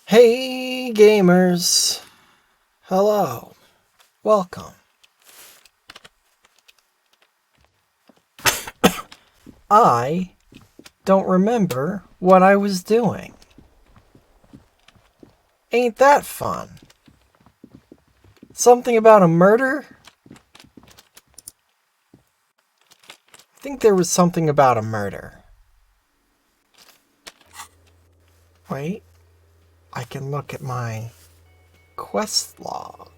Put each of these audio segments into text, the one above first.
Hey gamers, hello, welcome. I don't remember what I was doing. Ain't that fun? Something about a murder? I think there was something about a murder. Wait, I can look at my quest log.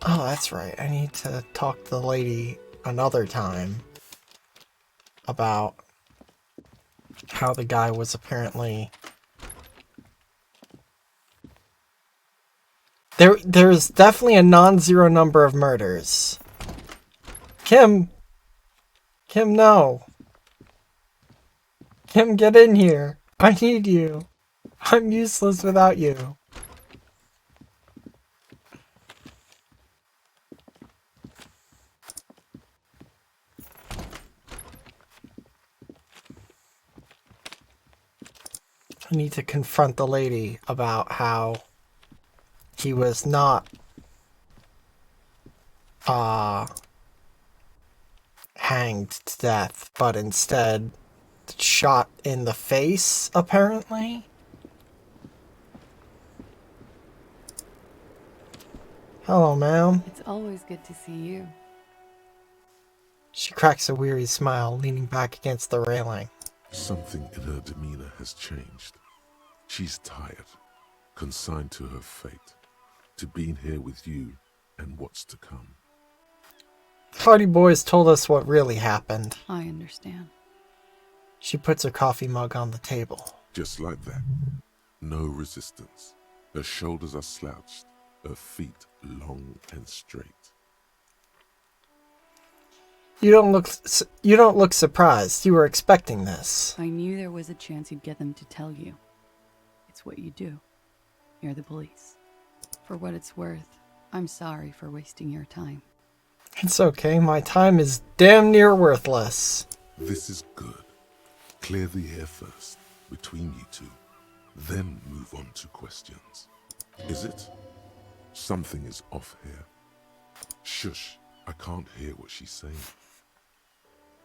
Oh, that's right. I need to talk to the lady another time about how the guy was apparently... There's definitely a non-zero number of murders. Kim, no. Kim, get in here. I need you. I'm useless without you. I need to confront the lady about how he was not hanged to death, but instead shot in the face, apparently. Hello, ma'am. It's always good to see you. She cracks a weary smile, leaning back against the railing. Something in her demeanor has changed. She's tired, consigned to her fate, to being here with you and what's to come. Hardy Boys told us what really happened. I understand. She puts her coffee mug on the table. Just like that. No resistance. Her shoulders are slouched, her feet long and straight. You don't look surprised. You were expecting this. I knew there was a chance you'd get them to tell you. It's what you do. You're the police. For what it's worth, I'm sorry for wasting your time. It's okay. My time is damn near worthless. This is good. Clear the air first, between you two. Then move on to questions. Is it? Something is off here. Shush, I can't hear what she's saying.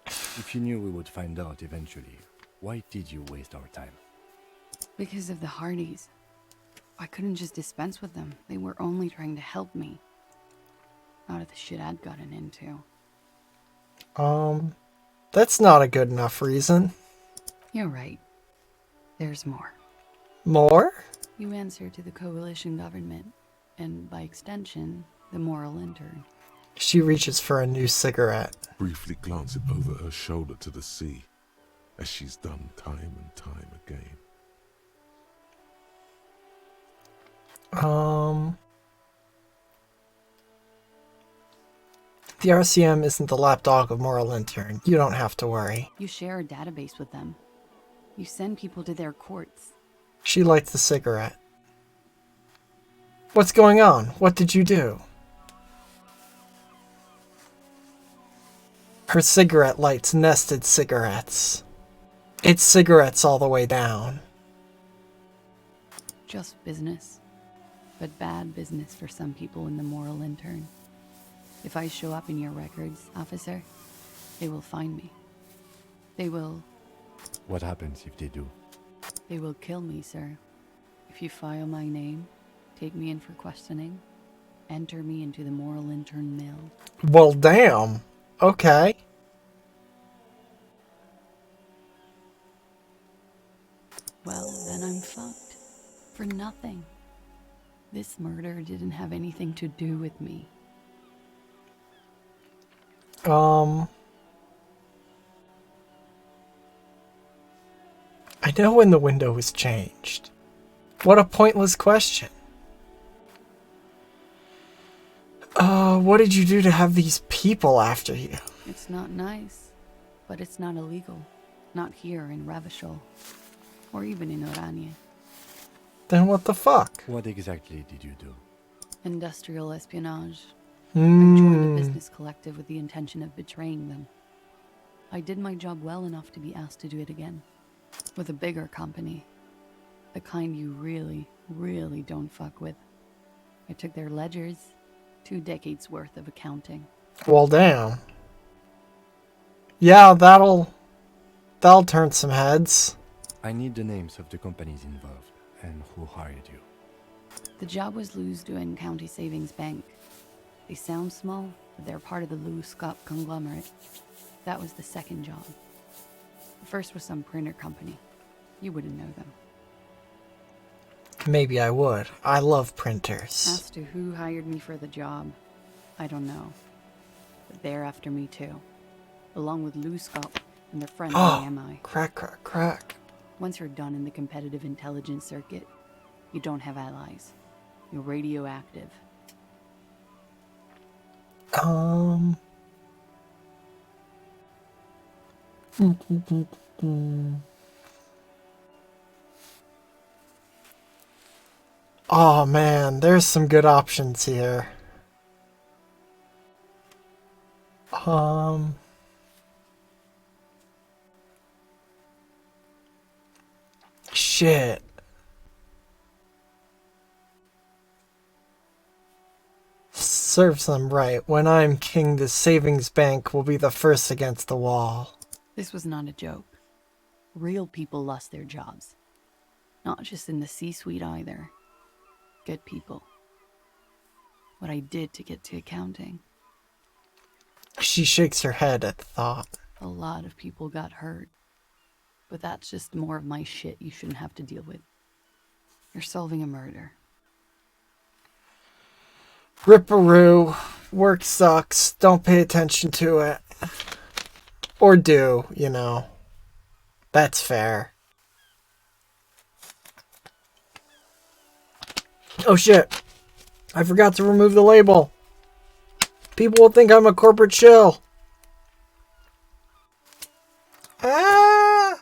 If you knew we would find out eventually, why did you waste our time? Because of the Hardys. I couldn't just dispense with them. They were only trying to help me. Out of the shit I'd gotten into. That's not a good enough reason. You're right. There's more. More? You answer to the coalition government, and by extension, the moral intern. She reaches for a new cigarette. Briefly glancing over her shoulder to the sea, as she's done time and time again. The RCM isn't the lapdog of moral intern. You don't have to worry. You share a database with them. You send people to their courts. She lights the cigarette. What's going on? What did you do? Her cigarette lights nested cigarettes. It's cigarettes all the way down. Just business. But bad business for some people in the moral intern. If I show up in your records, officer, they will find me. They will... What happens if they do? They will kill me, sir. If you file my name, take me in for questioning, enter me into the moral intern mill. Well, damn. Okay. Well, then I'm fucked. For nothing. This murder didn't have anything to do with me. I know when the window was changed. What a pointless question. What did you do to have these people after you? It's not nice, but it's not illegal. Not here in Revachol, or even in Oranje. Then what the fuck? What exactly did you do? Industrial espionage. I joined a Hmm. business collective with the intention of betraying them. I did my job well enough to be asked to do it again. With a bigger company. The kind you really, really don't fuck with. I took their ledgers, 2 decades worth of accounting. Well, damn. Yeah, that'll turn some heads. I need the names of the companies involved and who hired you. The job was Lou's doing County Savings Bank. They sound small, but they're part of the Lou Scott conglomerate. That was the second job. The first was some printer company. You wouldn't know them. Maybe I would. I love printers. As to who hired me for the job, I don't know. But they're after me too. Along with Lou Scott and their friend AMI. Crack, crack, crack. Once you're done in the competitive intelligence circuit, you don't have allies. You're radioactive. Oh man, there's some good options here. Shit. Serves them right. When I'm king, the savings bank will be the first against the wall. This was not a joke. Real people lost their jobs. Not just in the C-suite either. Good people. What I did to get to accounting. She shakes her head at the thought. A lot of people got hurt. But that's just more of my shit you shouldn't have to deal with. You're solving a murder. Ripperoo. Work sucks. Don't pay attention to it. Or do, you know. That's fair. Oh shit. I forgot to remove the label. People will think I'm a corporate shill. Ah!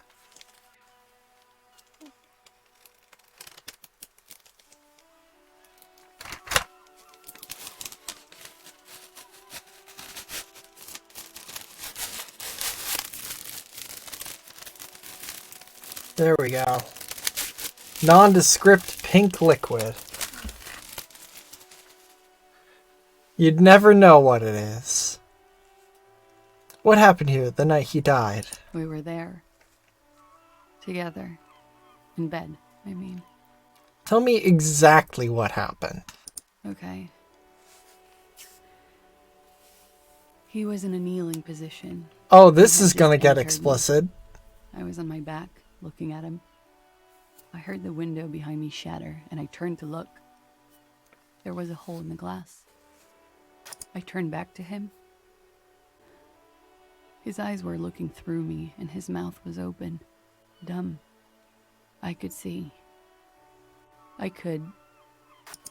There we go. Nondescript pink liquid. You'd never know what it is. What happened here the night he died? We were there. Together. In bed, I mean. Tell me exactly what happened. Okay. He was in a kneeling position. Oh, this He had is gonna just get entered me. explicit. I was on my back, looking at him. I heard the window behind me shatter, and I turned to look. There was a hole in the glass. I turned back to him. His eyes were looking through me, and his mouth was open. Dumb. I could see. I could...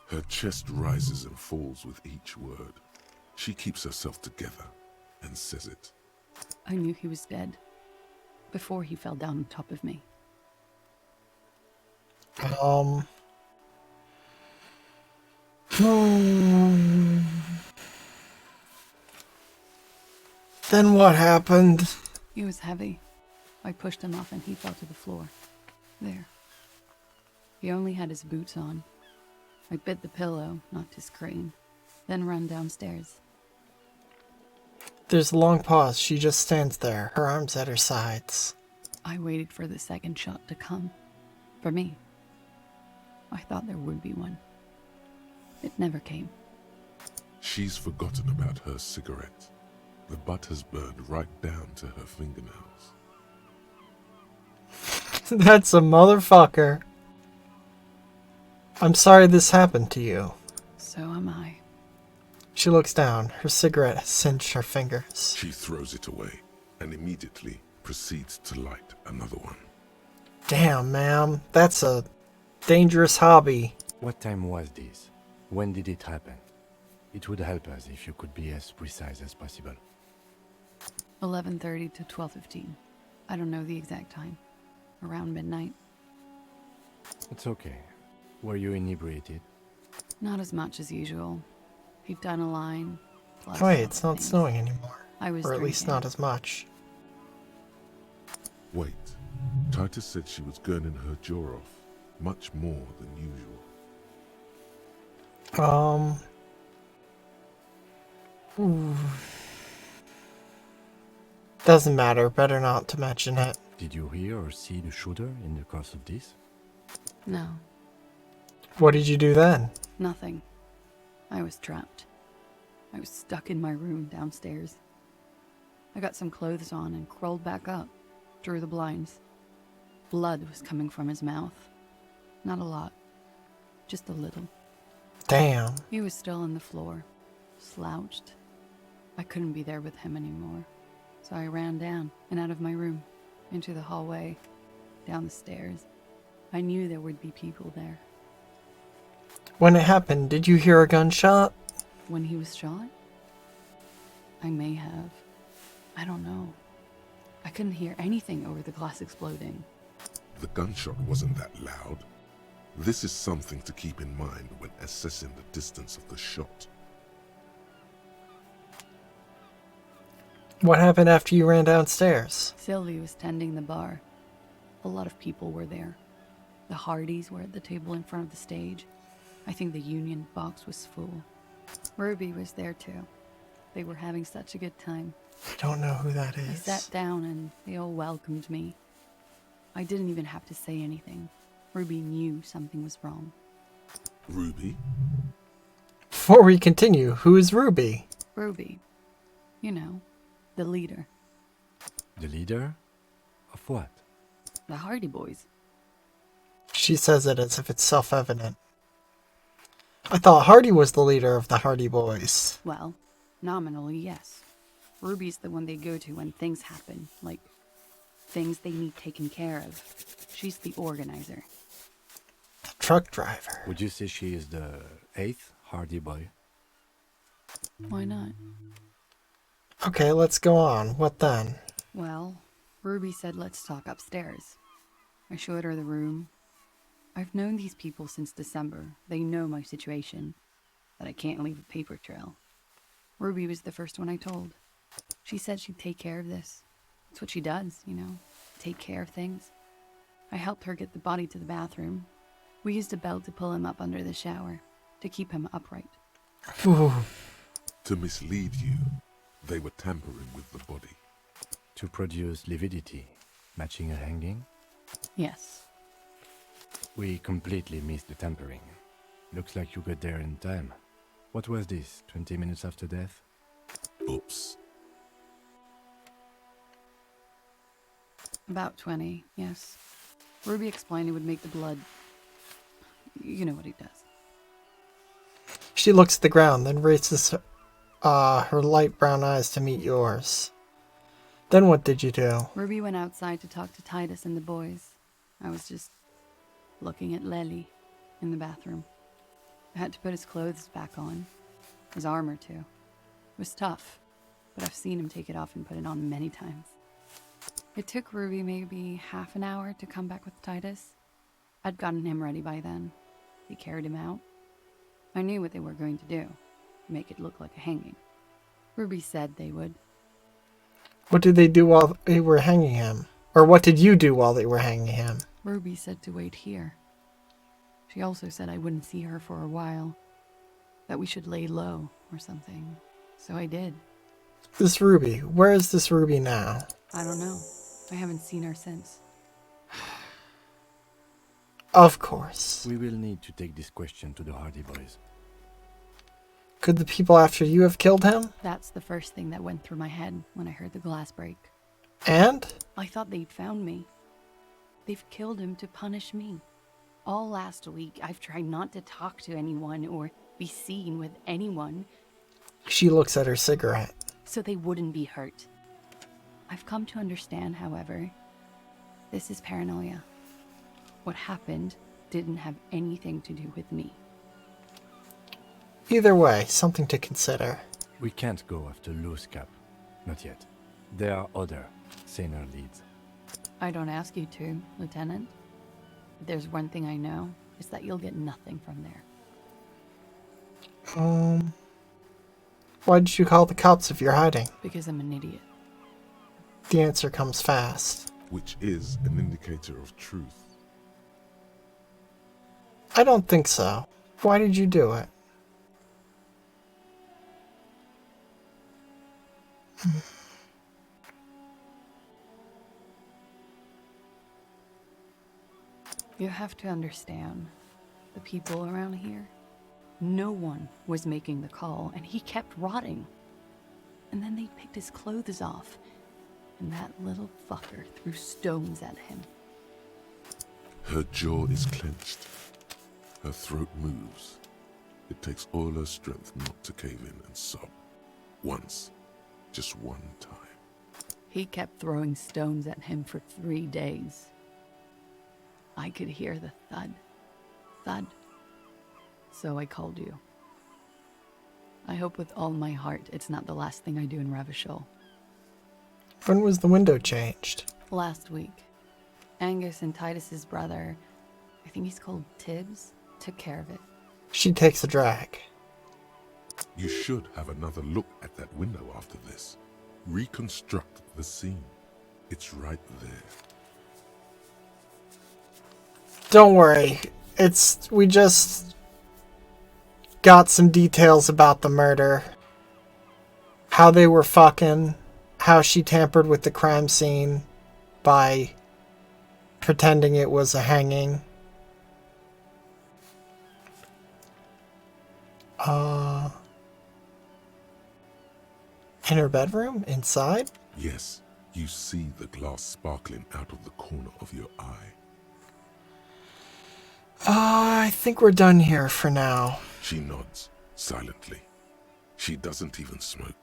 Her chest rises and falls with each word. She keeps herself together and says it. I knew he was dead. Before he fell down on top of me. Then what happened? He was heavy. I pushed him off and he fell to the floor. There. He only had his boots on. I bit the pillow, knocked his crane, then ran downstairs. There's a long pause. She just stands there, her arms at her sides. I waited for the second shot to come. For me. I thought there would be one. It never came. She's forgotten about her cigarette. The butt has burned right down to her fingernails. That's a motherfucker. I'm sorry this happened to you. So am I. She looks down. Her cigarette has singed her fingers. She throws it away and immediately proceeds to light another one. Damn, ma'am. That's a dangerous hobby. What time was this? When did it happen? It would help us if you could be as precise as possible. 11:30 to 12:15. I don't know the exact time. Around midnight. It's okay. Were you inebriated? Not as much as usual. He'd done a line. Plus Wait, it's not things. snowing anymore. I was Or at least drinking. not as much. Wait. Titus said she was gurning her jaw off. much more than usual. Ooh. Doesn't matter. Better not to mention it. Did you hear or see the shooter in the course of this? No, What did you do then? nothing. I was trapped. I was stuck in my room downstairs. I got some clothes on and crawled back up, drew the blinds. Blood was coming from his mouth. Not a lot, just a little. Damn. He was still on the floor, slouched. I couldn't be there with him anymore, so I ran down and out of my room, into the hallway, down the stairs. I knew there would be people there. When it happened, did you hear a gunshot? When he was shot? I may have. I don't know. I couldn't hear anything over the glass exploding. The gunshot wasn't that loud. This is something to keep in mind when assessing the distance of the shot. What happened after you ran downstairs? Sylvie was tending the bar. A lot of people were there. The Hardys were at the table in front of the stage. I think the Union box was full. Ruby was there too. They were having such a good time. I don't know who that I is. sat down and they all welcomed me. I didn't even have to say anything. Ruby knew something was wrong. Ruby? Before we continue, who is Ruby? Ruby. You know, the leader. The leader? Of what? The Hardy Boys. She says it as if it's self-evident. I thought Hardy was the leader of the Hardy Boys. Well, nominally, yes. Ruby's the one they go to when things happen, like things they need taken care of. She's the organizer. The truck driver. Would you say she is the 8th Hardy Boy? Why not? Okay, let's go on. What then? Well, Ruby said let's talk upstairs. I showed her the room. I've known these people since December. They know my situation, that I can't leave a paper trail. Ruby was the first one I told. She said she'd take care of this. It's what she does, you know, take care of things. I helped her get the body to the bathroom. We used a belt to pull him up under the shower, to keep him upright. Ooh. To mislead you, they were tampering with the body. To produce lividity, matching a hanging? Yes. We completely missed the tampering. Looks like you got there in time. What was this, 20 minutes after death? Oops. About 20, yes. Ruby explained it would make the blood... You know what he does. She looks at the ground, then raises her light brown eyes to meet yours. Then what did you do? Ruby went outside to talk to Titus and the boys. I was just looking at Lely in the bathroom. I had to put his clothes back on. His armor, too. It was tough, but I've seen him take it off and put it on many times. It took Ruby maybe half an hour to come back with Titus. I'd gotten him ready by then. They carried him out. I knew what they were going to do. Make it look like a hanging. Ruby said they would. What did they do while they were hanging him? Or what did you do while they were hanging him? Ruby said to wait here. She also said I wouldn't see her for a while. That we should lay low or something. So I did. This Ruby. Where is this Ruby now? I don't know. I haven't seen her since. Of course. We will need to take this question to the Hardy Boys. Could the people after you have killed him? That's the first thing that went through my head when I heard the glass break. And? I thought they'd found me. They've killed him to punish me. All last week, I've tried not to talk to anyone or be seen with anyone, She looks at her cigarette. so they wouldn't be hurt. I've come to understand, however, this is paranoia. What happened didn't have anything to do with me. Either way, something to consider. We can't go after loose cap. Not yet. There are other, saner leads. I don't ask you to, Lieutenant. If there's one thing I know, it's that you'll get nothing from there. Why did you call the cops if you're hiding? Because I'm an idiot. The answer comes fast. Which is an indicator of truth. I don't think so. Why did you do it? You have to understand, the people around here, no one was making the call, and he kept rotting. And then they picked his clothes off, and that little fucker threw stones at him. Her jaw is clenched. Her throat moves. It takes all her strength not to cave in and sob. Once. Just one time. He kept throwing stones at him for 3 days. I could hear the thud, thud. So I called you. I hope with all my heart it's not the last thing I do in Ravishol. When was the window changed? Last week, Angus and Titus's brother, I think he's called Tibbs, took care of it. She takes a drag. You should have another look at that window after this. Reconstruct the scene. It's right there. Don't worry. We just got some details about the murder. How they were fucking. How she tampered with the crime scene by pretending it was a hanging. In her bedroom? Inside? Yes, you see the glass sparkling out of the corner of your eye. I think we're done here for now. She nods, silently. She doesn't even smoke.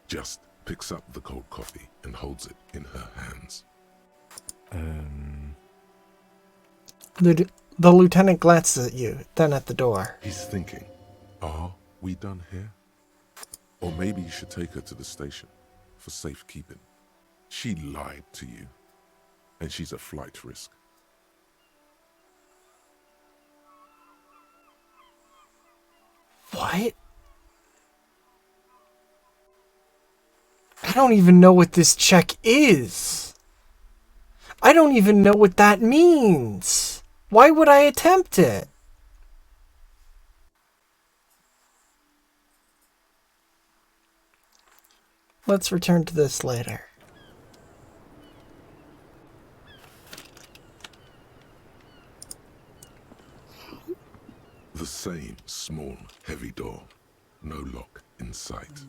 Just picks up the cold coffee and holds it in her hands. The lieutenant glances at you, then at the door. He's thinking, are we done here? Or maybe you should take her to the station for safekeeping. She lied to you, and she's a flight risk. What? I don't even know what this check is. I don't even know what that means. Why would I attempt it? Let's return to this later. The same small, heavy door. No lock in sight.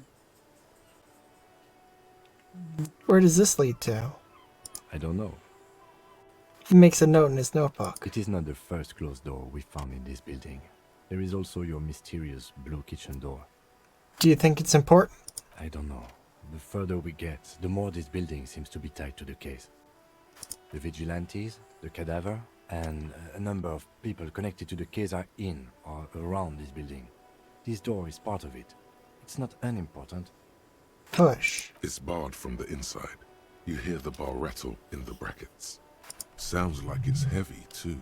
Where does this lead to? I don't know. He makes a note in his notebook. It is not the first closed door we found in this building. There is also your mysterious blue kitchen door. Do you think it's important? I don't know. The further we get, the more this building seems to be tied to the case. The vigilantes, the cadaver, and a number of people connected to the case are in or around this building. This door is part of it. It's not unimportant. Push. It's barred from the inside. You hear the bar rattle in the brackets. Sounds like it's heavy, too.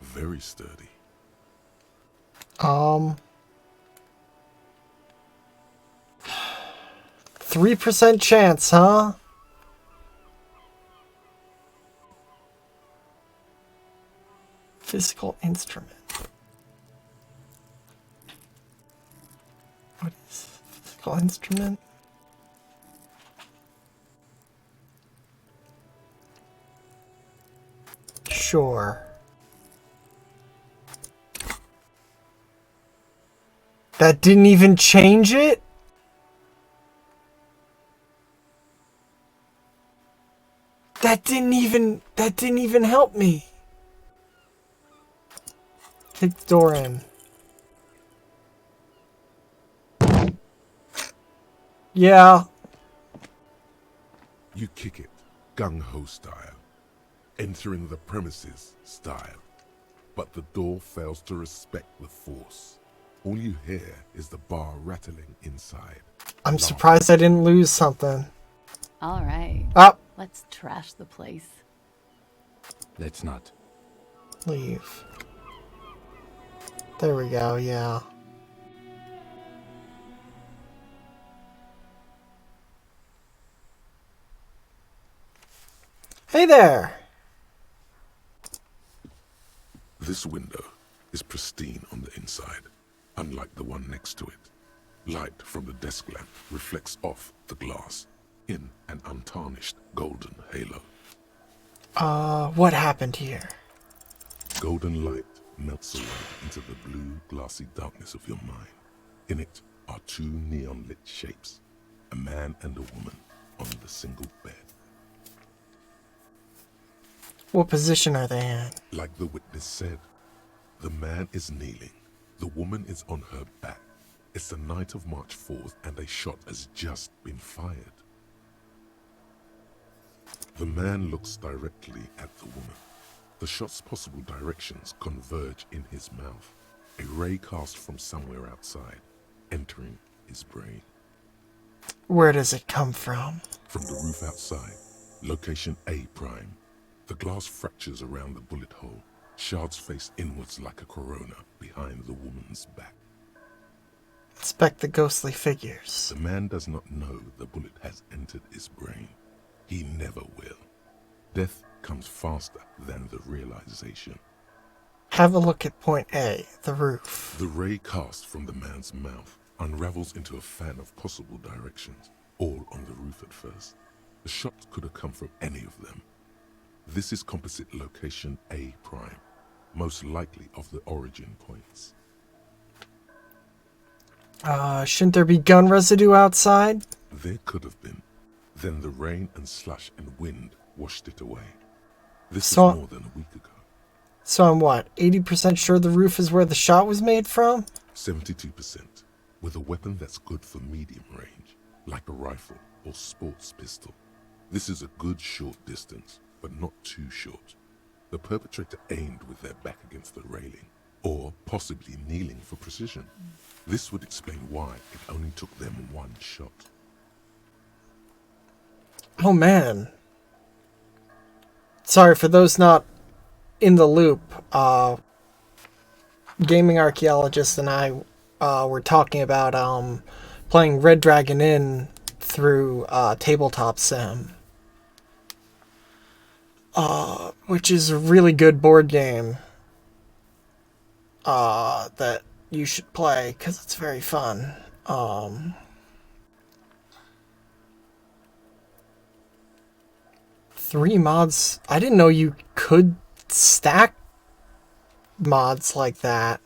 Very sturdy. 3% chance, huh? Physical instrument. What is physical instrument? Sure. That didn't even change it? That didn't even help me. Kick the door in. Yeah. You kick it, gung-ho style. Entering the premises style. But the door fails to respect the force. All you hear is the bar rattling inside. I'm surprised I didn't lose something. All right. Up. Let's trash the place. Let's not. Leave. There we go, yeah. Hey there! This window, is pristine on the inside, unlike the one next to it. Light from the desk lamp reflects off the glass in an untarnished golden halo. What happened here? Golden light melts away into the blue, glassy darkness of your mind. In it are two neon-lit shapes, a man and a woman on the single bed. What position are they in? Like the witness said, the man is kneeling, the woman is on her back. It's the night of March 4th and a shot has just been fired. The man looks directly at the woman. The shot's possible directions converge in his mouth, a ray cast from somewhere outside, entering his brain. Where does it come from? From the roof outside, location A prime. The glass fractures around the bullet hole, shards face inwards like a corona behind the woman's back. Inspect the ghostly figures. The man does not know the bullet has entered his brain. He never will. Death comes faster than the realization. Have a look at point A, the roof. The ray cast from the man's mouth unravels into a fan of possible directions, all on the roof at first. The shot could have come from any of them. This is composite location A prime, most likely of the origin points. Shouldn't there be gun residue outside? There could have been. Then the rain and slush and wind washed it away. This was more than a week ago. So I'm what, 80% sure the roof is where the shot was made from? 72%, with a weapon that's good for medium range, like a rifle or sports pistol. This is a good short distance, but not too short. The perpetrator aimed with their back against the railing, or possibly kneeling for precision. This would explain why it only took them one shot. Oh man. Sorry, for those not in the loop, Gaming Archaeologist and I were talking about playing Red Dragon Inn through Tabletop Sim. Which is a really good board game that you should play because it's very fun. 3 mods. I didn't know you could stack mods like that.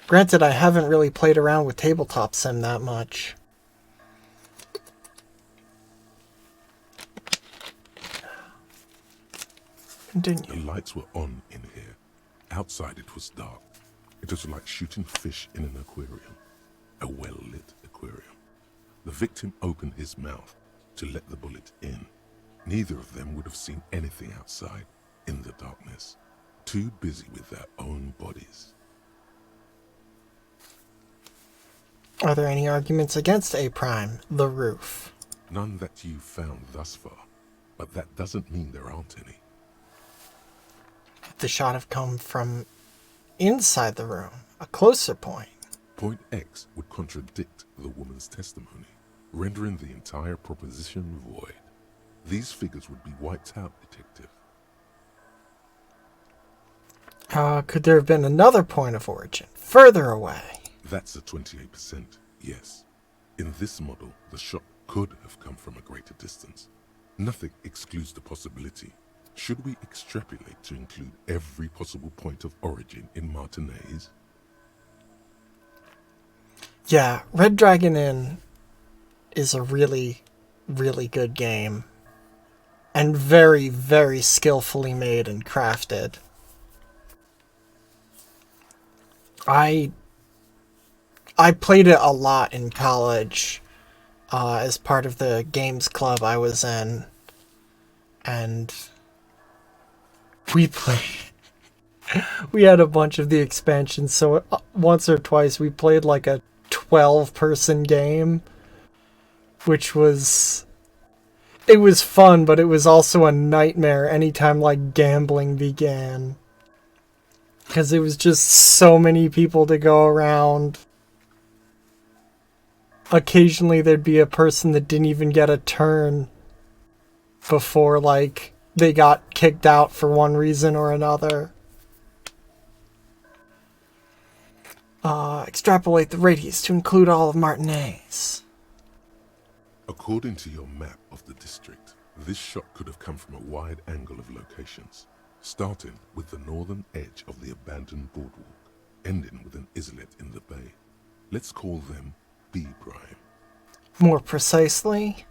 Granted, I haven't really played around with Tabletop Sim that much. Continue. The lights were on in here. Outside it was dark. It was like shooting fish in an aquarium. A well-lit aquarium. The victim opened his mouth to let the bullet in. Neither of them would have seen anything outside in the darkness. Too busy with their own bodies. Are there any arguments against A Prime, the roof? None that you've found thus far, but that doesn't mean there aren't any. The shot have come from inside the room, a closer point. Point X would contradict the woman's testimony, rendering the entire proposition void. These figures would be wiped out, Detective. Could there have been another point of origin, further away? That's a 28%, yes. In this model, the shot could have come from a greater distance. Nothing excludes the possibility. Should we extrapolate to include every possible point of origin in Martinez? Yeah, Red Dragon Inn is a really, really good game. And very, very skillfully made and crafted. I played it a lot in college as part of the games club I was in. And we had a bunch of the expansions, so once or twice we played like a 12-person game, which was... It was fun, but it was also a nightmare anytime like gambling began. Because it was just so many people to go around. Occasionally there'd be a person that didn't even get a turn before like they got kicked out for one reason or another. Extrapolate the radius to include all of Martinez. According to your map of the district, this shot could have come from a wide angle of locations, starting with the northern edge of the abandoned boardwalk, ending with an islet in the bay. Let's call them B prime. More precisely?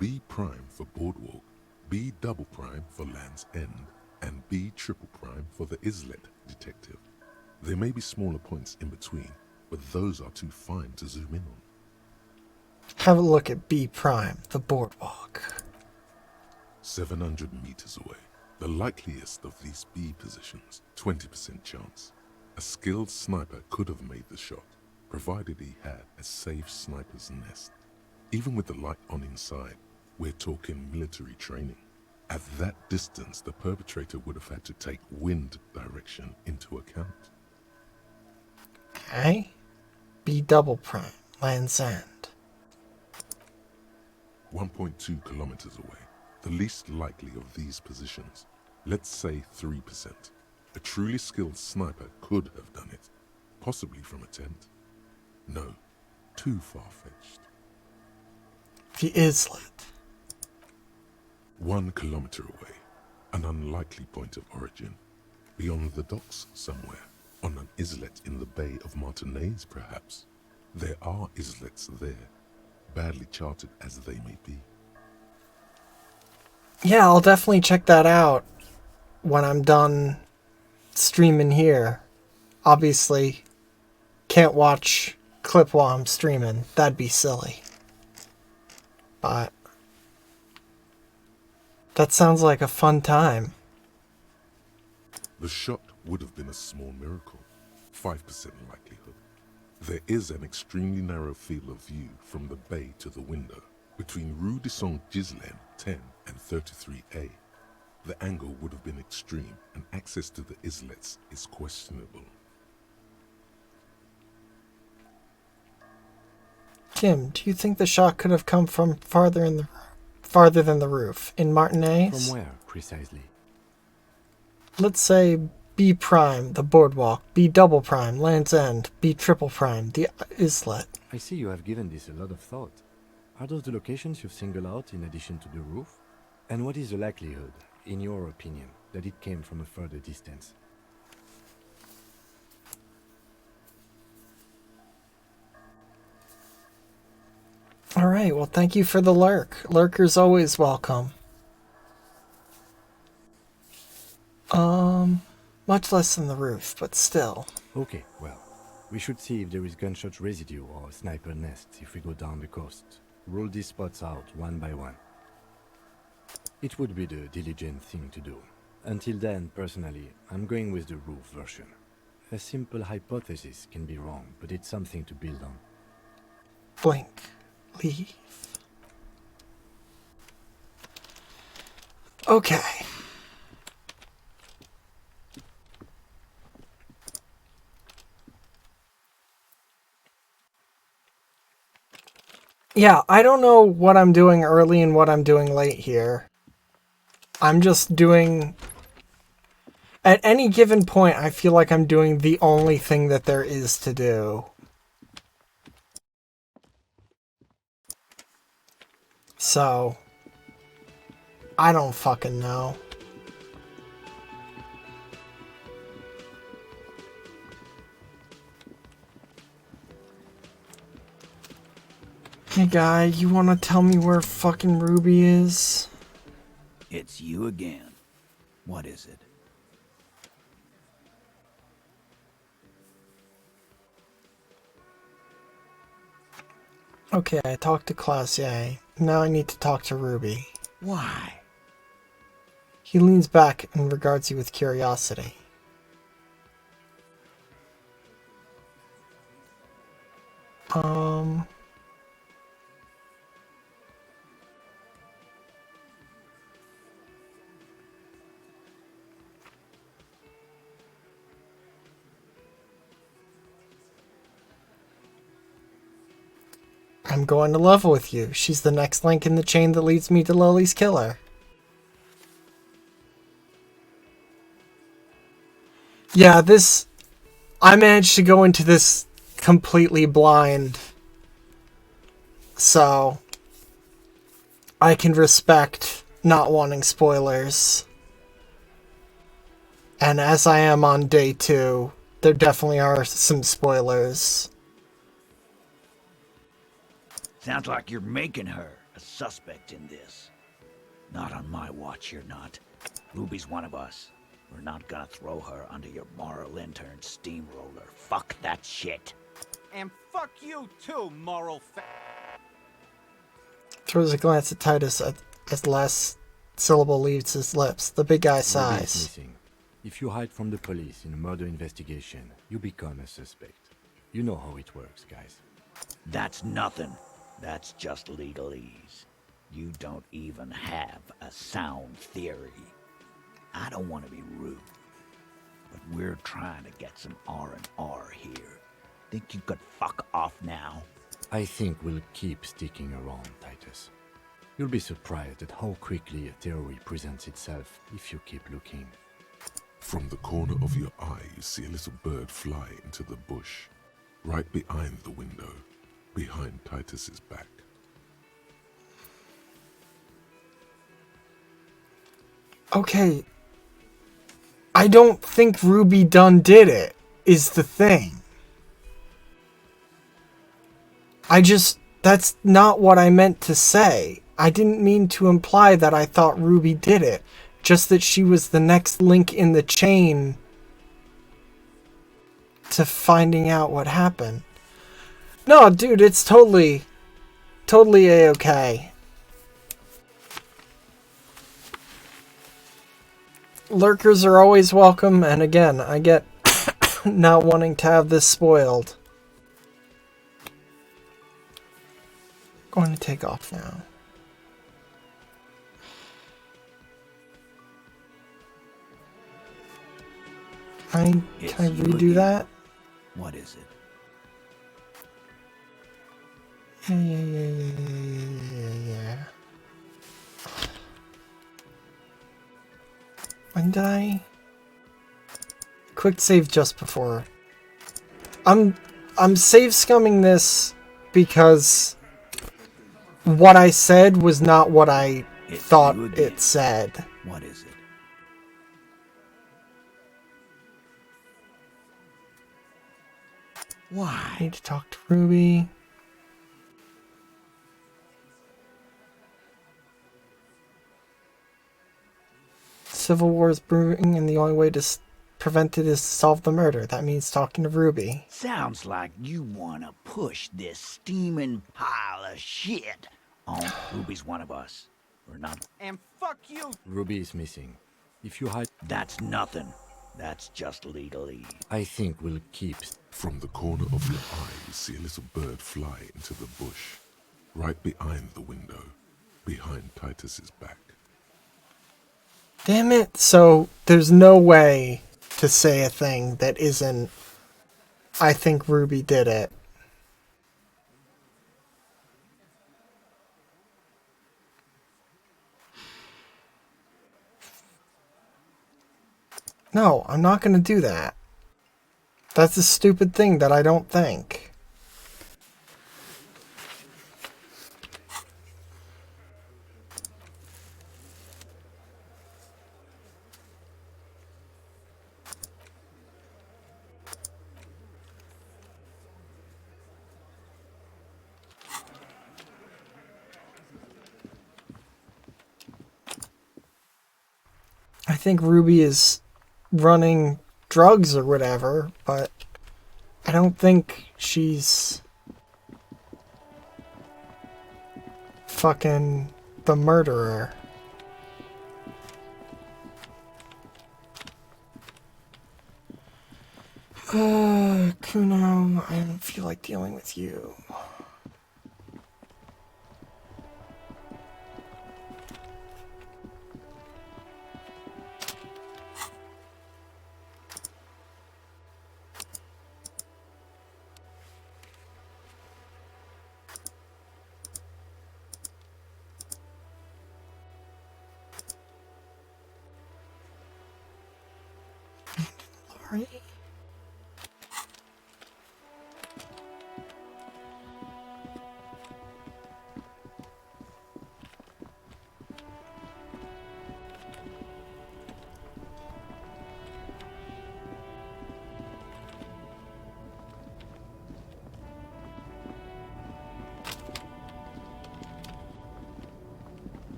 B prime for boardwalk, B double prime for Land's End, and B triple prime for the islet detective. There may be smaller points in between, but those are too fine to zoom in on. Have a look at B prime, the boardwalk. 700 meters away. The likeliest of these B positions, 20% chance. A skilled sniper could have made the shot, provided he had a safe sniper's nest. Even with the light on inside, we're talking military training. At that distance, the perpetrator would have had to take wind direction into account. Okay. B double prime, Land's End. 1.2 kilometers away. The least likely of these positions. Let's say 3%. A truly skilled sniper could have done it. Possibly from a tent. No, too far-fetched. The islet. 1 kilometer away. An unlikely point of origin. Beyond the docks somewhere. On an islet in the Bay of Martinez, perhaps. There are islets there, badly charted as they may be. Yeah, I'll definitely check that out when I'm done streaming here. Obviously, can't watch clip while I'm streaming. That'd be silly. But that sounds like a fun time. The shot would have been a small miracle. 5% likelihood. There is an extremely narrow field of view from the bay to the window, between Rue de Saint-Ghislain 10 and 33A. The angle would have been extreme, and access to the islets is questionable. Kim, do you think the shot could have come from farther than the roof, in Martinez? From where, precisely? Let's say B prime, the boardwalk, B double prime, Land's End, B triple prime, the islet. I see you have given this a lot of thought. Are those the locations you've singled out in addition to the roof? And what is the likelihood, in your opinion, that it came from a further distance? Alright, well thank you for the lurk. Lurker's always welcome. Much less than the roof, but still. Okay, well, we should see if there is gunshot residue or sniper nests if we go down the coast. Roll these spots out one by one. It would be the diligent thing to do. Until then, personally, I'm going with the roof version. A simple hypothesis can be wrong, but it's something to build on. Blink. Leave. Okay. Yeah, I don't know what I'm doing early and what I'm doing late here. I'm just doing... At any given point, I feel like I'm doing the only thing that there is to do. So... I don't fucking know. Hey guy, you wanna tell me where fucking Ruby is? It's you again. What is it? Okay, I talked to Classier. Now I need to talk to Ruby. Why? He leans back and regards you with curiosity. I'm going to level with you. She's the next link in the chain that leads me to Lily's killer. Yeah, I managed to go into this completely blind. So I can respect not wanting spoilers. And as I am on day 2, there definitely are some spoilers. Sounds like you're making her a suspect in this. Not on my watch, you're not. Ruby's one of us. We're not gonna throw her under your moral intern steamroller. Fuck that shit. And fuck you too, moral Throws a glance at Titus as the last syllable leaves his lips. The big guy Ruby is sighs. missing. If you hide from the police in a murder investigation, you become a suspect. You know how it works, guys. That's nothing. That's just legalese. You don't even have a sound theory. I don't want to be rude, but we're trying to get some R&R here. Think you could fuck off now? I think we'll keep sticking around, Titus. You'll be surprised at how quickly a theory presents itself if you keep looking. From the corner of your eye, you see a little bird fly into the bush, right behind the window, behind Titus's back. Okay. I don't think Ruby Dunn did it, is the thing. That's not what I meant to say. I didn't mean to imply that I thought Ruby did it. Just that she was the next link in the chain to finding out what happened. No, dude, it's totally A-okay. Lurkers are always welcome, and again, I get not wanting to have this spoiled. Going to take off now. Can I redo that? What is it? Yeah. When did I? Quick save just before. I'm save scumming this because what I said was not what I thought it said. What is it? Why? I need to talk to Ruby. Civil war is brewing, and the only way to prevent it is to solve the murder. That means talking to Ruby. Sounds like you want to push this steaming pile of shit on Ruby's one of us. We're not. And fuck you. Ruby is missing. If you hide... That's nothing. That's just legalese. I think we'll keep... From the corner of your eye, you see a little bird fly into the bush, right behind the window, behind Titus's back. Damn it. So, there's no way to say a thing that isn't, I think Ruby did it. No, I'm not going to do that. That's a stupid thing that I don't think. I think Ruby is running drugs or whatever, but I don't think she's fucking the murderer. Kuno, I don't feel like dealing with you. Lori?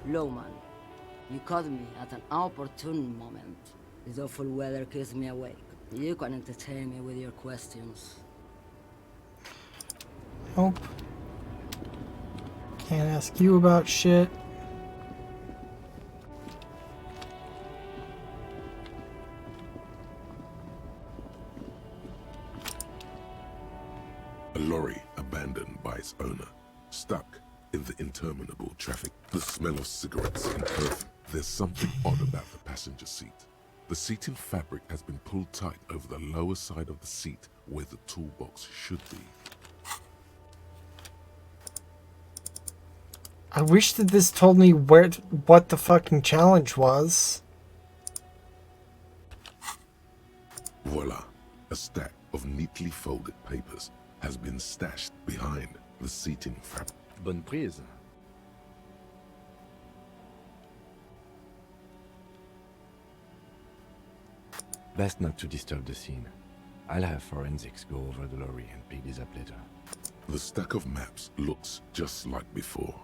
Lowman, you caught me at an opportune moment. This awful weather keeps me awake. You can entertain me with your questions. Nope. Can't ask you about shit. A lorry abandoned by its owner, stuck in the interminable traffic. The smell of cigarettes and perfume. There's something odd about the passenger seat. The seating fabric has been pulled tight over the lower side of the seat where the toolbox should be. I wish that this told me what the fucking challenge was. Voila, a stack of neatly folded papers has been stashed behind the seating fabric. Bonne prise. Best not to disturb the scene. I'll have forensics go over the lorry and pick these up later. The stack of maps looks just like before,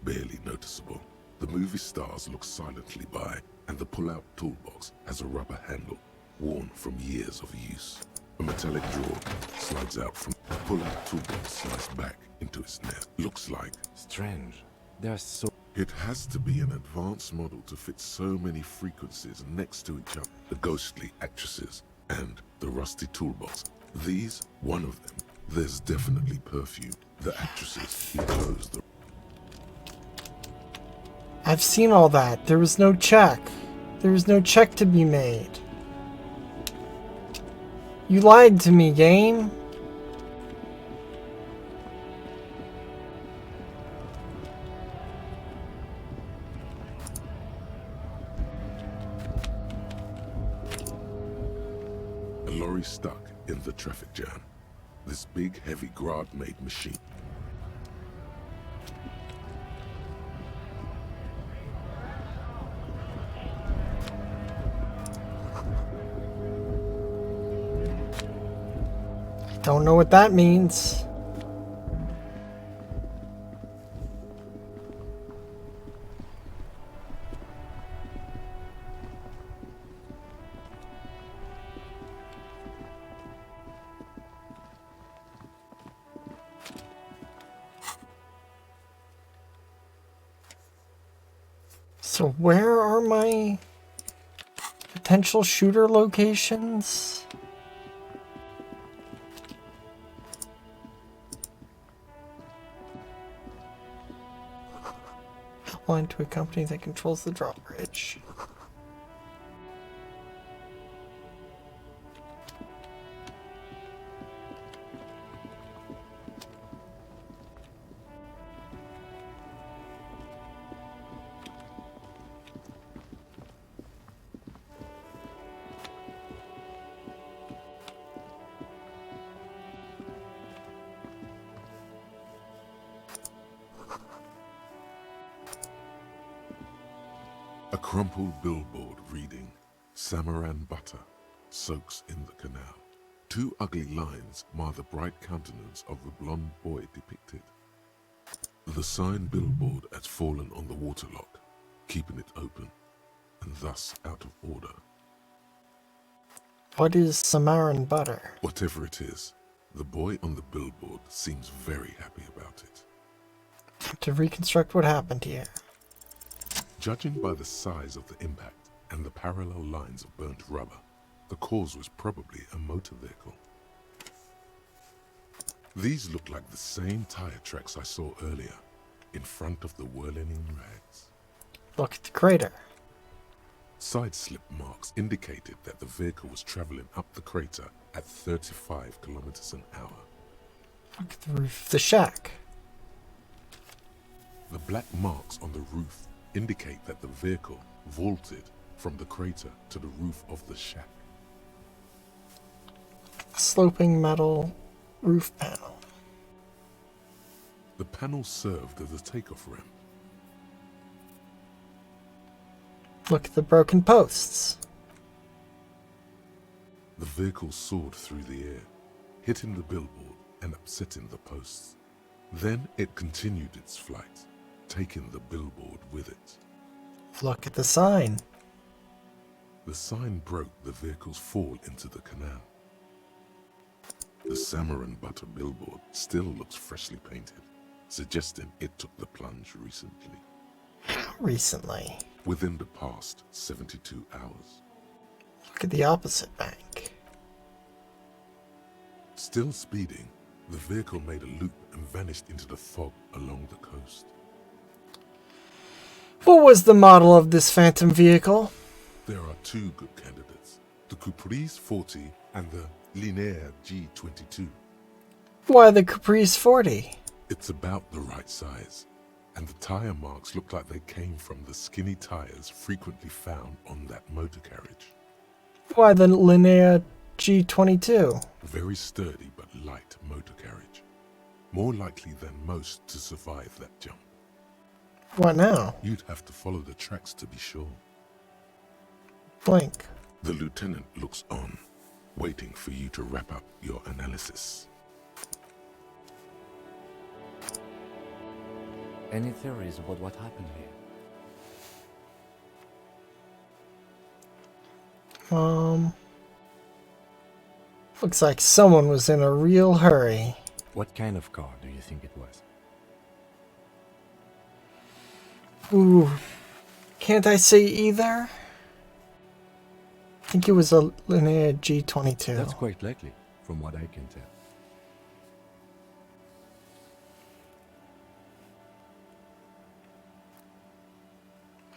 barely noticeable. The movie stars look silently by, and the pull-out toolbox has a rubber handle, worn from years of use. A metallic drawer slides out from the pull-out toolbox, slides back into its nest. Looks like Strange. They're so... it has to be an advanced model to fit so many frequencies next to each other. The ghostly actresses and the rusty toolbox. These, one of them. There's definitely perfume. The actresses enclose the... I've seen all that. There was no check. There was no check to be made. You lied to me, game. A lorry stuck in the traffic jam. This big, heavy, Grad-made machine. Don't know what that means. So where are my potential shooter locations? Line to a company that controls the drawbridge. A crumpled billboard reading, Samaran butter soaks in the canal. Two ugly lines mar the bright countenance of the blonde boy depicted. The sign billboard has fallen on the waterlock, keeping it open, and thus out of order. What is Samaran butter? Whatever it is, the boy on the billboard seems very happy about it. To reconstruct what happened here. Judging by the size of the impact and the parallel lines of burnt rubber, the cause was probably a motor vehicle. These look like the same tire tracks I saw earlier, in front of the whirling rags. Look at the crater. Side slip marks indicated that the vehicle was traveling up the crater at 35 kilometers an hour. Look at the roof of the shack. The black marks on the roof indicate that the vehicle vaulted from the crater to the roof of the shack. Sloping metal roof panel. The panel served as a takeoff ramp. Look at the broken posts. The vehicle soared through the air, hitting the billboard and upsetting the posts. Then it continued its flight, taking the billboard with it. Look at the sign. The sign broke the vehicle's fall into the canal. The Samaran Butter billboard still looks freshly painted, suggesting it took the plunge recently. How recently? Within the past 72 hours. Look at the opposite bank. Still speeding, the vehicle made a loop and vanished into the fog along the coast. What was the model of this phantom vehicle? There are two good candidates, the Caprice 40 and the Linear G22. Why the Caprice 40? It's about the right size, and the tire marks look like they came from the skinny tires frequently found on that motor carriage. Why the Linear G22? Very sturdy but light motor carriage. More likely than most to survive that jump. What now? You'd have to follow the tracks to be sure. Blink. The lieutenant looks on, waiting for you to wrap up your analysis. Any theories about what happened here? Looks like someone was in a real hurry. What kind of car do you think it was? Ooh, can't I say either? I think it was a Linear G22. That's quite likely, from what I can tell.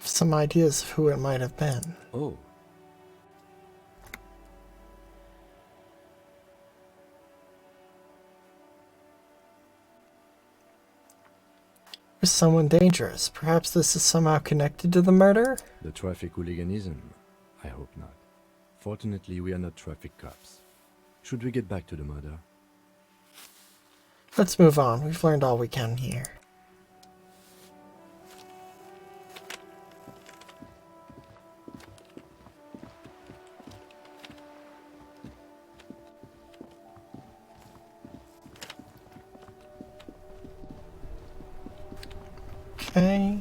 Some ideas of who it might have been. Oh. Or someone dangerous. Perhaps this is somehow connected to the murder? The traffic hooliganism? I hope not. Fortunately, we are not traffic cops. Should we get back to the murder? Let's move on. We've learned all we can here. Okay.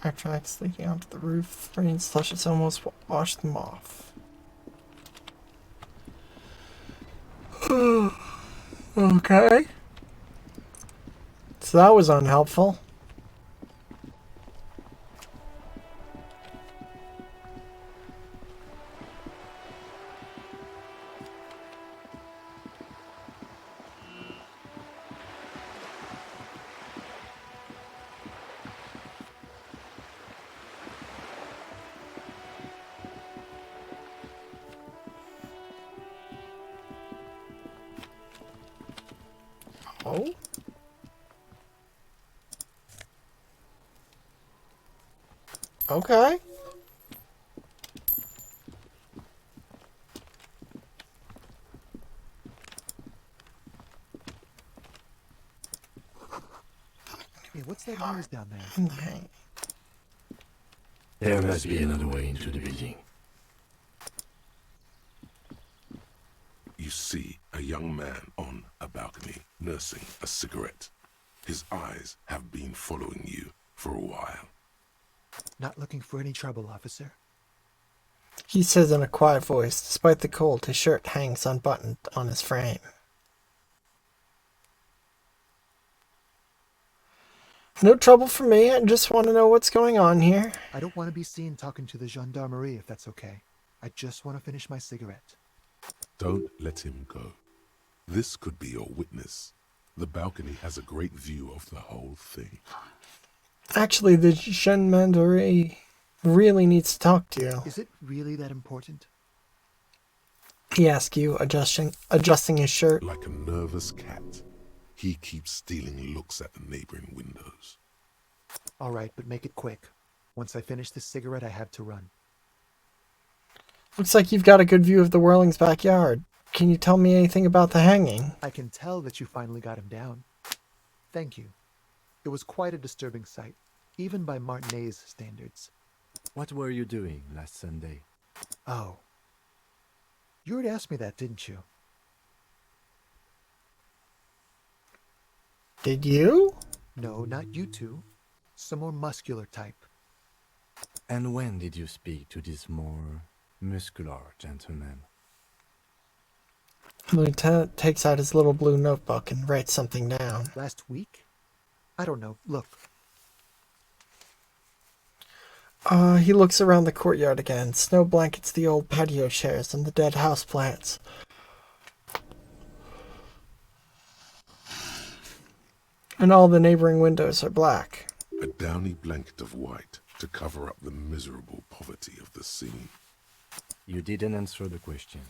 Tire tracks leading onto the roof. Rain slush has almost washed them off. Okay. So that was unhelpful. Oh. Okay. Hey, what's that noise down there? In the hang. There must be another way into the building. You see a young man on a balcony nursing a cigarette. His eyes have been following you for a while. Not looking for any trouble, officer. He says in a quiet voice, despite the cold, his shirt hangs unbuttoned on his frame. No trouble for me, I just want to know what's going on here. I don't want to be seen talking to the gendarmerie if that's okay. I just want to finish my cigarette. Don't let him go. This could be your witness. The balcony has a great view of the whole thing. Actually, the gendarmerie really needs to talk to you. Is it really that important? He asks you, adjusting his shirt. Like a nervous cat, he keeps stealing looks at the neighboring windows. All right, but make it quick. Once I finish this cigarette, I have to run. Looks like you've got a good view of the Whirling's backyard. Can you tell me anything about the hanging? I can tell that you finally got him down. Thank you. It was quite a disturbing sight, even by Martinet's standards. What were you doing last Sunday? Oh. You already asked me that, didn't you? Did you? No, not you two. Some more muscular type. And when did you speak to this more muscular gentleman? The lieutenant takes out his little blue notebook and writes something down. Last week? I don't know. Look. He looks around the courtyard again. Snow blankets the old patio chairs and the dead houseplants. And all the neighboring windows are black. A downy blanket of white to cover up the miserable poverty of the scene. You didn't answer the question.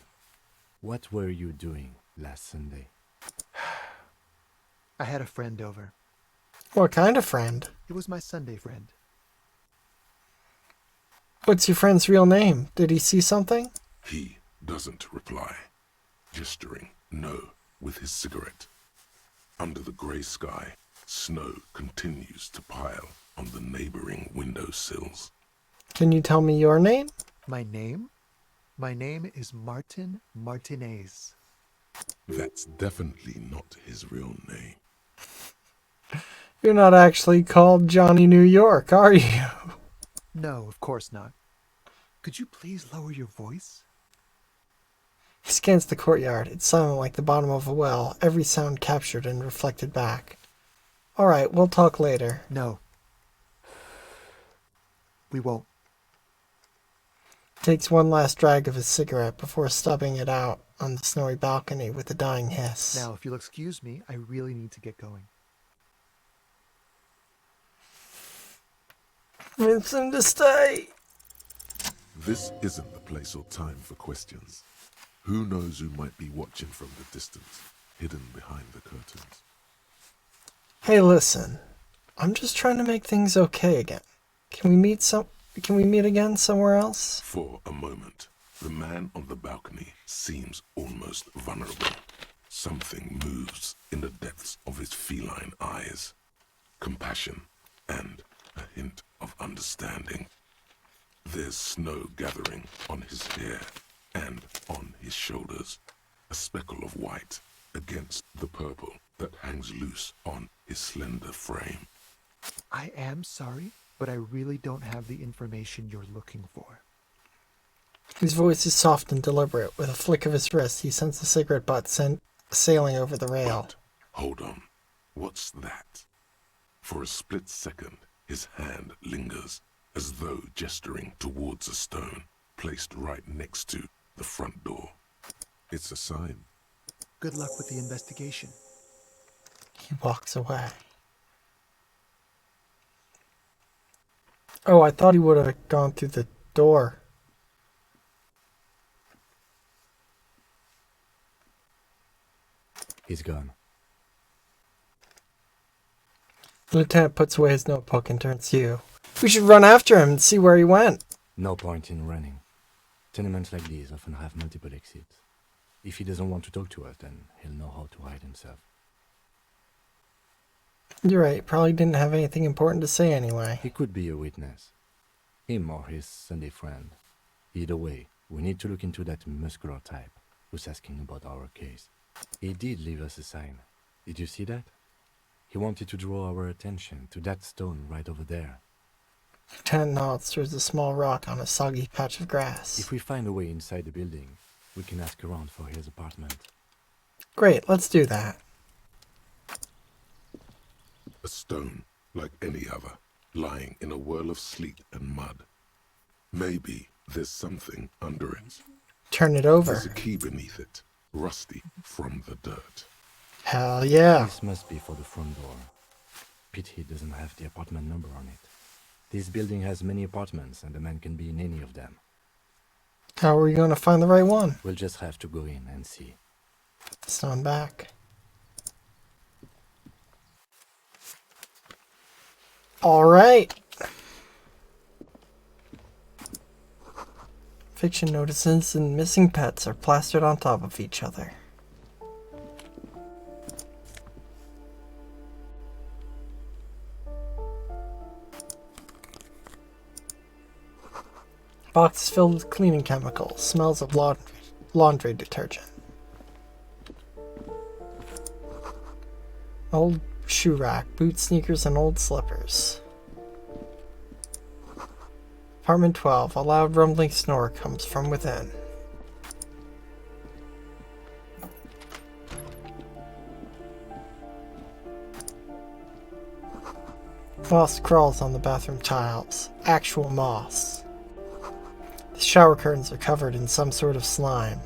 What were you doing last Sunday? I had a friend over. What kind of friend? It was my Sunday friend. What's your friend's real name? Did he see something? He doesn't reply, gesturing no with his cigarette. Under the grey sky, snow continues to pile on the neighboring windowsills. Can you tell me your name? My name? My name is Martin Martinez. That's definitely not his real name. You're not actually called Johnny New York, are you? No, of course not. Could you please lower your voice? He scans the courtyard. It's silent like the bottom of a well, every sound captured and reflected back. Alright, we'll talk later. No. We won't. Takes one last drag of his cigarette before stubbing it out on the snowy balcony with a dying hiss. Now, if you'll excuse me, I really need to get going. Convince him to stay. This isn't the place or time for questions. Who knows who might be watching from the distance, hidden behind the curtains. Hey, listen. I'm just trying to make things okay again. Can we meet again somewhere else? For a moment, the man on the balcony seems almost vulnerable. Something moves in the depths of his feline eyes. Compassion and a hint of understanding. There's snow gathering on his hair and on his shoulders. A speckle of white against the purple that hangs loose on his slender frame. I am sorry, but I really don't have the information you're looking for. His voice is soft and deliberate. With a flick of his wrist, he sends the cigarette butt sailing over the rail. But, hold on. What's that? For a split second, his hand lingers, as though gesturing towards a stone placed right next to the front door. It's a sign. Good luck with the investigation. He walks away. Oh, I thought he would have gone through the door. He's gone. The lieutenant puts away his notebook and turns to you. We should run after him and see where he went. No point in running. Tenements like these often have multiple exits. If he doesn't want to talk to us, then he'll know how to hide himself. You're right, probably didn't have anything important to say anyway. He could be a witness. Him or his Sunday friend. Either way, we need to look into that muscular type who's asking about our case. He did leave us a sign. Did you see that? He wanted to draw our attention to that stone right over there. Lieutenant nods towards a small rock on a soggy patch of grass. If we find a way inside the building, we can ask around for his apartment. Great, let's do that. A stone, like any other, lying in a whirl of sleet and mud. Maybe there's something under it. Turn it over. There's a key beneath it, rusty from the dirt. Hell yeah. This must be for the front door. Pity it doesn't have the apartment number on it. This building has many apartments, and the man can be in any of them. How are we going to find the right one? We'll just have to go in and see. Stand back. Alright. Fiction notices and missing pets are plastered on top of each other. Box is filled with cleaning chemicals, smells of laundry laundry detergent. Old shoe rack, boots, sneakers, and old slippers. Apartment 12. A loud rumbling snore comes from within. Moss crawls on the bathroom tiles. Actual moss. The shower curtains are covered in some sort of slime.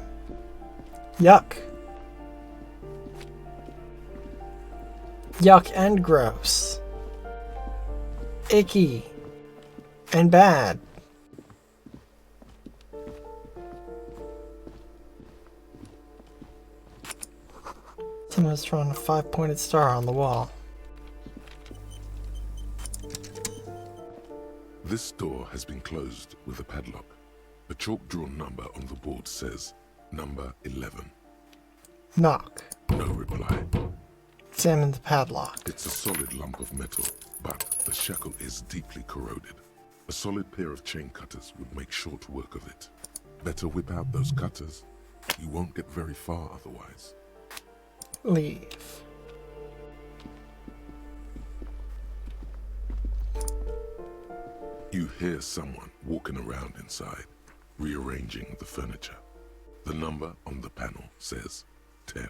Yuck. Yuck and gross. Icky. And bad. Someone has drawn a 5-pointed star on the wall. This door has been closed with a padlock. A chalk-drawn number on the board says, number 11. Knock. No reply. Examine the padlock. It's a solid lump of metal, but the shackle is deeply corroded. A solid pair of chain cutters would make short work of it. Better whip out those cutters. You won't get very far otherwise. Leave. You hear someone walking around inside, rearranging the furniture. The number on the panel says 10.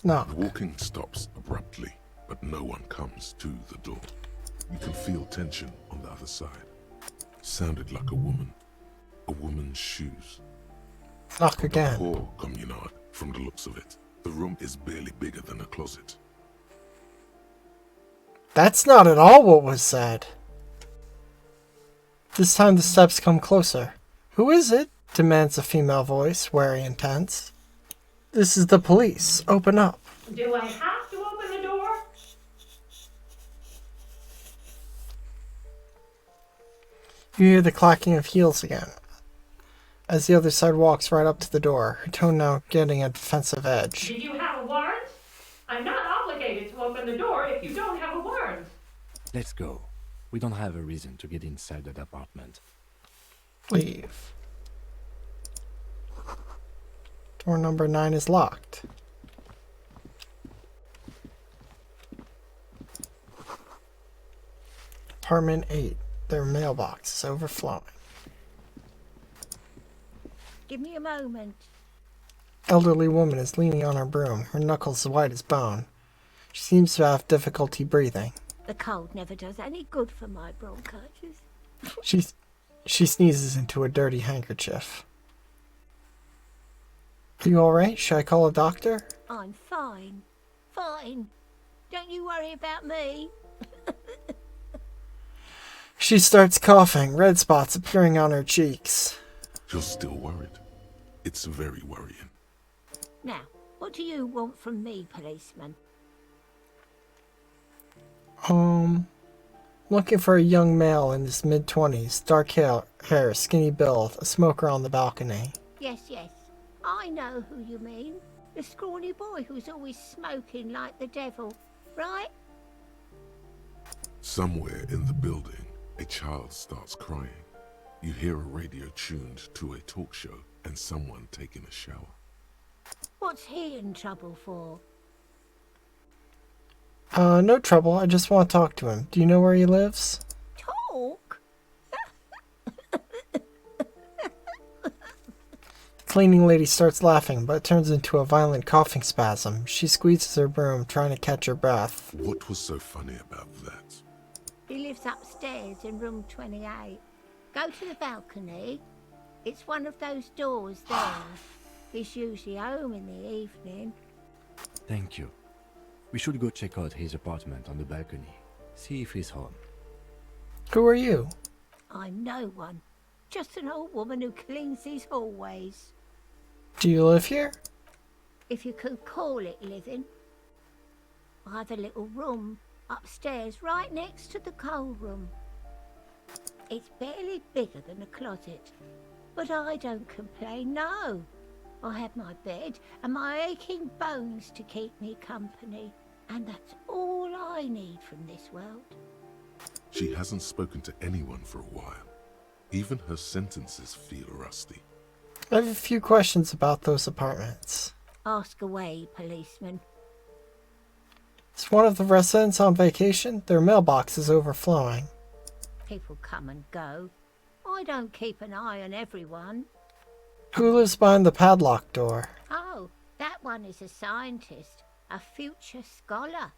Knock. The walking stops abruptly, but no one comes to the door. You can feel tension on the other side. Sounded like a woman. A woman's shoes. Knock again. A poor communard, from the looks of it. The room is barely bigger than a closet. That's not at all what was said. This time the steps come closer. Who is it? Demands a female voice, wary and tense. This is the police. Open up. Do I have to open the door? You hear the clacking of heels again. As the other side walks right up to the door, her tone now getting a defensive edge. Did you have a warrant? I'm not obligated to open the door if you don't have a warrant. Let's go. We don't have a reason to get inside that apartment. Leave. Door number 9 is locked. Apartment 8. Their mailbox is overflowing. Give me a moment. Elderly woman is leaning on her broom, her knuckles white as bone. She seems to have difficulty breathing. The cold never does any good for my bronchitis. She sneezes into a dirty handkerchief. Are you alright? Should I call a doctor? I'm fine. Fine. Don't you worry about me. She starts coughing, red spots appearing on her cheeks. You're still worried. It's very worrying. Now, what do you want from me, policeman? Looking for a young male in his mid-20s, dark hair, skinny build, a smoker on the balcony. Yes. I know who you mean. The scrawny boy who's always smoking like the devil, right? Somewhere in the building, a child starts crying. You hear a radio tuned to a talk show and someone taking a shower. What's he in trouble for? No trouble. I just want to talk to him. Do you know where he lives? Talk? The cleaning lady starts laughing, but it turns into a violent coughing spasm. She squeezes her broom, trying to catch her breath. What was so funny about that? He lives upstairs in room 28. Go to the balcony. It's one of those doors there. He's usually home in the evening. Thank you. We should go check out his apartment on the balcony. See if he's home. Who are you? I'm no one. Just an old woman who cleans these hallways. Do you live here? If you could call it living. I have a little room upstairs right next to the coal room. It's barely bigger than a closet. But I don't complain, no. I have my bed and my aching bones to keep me company. And that's all I need from this world. She hasn't spoken to anyone for a while. Even her sentences feel rusty. I have a few questions about those apartments. Ask away, policeman. Is one of the residents on vacation? Their mailbox is overflowing. People come and go. I don't keep an eye on everyone. Who lives behind the padlocked door? Oh, that one is a scientist, a future scholar.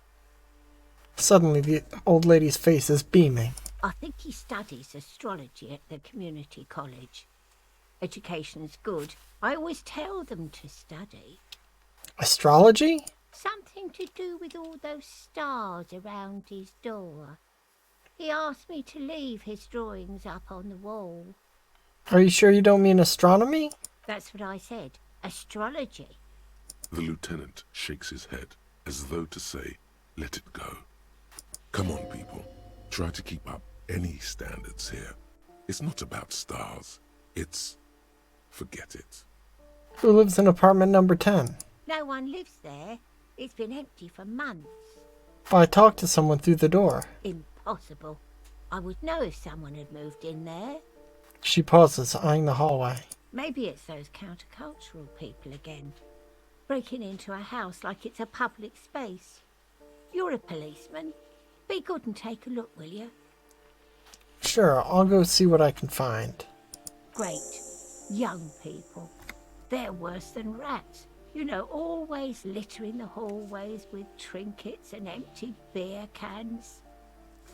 Suddenly, the old lady's face is beaming. I think he studies astrology at the community college. Education's good. I always tell them to study. Astrology? Something to do with all those stars around his door. He asked me to leave his drawings up on the wall. Are you sure you don't mean astronomy? That's what I said. Astrology. The lieutenant shakes his head, as though to say, let it go. Come on, people. Try to keep up any standards here. It's not about stars. It's... forget it. Who lives in apartment number 10? No one lives there. It's been empty for months. I talked to someone through the door. Impossible. I would know if someone had moved in there. She pauses, eyeing the hallway. Maybe it's those countercultural people again. Breaking into a house like it's a public space. You're a policeman. Be good and take a look, will you? Sure, I'll go see what I can find. Great. Young people. They're worse than rats. You know, always littering the hallways with trinkets and empty beer cans.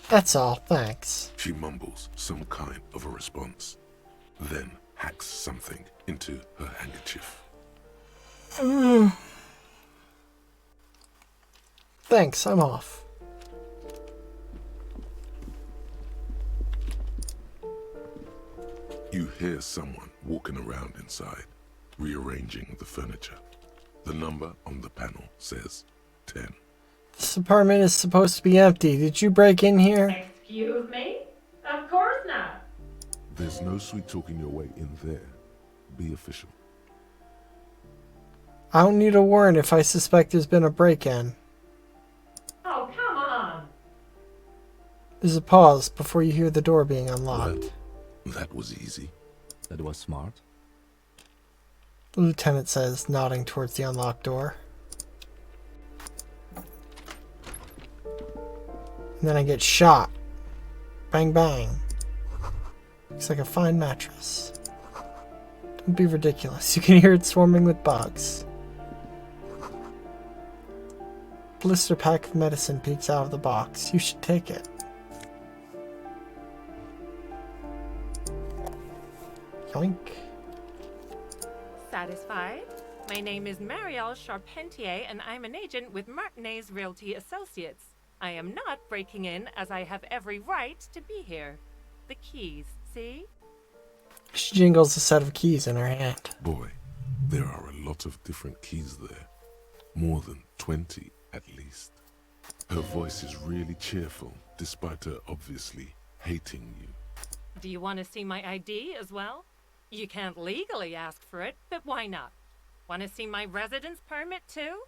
That's all, thanks. She mumbles some kind of a response, then hacks something into her handkerchief. Thanks, I'm off. You hear someone walking around inside, rearranging the furniture. The number on the panel says 10. This apartment is supposed to be empty. Did you break in here? Excuse me? Of course not. There's no sweet talking your way in there. Be official. I don't need a warrant if I suspect there's been a break-in. Oh, come on. There's a pause before you hear the door being unlocked. Well, that was easy. That was smart. The lieutenant says, nodding towards the unlocked door. And then I get shot. Bang, bang. Looks like a fine mattress. Don't be ridiculous. You can hear it swarming with bugs. Blister pack of medicine peeks out of the box. You should take it. Yoink. Satisfied? My name is Marielle Charpentier, and I'm an agent with Martinez Realty Associates. I am not breaking in, as I have every right to be here. The keys, see? She jingles a set of keys in her hand. Boy, there are a lot of different keys there. More than 20 at least. Her voice is really cheerful, despite her obviously hating you. Do you want to see my ID as well? You can't legally ask for it, but why not? Want to see my residence permit too?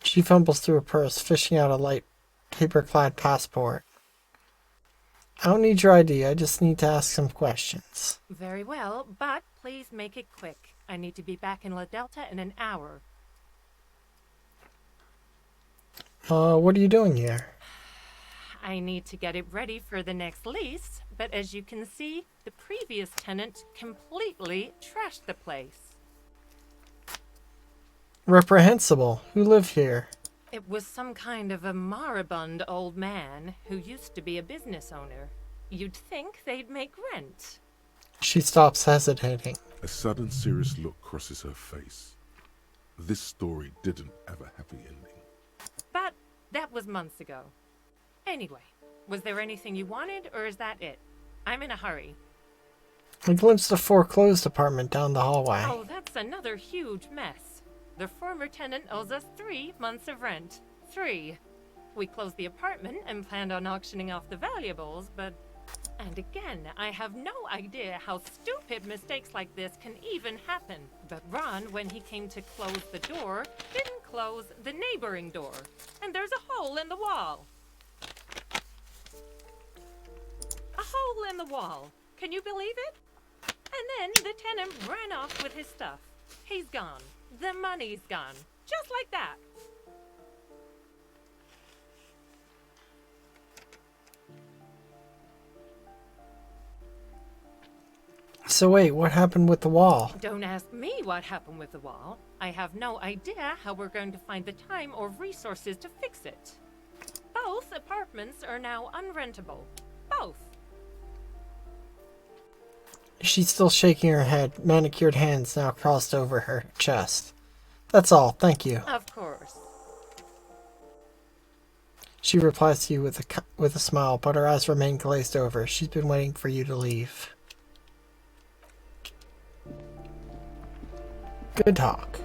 She fumbles through her purse, fishing out a light paper-clad passport. I don't need your ID, I just need to ask some questions. Very well, but please make it quick. I need to be back in La Delta in an hour. What are you doing here? I need to get it ready for the next lease, but as you can see, the previous tenant completely trashed the place. Reprehensible. Who lived here? It was some kind of a moribund old man who used to be a business owner. You'd think they'd make rent. She stops hesitating. A sudden serious look crosses her face. This story didn't have a happy ending. But that was months ago. Anyway, was there anything you wanted, or is that it? I'm in a hurry. I glimpsed a foreclosed apartment down the hallway. Oh, that's another huge mess. The former tenant owes us 3 months of rent. 3. We closed the apartment and planned on auctioning off the valuables, but... And again, I have no idea how stupid mistakes like this can even happen. But Ron, when he came to close the door, didn't close the neighboring door. And there's a hole in the wall. A hole in the wall. Can you believe it? And then the tenant ran off with his stuff. He's gone. The money's gone. Just like that. So wait, what happened with the wall? Don't ask me what happened with the wall. I have no idea how we're going to find the time or resources to fix it. Both apartments are now unrentable. Both. She's still shaking her head, manicured hands now crossed over her chest. That's all, thank you. Of course. She replies to you with a smile, but her eyes remain glazed over. She's been waiting for you to leave. Good talk.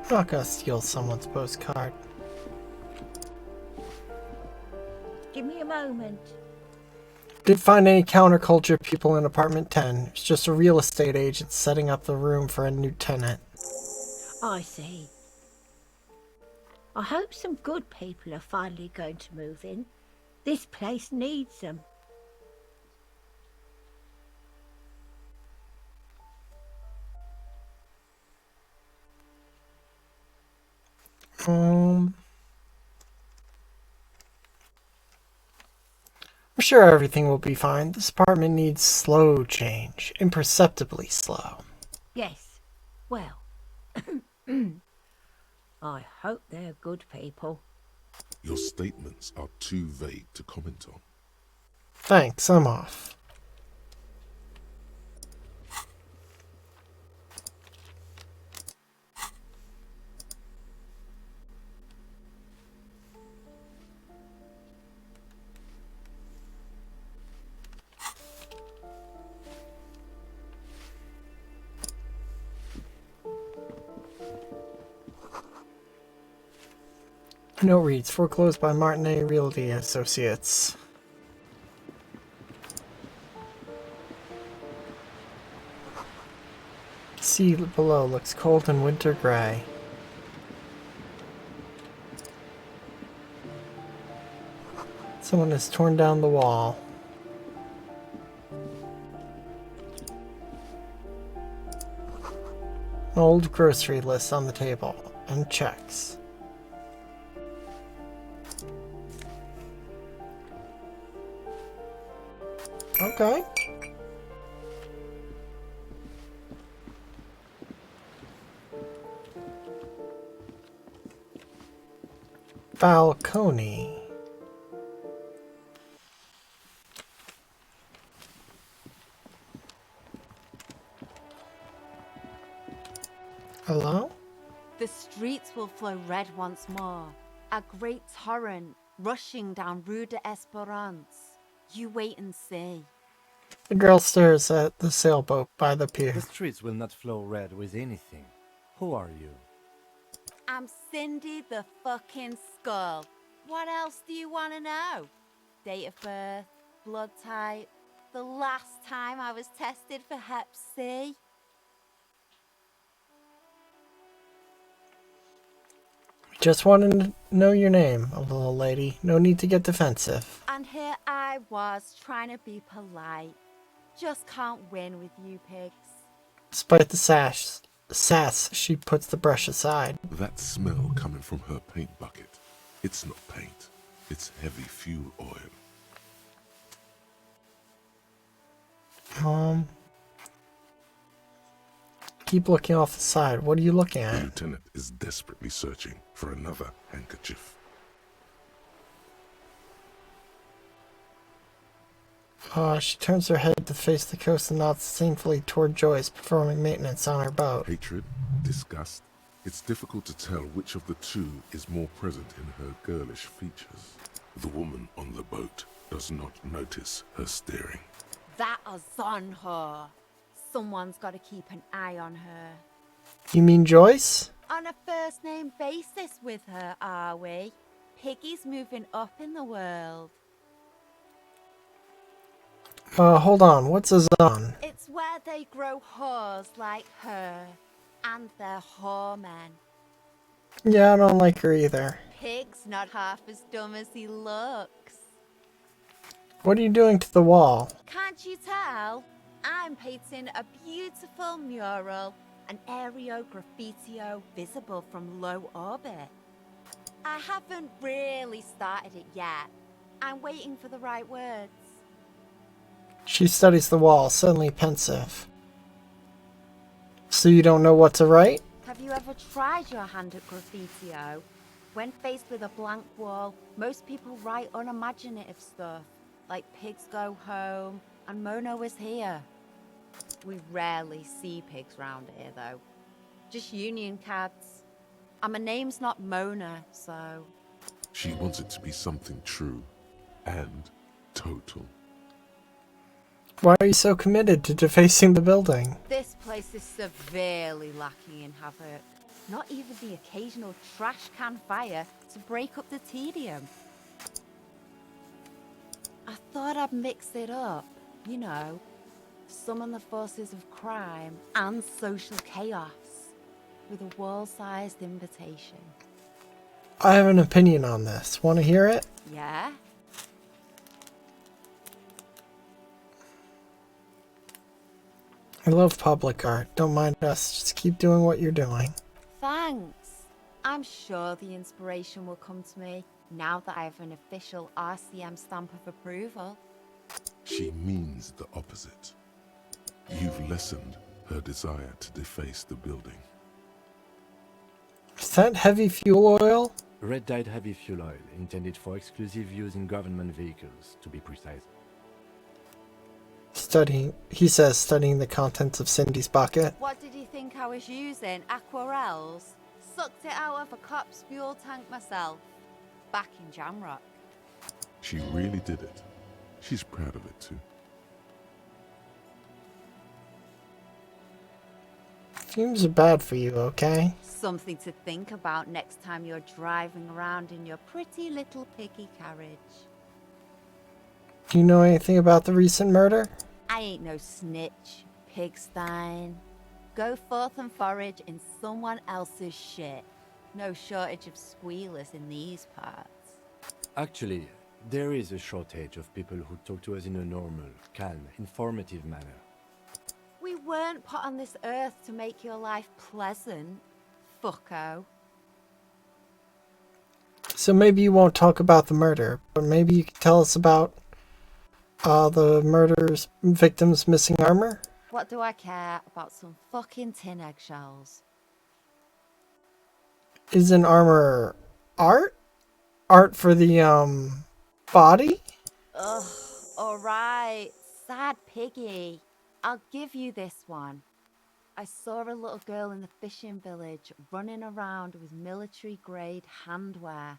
I'm not gonna steal someone's postcard. Give me a moment. Didn't find any counterculture people in apartment 10. It's just a real estate agent setting up the room for a new tenant. I see. I hope some good people are finally going to move in. This place needs them. I'm sure everything will be fine. This apartment needs slow change. Imperceptibly slow. Yes. Well. I hope they're good people. Your statements are too vague to comment on. Thanks, I'm off. Note reads, foreclosed by Martinet Realty Associates. Sea below looks cold and winter gray. Someone has torn down the wall. An old grocery list on the table, and checks. Okay. Balcony. Hello? The streets will flow red once more. A great torrent rushing down Rue de Esperance. You wait and see. The girl stares at the sailboat by the pier. The streets will not flow red with anything. Who are you? I'm Cindy the fucking Skull. What else do you want to know? Date of birth, blood type, the last time I was tested for Hep C. Just wanted to know your name, a little lady. No need to get defensive. And here I was trying to be polite. Just can't win with you pigs. Despite the sass, she puts the brush aside. That smell coming from her paint bucket. It's not paint. It's heavy fuel oil. Keep looking off the side. What are you looking The at? lieutenant is desperately searching for another handkerchief. She turns her head to face the coast and nods disdainfully toward Joyce performing maintenance on her boat. Hatred, disgust. It's difficult to tell which of the two is more present in her girlish features. The woman on the boat does not notice her staring. That is on her. Someone's got to keep an eye on her. You mean Joyce? On a first name basis with her, are we? Piggy's moving up in the world. Hold on. What's a zon? It's where they grow whores like her. And they're whoremen. Yeah, I don't like her either. Pig's not half as dumb as he looks. What are you doing to the wall? Can't you tell? I'm painting a beautiful mural, an aereo graffitio visible from low orbit. I haven't really started it yet. I'm waiting for the right words. She studies the wall, suddenly pensive. So you don't know what to write? Have you ever tried your hand at graffitio? When faced with a blank wall, most people write unimaginative stuff, like pigs go home and Mona was here. We rarely see pigs round here, though. Just union cats. And my name's not Mona, so... She wants it to be something true and total. Why are you so committed to defacing the building? This place is severely lacking in havoc. Not even the occasional trash can fire to break up the tedium. I thought I'd mix it up, you know, summon the forces of crime and social chaos with a wall-sized invitation. I have an opinion on this. Want to hear it? Yeah? I love public art. Don't mind us. Just keep doing what you're doing. Thanks. I'm sure the inspiration will come to me now that I have an official RCM stamp of approval. She means the opposite. You've lessened her desire to deface the building. Is that heavy fuel oil? Red-dyed heavy fuel oil, intended for exclusive use in government vehicles, to be precise. He says, studying the contents of Cindy's bucket. What did you think I was using? Aquarels? Sucked it out of a cop's fuel tank myself. Back in Jamrock. She really did it. She's proud of it too. Fumes are bad for you, okay? Something to think about next time you're driving around in your pretty little piggy carriage. Do you know anything about the recent murder? I ain't no snitch, pigstein. Go forth and forage in someone else's shit. No shortage of squealers in these parts. Actually, there is a shortage of people who talk to us in a normal, calm, informative manner. We weren't put on this earth to make your life pleasant, fucko. So maybe you won't talk about the murder, but maybe you can tell us about the murder's victim's missing armor? What do I care about some fucking tin eggshells? Isn't armor art? Art for the, body? Ugh, alright. Sad piggy. I'll give you this one. I saw a little girl in the fishing village running around with military-grade handwear.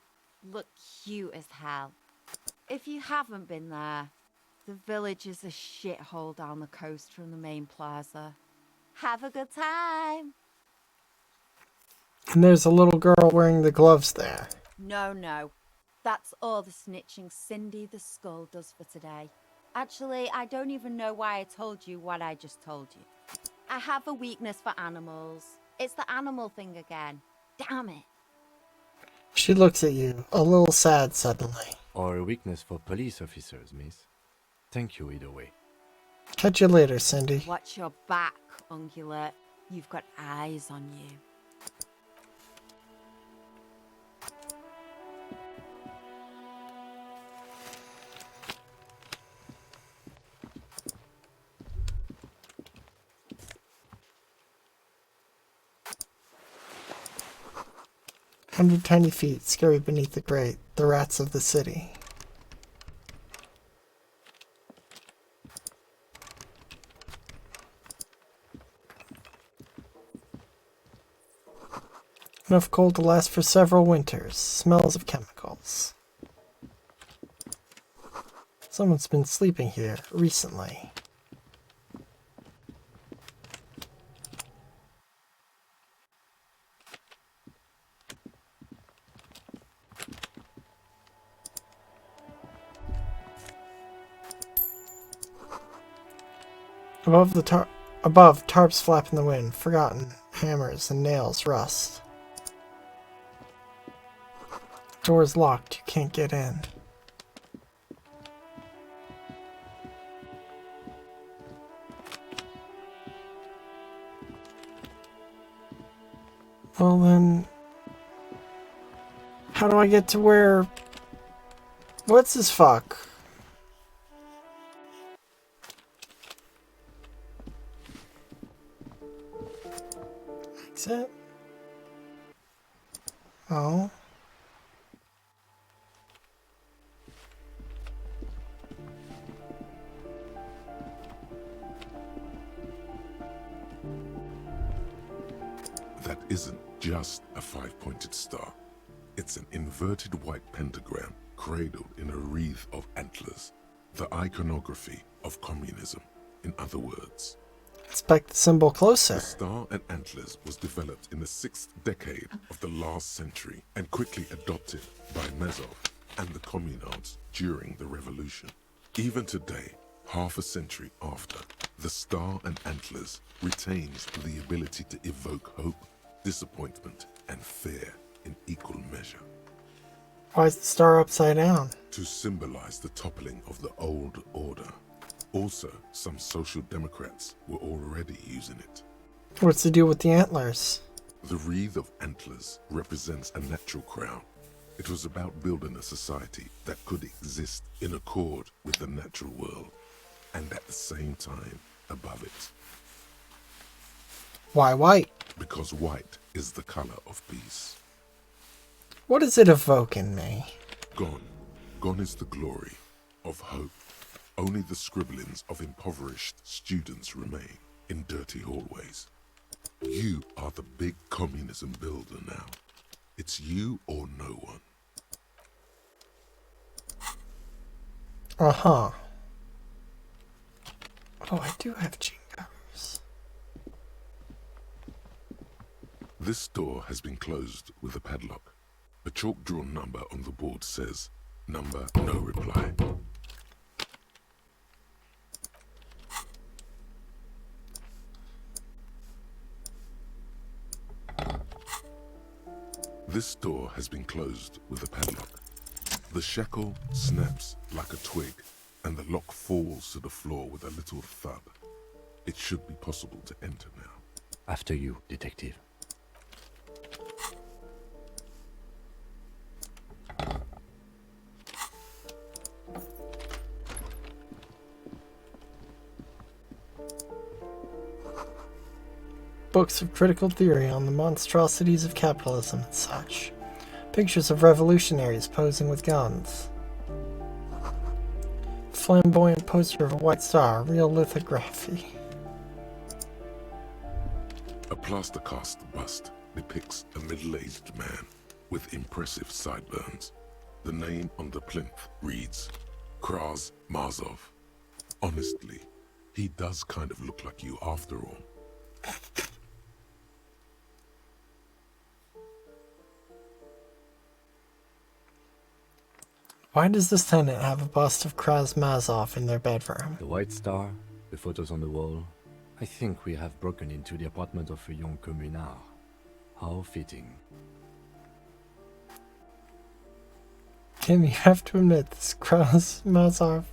Look cute as hell. If you haven't been there, the village is a shithole down the coast from the main plaza. Have a good time! And there's a little girl wearing the gloves there. No. That's all the snitching Cindy the Skull does for today. Actually, I don't even know why I told you what I just told you. I have a weakness for animals. It's the animal thing again. Damn it. She looks at you, a little sad suddenly. Or a weakness for police officers, miss. Thank you either way. Catch you later, Cindy. Watch your back, Ungulate. You've got eyes on you. Hundred tiny feet scurry beneath the grate, the rats of the city. Enough cold to last for several winters. Smells of chemicals. Someone's been sleeping here recently. Above, tarps flap in the wind, forgotten hammers and nails rust. Door's locked. You can't get in. Well then, how do I get to where... What's this fuck? Exit? Oh. That isn't just a five-pointed star. It's an inverted white pentagram cradled in a wreath of antlers. The iconography of communism, in other words. Inspect the symbol closer. The star and antlers was developed in the 6th decade of the last century and quickly adopted by Mazov and the communards during the revolution. Even today, half a century after, the star and antlers retains the ability to evoke hope, disappointment, and fear in equal measure. Why is the star upside down? To symbolize the toppling of the old order. Also, some social democrats were already using it. What's the deal with the antlers? The wreath of antlers represents a natural crown. It was about building a society that could exist in accord with the natural world, and at the same time above it. Why white? Because white is the color of peace. What does it evoke in me? Gone is the glory of hope. Only the scribblings of impoverished students remain in dirty hallways. You are the big communism builder now. It's you or no one. Uh-huh. Oh, I do have jingles. This door has been closed with a padlock. A chalk-drawn number on the board says, "Number no reply." This door has been closed with a padlock. The shackle snaps like a twig, and the lock falls to the floor with a little thud. It should be possible to enter now. After you, detective. Books of critical theory on the monstrosities of capitalism and such. Pictures of revolutionaries posing with guns. Flamboyant poster of a white star, real lithography. A plaster cast bust depicts a middle-aged man with impressive sideburns. The name on the plinth reads, Kraz Mazov. Honestly, he does kind of look like you after all. Why does this tenant have a bust of Kraz Mazov in their bedroom? The white star, the photos on the wall. I think we have broken into the apartment of a young communard. How fitting. Kim, you have to admit this Kraz Mazov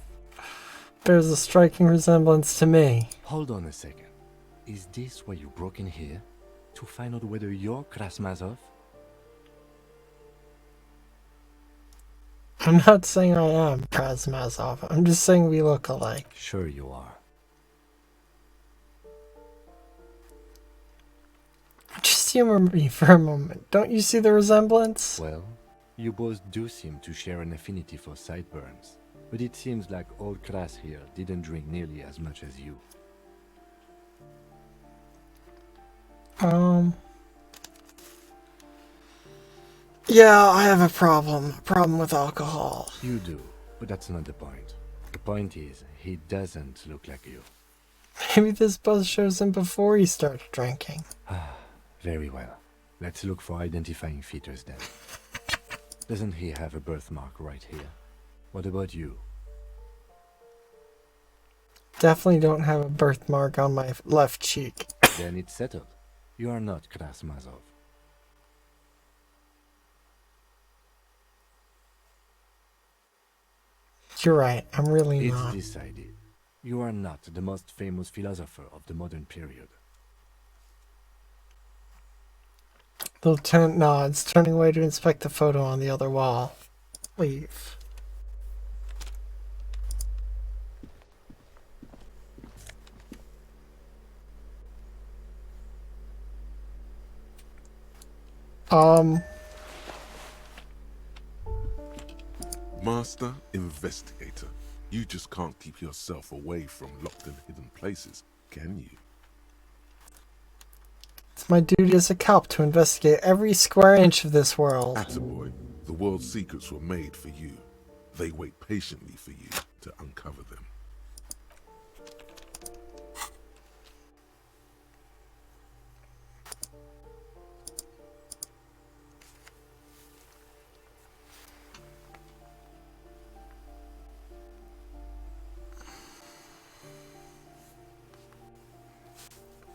bears a striking resemblance to me. Hold on a second. Is this why you broke in here? To find out whether you're Kraz Mazov? I'm not saying I am Kraz Mazov. I'm just saying we look alike. Sure you are. Just humor me for a moment. Don't you see the resemblance? Well, you both do seem to share an affinity for sideburns. But it seems like old Kraz here didn't drink nearly as much as you. Yeah, I have a problem with alcohol. You do, but that's not the point. The point is, he doesn't look like you. Maybe this buzz shows him before he started drinking. Very well. Let's look for identifying features then. Doesn't he have a birthmark right here? What about you? Definitely don't have a birthmark on my left cheek. Then it's settled. You are not Kraz Mazov. You're right, I'm really It's not. decided. You are not the most famous philosopher of the modern period. The lieutenant nods, turning away to inspect the photo on the other wall. Leave. Master Investigator, you just can't keep yourself away from locked and hidden places, can you? It's my duty as a cop to investigate every square inch of this world. Attaboy, the world's secrets were made for you. They wait patiently for you to uncover them.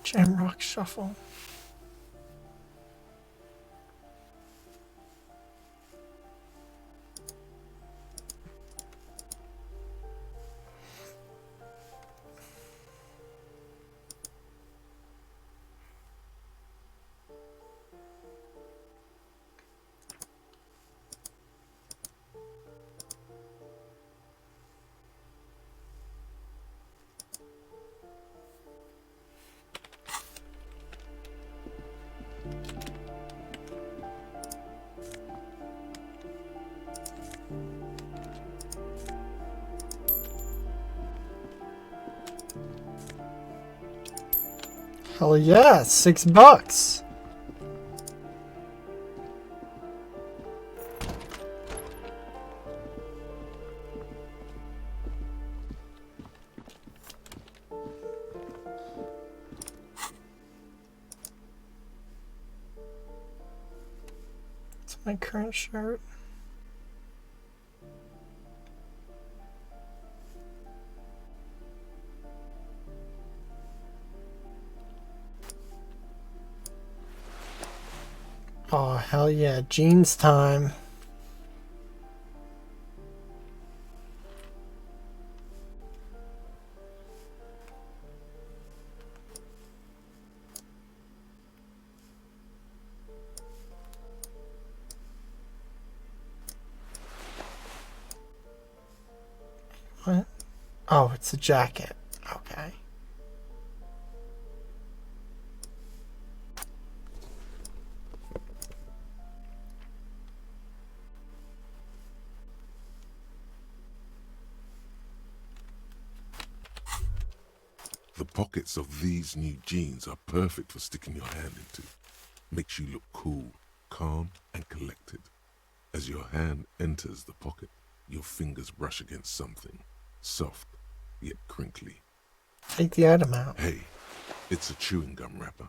Jamrock Shuffle. Hell yeah, $6. It's my current shirt. Oh, hell yeah. Jeans time. What? Oh, it's a jacket. Okay. The pockets of these new jeans are perfect for sticking your hand into. Makes you look cool, calm, and collected. As your hand enters the pocket, your fingers brush against something, soft, yet crinkly. Take the item out. Hey, it's a chewing gum wrapper.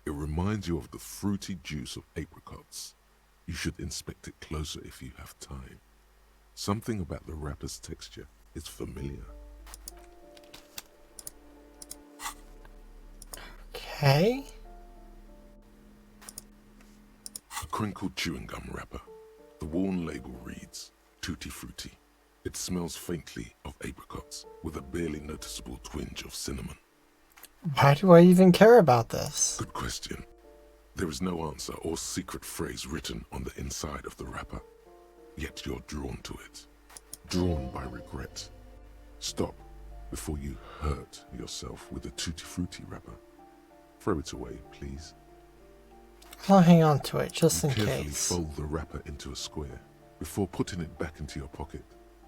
It reminds you of the fruity juice of apricots. You should inspect it closer if you have time. Something about the wrapper's texture is familiar. Okay. A crinkled chewing gum wrapper. The worn label reads, Tutti Frutti. It smells faintly of apricots with a barely noticeable twinge of cinnamon. Why do I even care about this? Good question. There is no answer or secret phrase written on the inside of the wrapper. Yet you're drawn to it. Drawn by regret. Stop before you hurt yourself with a Tutti Frutti wrapper. Throw it away, please. I'll hang on to it just in Carefully case. fold the wrapper into a square before putting it back into your pocket,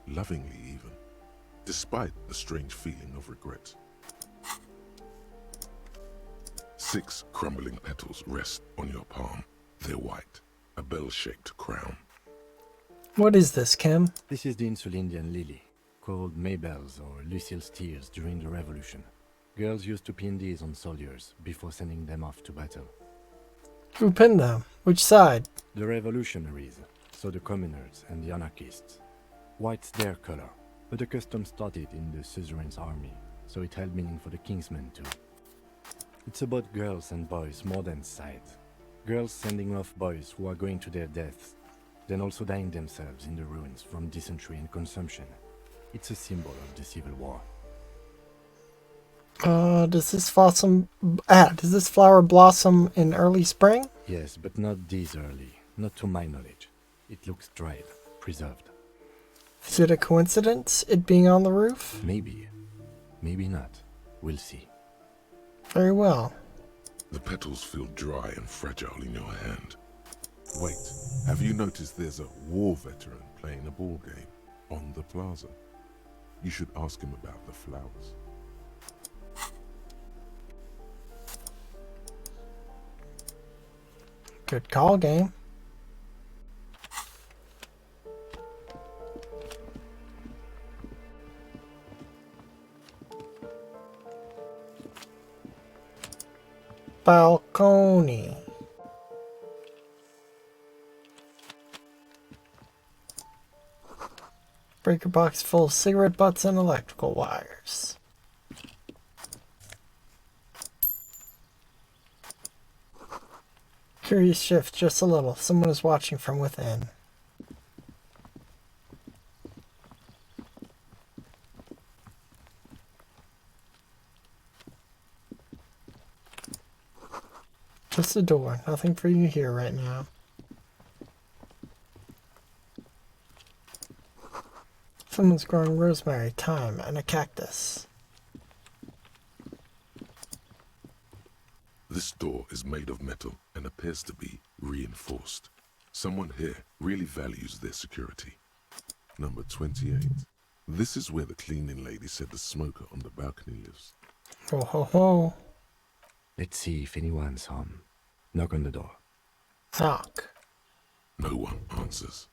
lovingly even, despite the strange feeling of regret. 6 crumbling petals rest on your palm. They're white, a bell-shaped crown. What is this, Kim? This is the Insulindian lily, called Maybelle's or Lucille's tears during the Revolution. Girls used to pin these on soldiers before sending them off to battle. Who pinned them? Which side? The revolutionaries, so the communards and the anarchists. White's their color, but the custom started in the suzerain's army, so it held meaning for the kingsmen too. It's about girls and boys more than sight. Girls sending off boys who are going to their deaths, then also dying themselves in the ruins from dysentery and consumption. It's a symbol of the Civil War. Does this flower blossom in early spring? Yes, but not this early. Not to my knowledge. It looks dried, preserved. Is it a coincidence, it being on the roof? Maybe. Maybe not. We'll see. Very well. The petals feel dry and fragile in your hand. Wait, have you noticed there's a war veteran playing a ball game on the plaza? You should ask him about the flowers. Good call, game. Balcony. Breaker box full of cigarette butts and electrical wires. Curious shift just a little. Someone is watching from within. Just a door. Nothing for you here right now. Someone's growing rosemary, thyme, and a cactus. This door is made of metal and appears to be reinforced. Someone here really values their security. Number 28. This is where the cleaning lady said the smoker on the balcony lives. Ho ho ho. Let's see if anyone's home. Knock on the door. Knock. No one answers.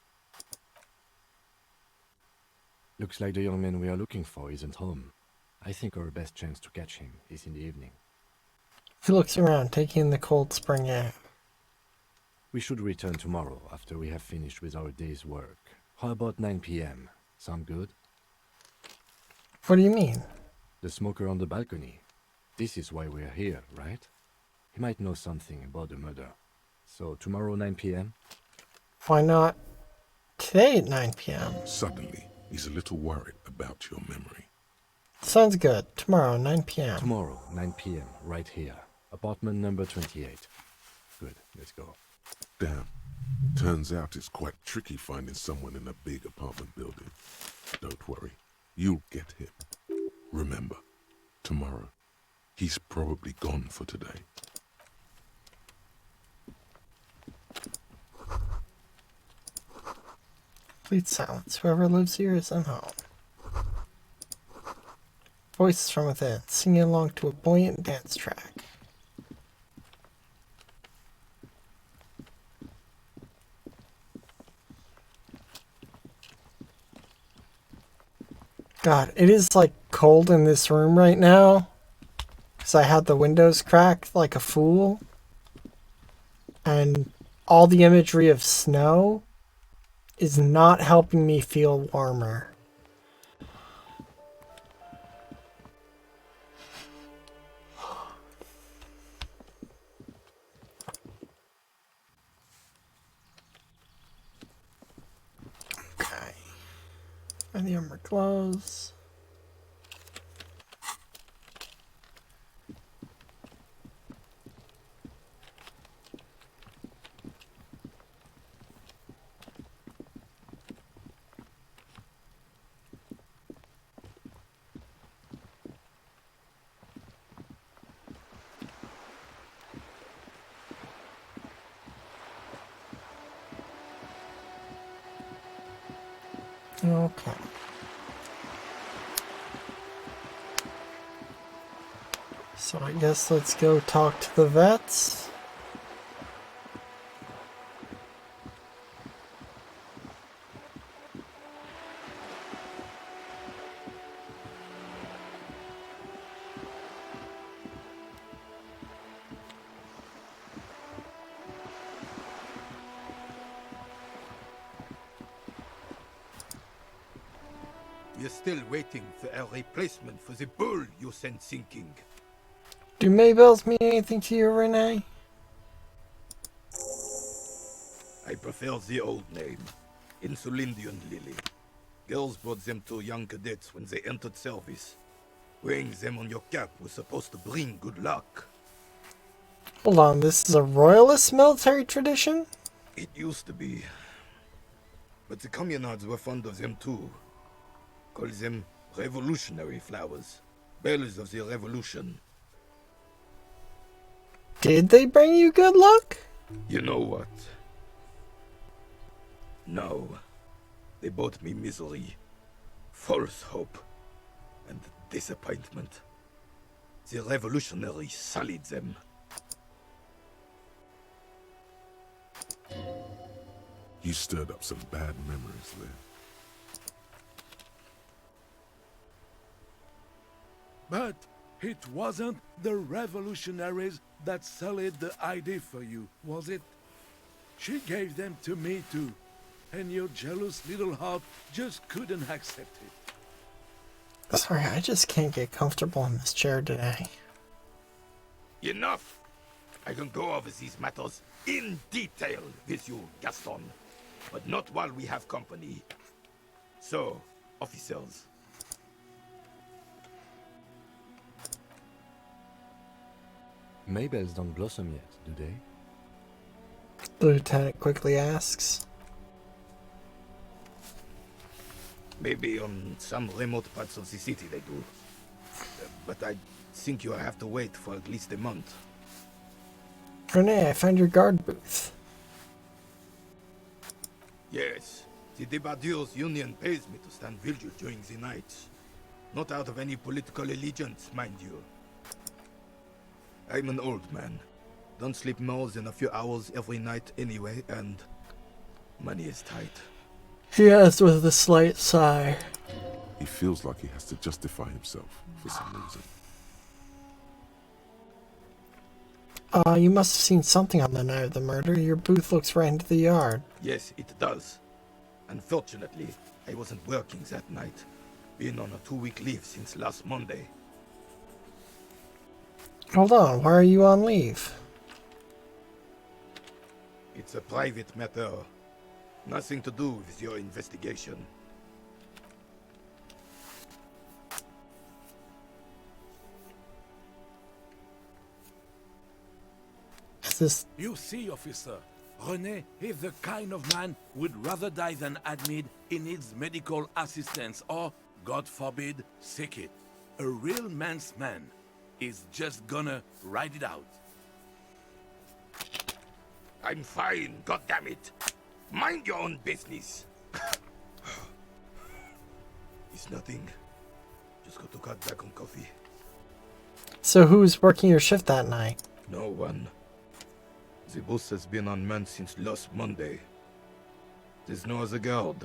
Looks like the young man we are looking for isn't home. I think our best chance to catch him is in the evening. He looks around, taking in the cold spring air. We should return tomorrow after we have finished with our day's work. How about 9 p.m.? Sound good? What do you mean? The smoker on the balcony. This is why we're here, right? He might know something about the murder. So tomorrow 9 p.m.? Why not today at 9 p.m.? Suddenly, he's a little worried about your memory. Sounds good. Tomorrow, 9 p.m. Tomorrow, 9 p.m., right here. Apartment number 28. Good, let's go. Damn. Turns out it's quite tricky finding someone in a big apartment building. Don't worry. You'll get him. Remember, tomorrow, he's probably gone for today. Complete silence. Whoever lives here is at home. Voices from within, singing along to a buoyant dance track. God, it is like cold in this room right now. Because I had the windows cracked like a fool. And all the imagery of snow is not helping me feel warmer. Okay. And the armor close. Okay. So I guess let's go talk to the vets. We're still waiting for a replacement for the bull you sent sinking. Do Maybells mean anything to you, Renee? I prefer the old name, Insulindian Lily. Girls brought them to young cadets when they entered service. Wearing them on your cap was supposed to bring good luck. Hold on, this is a royalist military tradition? It used to be. But the communards were fond of them too. Call them revolutionary flowers. Bells of the revolution. Did they bring you good luck? You know what? No. They brought me misery, false hope, and disappointment. The revolutionaries sullied them. You stirred up some bad memories there. But it wasn't the revolutionaries that sullied the idea for you, was it? She gave them to me too, and your jealous little heart just couldn't accept it. Sorry, I just can't get comfortable in this chair today. Enough! I can go over these matters in detail with you, Gaston. But not while we have company. So, officers. Maybells don't blossom yet, do they? The lieutenant quickly asks. Maybe on some remote parts of the city they do. But I think you have to wait for at least a month. Renee, I found your guard booth. Yes, the Debardeurs Union pays me to stand vigil during the nights. Not out of any political allegiance, mind you. I'm an old man. Don't sleep more than a few hours every night anyway, and money is tight. He asked with a slight sigh. He feels like he has to justify himself for some reason. You must have seen something on the night of the murder. Your booth looks right into the yard. Yes, it does. Unfortunately, I wasn't working that night. Been on a 2-week leave since last Monday. Hold on, why are you on leave? It's a private matter. Nothing to do with your investigation. Is this... You see, officer, René is the kind of man would rather die than admit he needs medical assistance or, God forbid, sick it. A real man's man is just gonna ride it out. I'm fine, goddammit. Mind your own business. It's nothing. Just got to cut back on coffee. So who's working your shift that night? No one. The bus has been unmanned since last Monday. There's no other guard.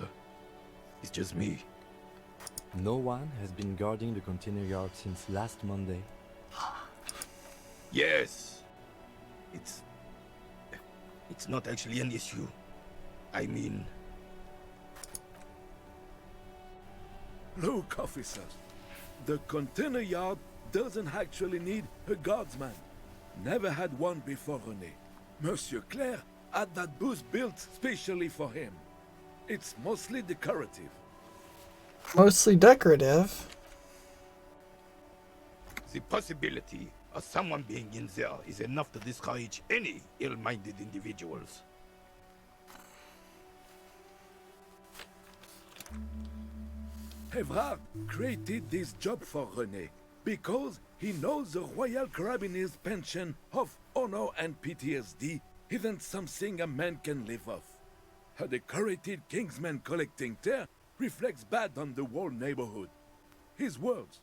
It's just me. No one has been guarding the container yard since last Monday. Yes. It's not actually an issue. I mean... Look, officers. The container yard doesn't actually need a guardsman. Never had one before René. Monsieur Claire had that booth built specially for him. It's mostly decorative. Mostly decorative. The possibility of someone being in there is enough to discourage any ill-minded individuals. Evrard created this job for René because he knows the Royal Carabiniers' pension of honor and PTSD isn't something a man can live off. A decorated Kingsman collecting tear reflects bad on the whole neighborhood. His words.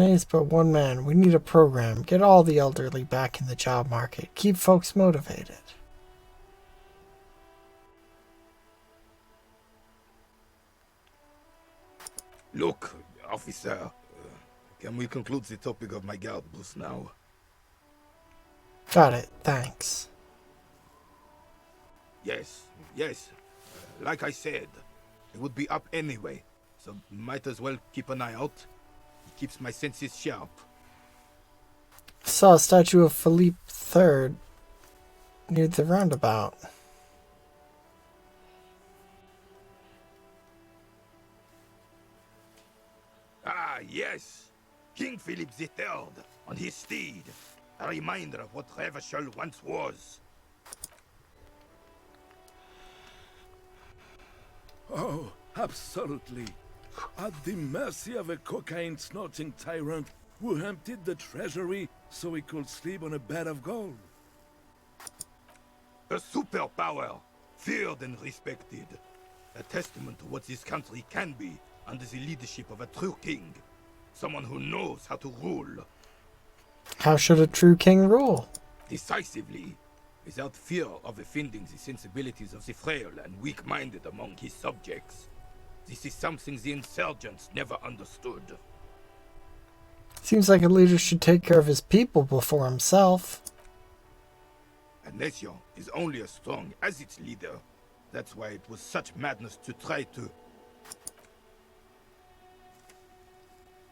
Renee's but one man. We need a program. Get all the elderly back in the job market. Keep folks motivated. Look, officer, can we conclude the topic of my guard boost now? Got it. Thanks. Yes. Like I said, it would be up anyway, so might as well keep an eye out. It keeps my senses sharp. Saw a statue of Philippe III near the roundabout. Ah, yes! King Philip III on his steed. A reminder of what Revachol once was. Oh, absolutely. At the mercy of a cocaine-snorting tyrant who emptied the treasury so he could sleep on a bed of gold. A superpower, feared and respected. A testament to what this country can be under the leadership of a true king. Someone who knows how to rule. How should a true king rule? Decisively, without fear of offending the sensibilities of the frail and weak-minded among his subjects. This is something the insurgents never understood. Seems like a leader should take care of his people before himself. A nation is only as strong as its leader. That's why it was such madness to try to...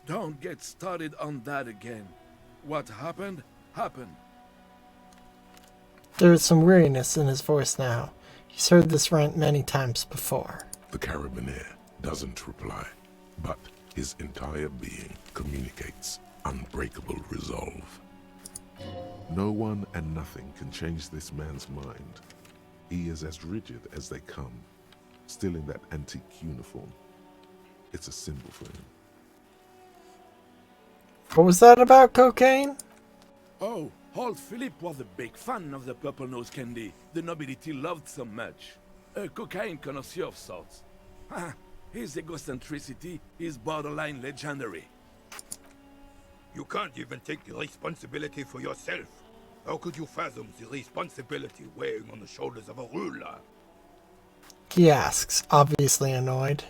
Don't get started on that again. What happened, happened. There is some weariness in his voice now. He's heard this rant many times before. The Carabiner doesn't reply, but his entire being communicates unbreakable resolve. No one and nothing can change this man's mind. He is as rigid as they come, still in that antique uniform. It's a symbol for him. What was that about cocaine? Oh, old Philip was a big fan of the purple nose candy the nobility loved so much. A cocaine connoisseur of sorts. His egocentricity is borderline legendary. You can't even take the responsibility for yourself. How could you fathom the responsibility weighing on the shoulders of a ruler? He asks, obviously annoyed.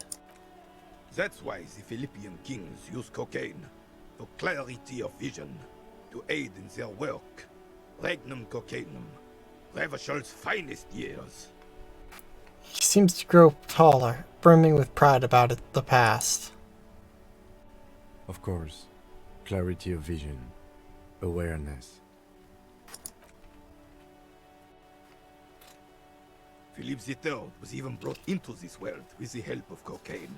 That's why the Philippian kings use cocaine. For clarity of vision, to aid in their work. Regnum cocainum, Revachol's finest years. He seems to grow taller, brimming with pride about the past. Of course. Clarity of vision. Awareness. Philip III was even brought into this world with the help of cocaine.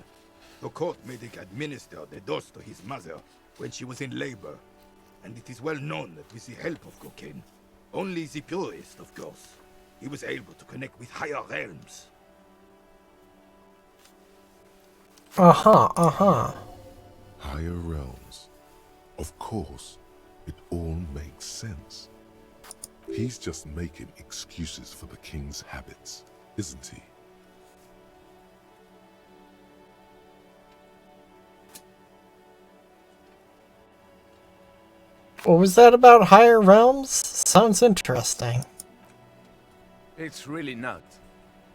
The court made him administer the dose to his mother when she was in labor, and it is well known that with the help of cocaine, only the purest, of course, he was able to connect with higher realms. Uh-huh. Higher realms. Of course, it all makes sense. He's just making excuses for the king's habits, isn't he? What was that about higher realms? Sounds interesting. It's really not.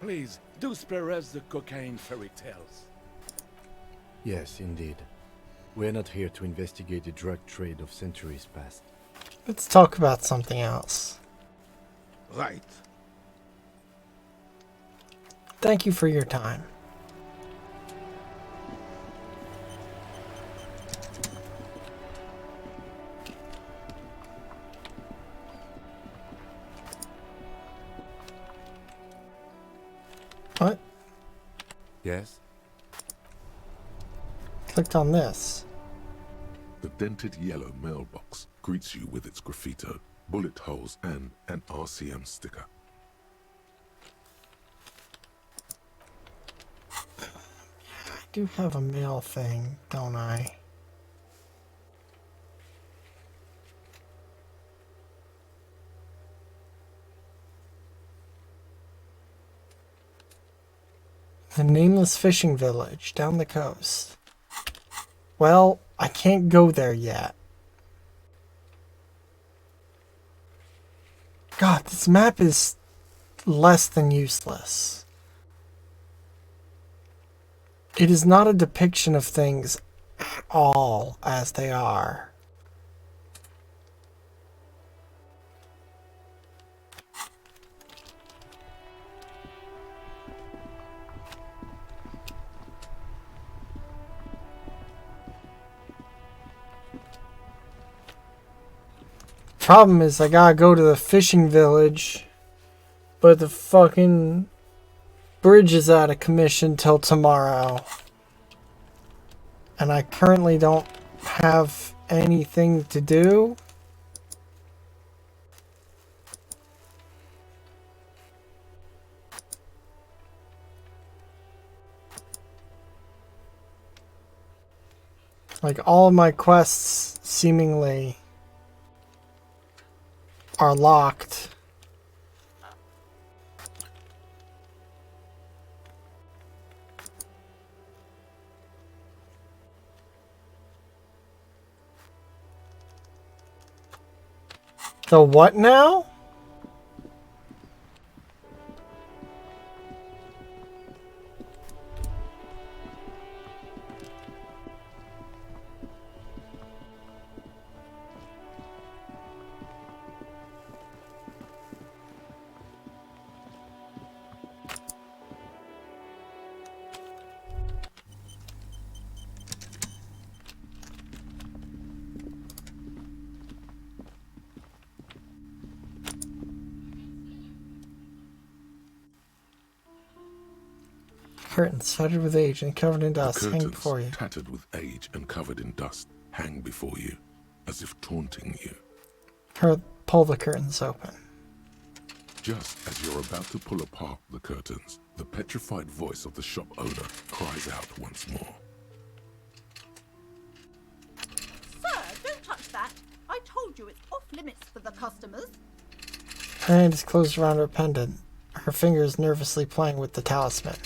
Please, do spare us the cocaine fairy tales. Yes, indeed. We're not here to investigate the drug trade of centuries past. Let's talk about something else. Right. Thank you for your time. What? Yes? Clicked on this. The dented yellow mailbox greets you with its graffito, bullet holes, and an RCM sticker. I do have a mail thing, don't I? The nameless fishing village down the coast. Well, I can't go there yet. God, this map is less than useless. It is not a depiction of things at all as they are. Problem is, I gotta go to the fishing village, but the fucking bridge is out of commission till tomorrow. And I currently don't have anything to do. Like, all of my quests seemingly are locked. The what now? Curtains tattered with age and covered in dust hang before you. Tattered with age and covered in dust hang before you, as if taunting you. Pull the curtains open. Just as you're about to pull apart the curtains, the petrified voice of the shop owner cries out once more. Sir, don't touch that. I told you it's off limits for the customers. Her hand is closed around her pendant, her fingers nervously playing with the talisman.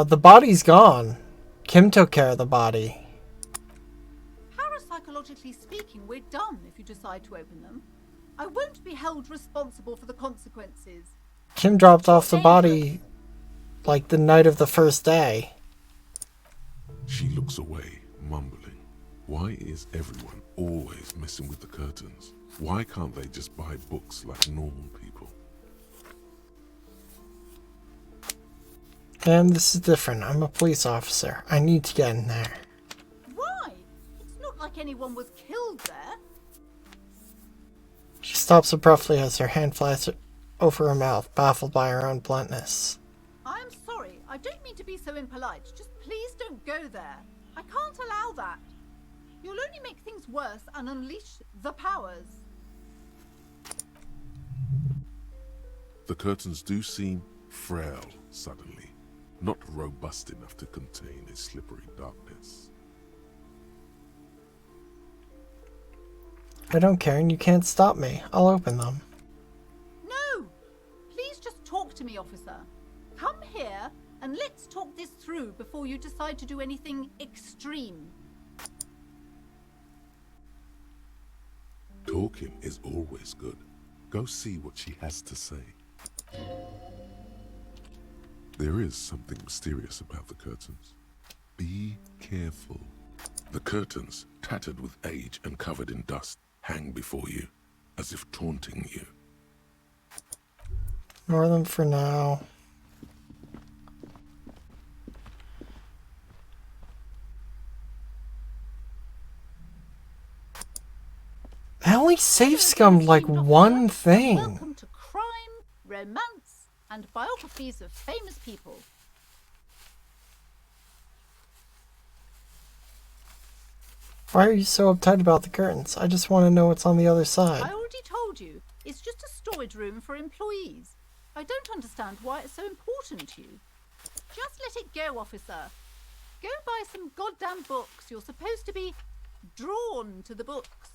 The body's gone. Kim took care of the body. Parapsychologically speaking, we're done if you decide to open them. I won't be held responsible for the consequences. Kim dropped off the body like the night of the first day. She looks away, mumbling. Why is everyone always messing with the curtains? Why can't they just buy books like normal people? And this is different. I'm a police officer. I need to get in there. Why? It's not like anyone was killed there. She stops abruptly as her hand flies over her mouth, baffled by her own bluntness. I'm sorry. I don't mean to be so impolite. Just please don't go there. I can't allow that. You'll only make things worse and unleash the powers. The curtains do seem frail suddenly. Not robust enough to contain a slippery darkness. I don't care, and you can't stop me. I'll open them. No! Please just talk to me, officer. Come here and let's talk this through before you decide to do anything extreme. Talking is always good. Go see what she has to say. There is something mysterious about the curtains. Be careful. The curtains, tattered with age and covered in dust, hang before you, as if taunting you. Ignore them for now. I only save scummed like one thing. Welcome to crime, romance, and biographies of famous people. Why are you so uptight about the curtains? I just want to know what's on the other side. I already told you, it's just a storage room for employees. I don't understand why it's so important to you. Just let it go, officer. Go buy some goddamn books. You're supposed to be drawn to the books.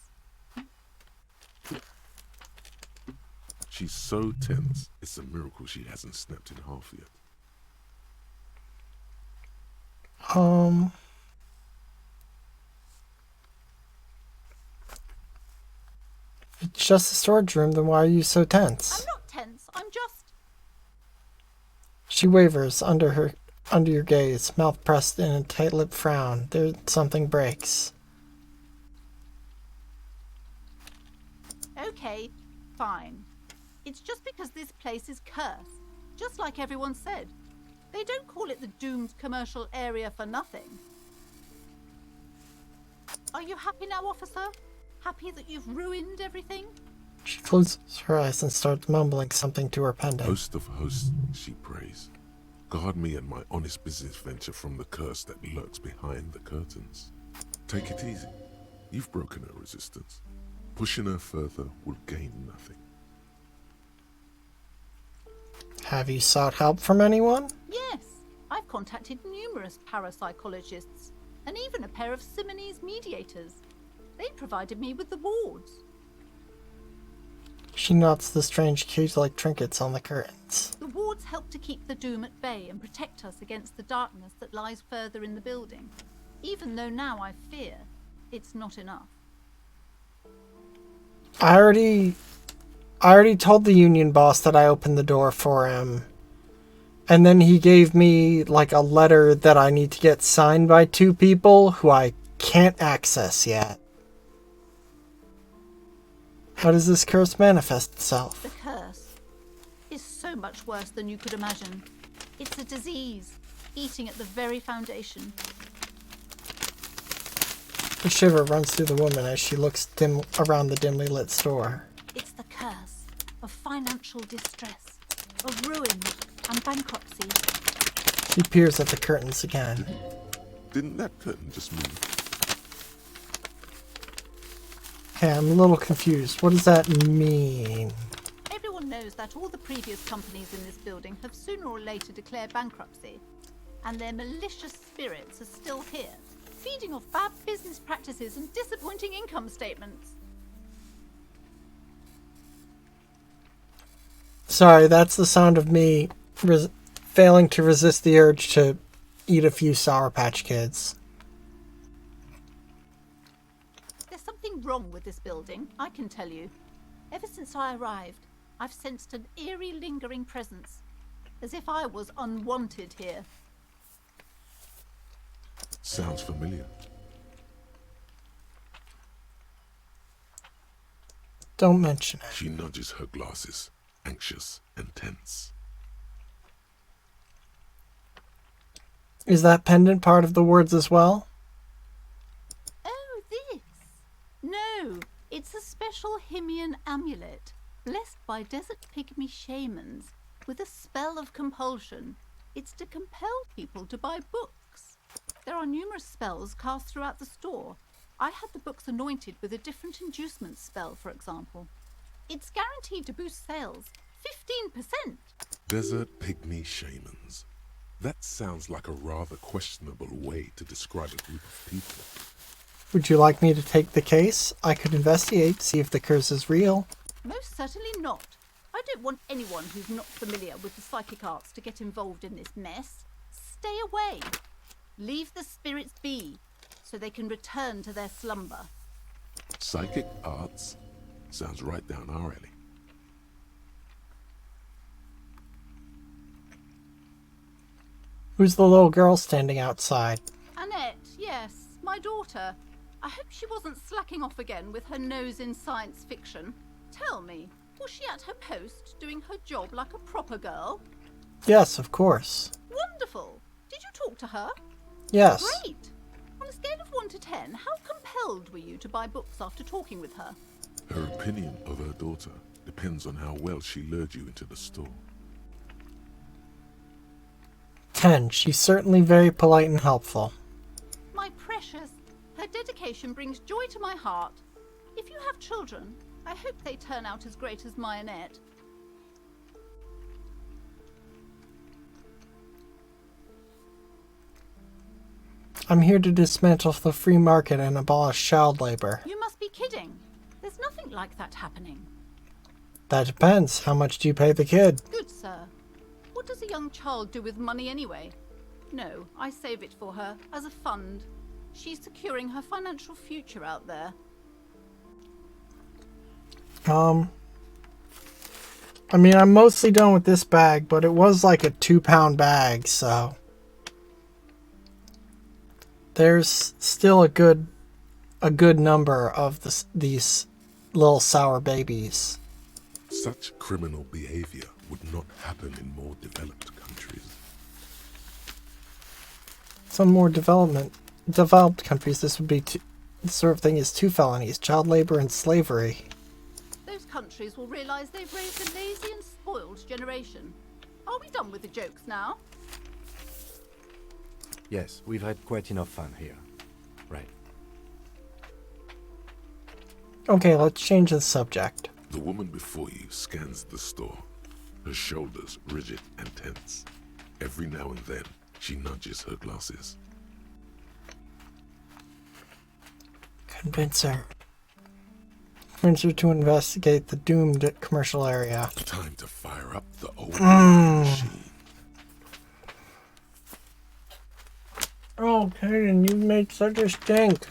She's so tense, it's a miracle she hasn't snapped in half yet. It's just a storage room, then why are you so tense? I'm not tense, I'm just... She wavers under your gaze, mouth pressed in a tight-lipped frown. There something breaks. Okay, fine. It's just because this place is cursed, just like everyone said. They don't call it the doomed commercial area for nothing. Are you happy now, officer? Happy that you've ruined everything? She closes her eyes and starts mumbling something to her pendant. Host of hosts, she prays. Guard me and my honest business venture from the curse that lurks behind the curtains. Take it easy. You've broken her resistance. Pushing her further will gain nothing. Have you sought help from anyone? Yes, I've contacted numerous parapsychologists and even a pair of Simonese mediators. They provided me with the wards. She nods the strange cage-like trinkets on the curtains. The wards help to keep the doom at bay and protect us against the darkness that lies further in the building. Even though now I fear it's not enough. I already told the union boss that I opened the door for him. And then he gave me like a letter that I need to get signed by 2 people who I can't access yet. How does this curse manifest itself? The curse is so much worse than you could imagine. It's a disease, eating at the very foundation. A shiver runs through the woman as she looks around the dimly lit store. It's the curse of financial distress, of ruin and bankruptcy. She peers at the curtains again. Didn't that curtain just move? Hey, I'm a little confused. What does that mean? Everyone knows that all the previous companies in this building have sooner or later declared bankruptcy, and their malicious spirits are still here, feeding off bad business practices and disappointing income statements. Sorry, that's the sound of me failing to resist the urge to eat a few Sour Patch Kids. There's something wrong with this building, I can tell you. Ever since I arrived, I've sensed an eerie lingering presence, as if I was unwanted here. Sounds familiar. Don't mention it. She nudges her glasses, anxious and tense. Is that pendant part of the words as well? Oh, this? No, it's a special Himian amulet, blessed by desert pygmy shamans, with a spell of compulsion. It's to compel people to buy books. There are numerous spells cast throughout the store. I had the books anointed with a different inducement spell, for example. It's guaranteed to boost sales 15%. Desert pygmy shamans. That sounds like a rather questionable way to describe a group of people. Would you like me to take the case? I could investigate, see if the curse is real. Most certainly not. I don't want anyone who's not familiar with the psychic arts to get involved in this mess. Stay away. Leave the spirits be, so they can return to their slumber. Psychic arts? Sounds right down our alley. Who's the little girl standing outside? Annette, yes, my daughter. I hope she wasn't slacking off again with her nose in science fiction. Tell me, was she at her post doing her job like a proper girl? Yes, of course. Wonderful. Did you talk to her? Yes. Great. On a scale of 1 to 10, how compelled were you to buy books after talking with her? Her opinion of her daughter depends on how well she lured you into the store. 10. She's certainly very polite and helpful. My precious, her dedication brings joy to my heart. If you have children, I hope they turn out as great as my Annette. I'm here to dismantle the free market and abolish child labor. You must be kidding. There's nothing like that happening. That depends. How much do you pay the kid? Good sir. What does a young child do with money anyway? No, I save it for her, as a fund. She's securing her financial future out there. I mean, I'm mostly done with this bag, but it was like a 2-pound bag, so there's still a good number of these little sour babies. Such criminal behavior would not happen in more developed countries. Some more developed countries, this sort of thing is 2 felonies: child labor and slavery. Those countries will realise they've raised a lazy and spoiled generation. Are we done with the jokes now? Yes, we've had quite enough fun here. Right. Okay, let's change the subject. The woman before you scans the store, her shoulders rigid and tense. Every now and then, she nudges her glasses. Convince her to investigate the doomed commercial area. Time to fire up the old machine. Oh, Kaden, you made such a stink.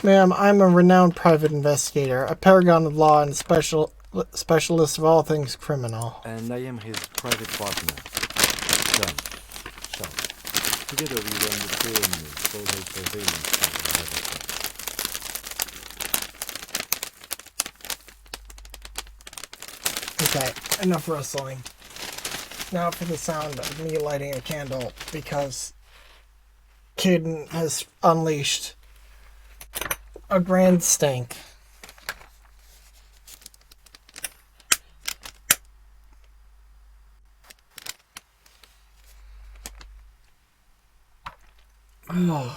Ma'am, I'm a renowned private investigator, a paragon of law and specialist of all things criminal. And I am his private partner. John. Together we run the same total surveillance program. Okay, enough rustling. Now for the sound of me lighting a candle, because Caden has unleashed a grand stink. Oh.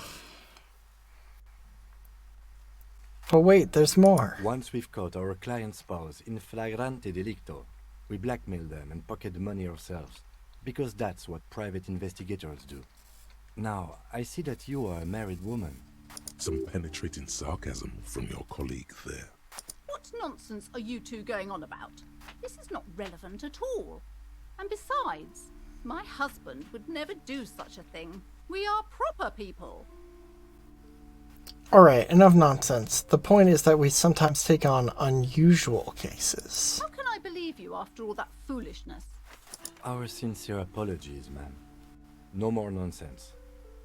But wait, there's more. Once we've caught our client's spouse in flagrante delicto, we blackmail them and pocket the money ourselves, because that's what private investigators do. Now, I see that you are a married woman. Some penetrating sarcasm from your colleague there. What nonsense are you two going on about? This is not relevant at all. And besides, my husband would never do such a thing. We are proper people. Alright, enough nonsense. The point is that we sometimes take on unusual cases. How can I believe you after all that foolishness? Our sincere apologies, ma'am. No more nonsense.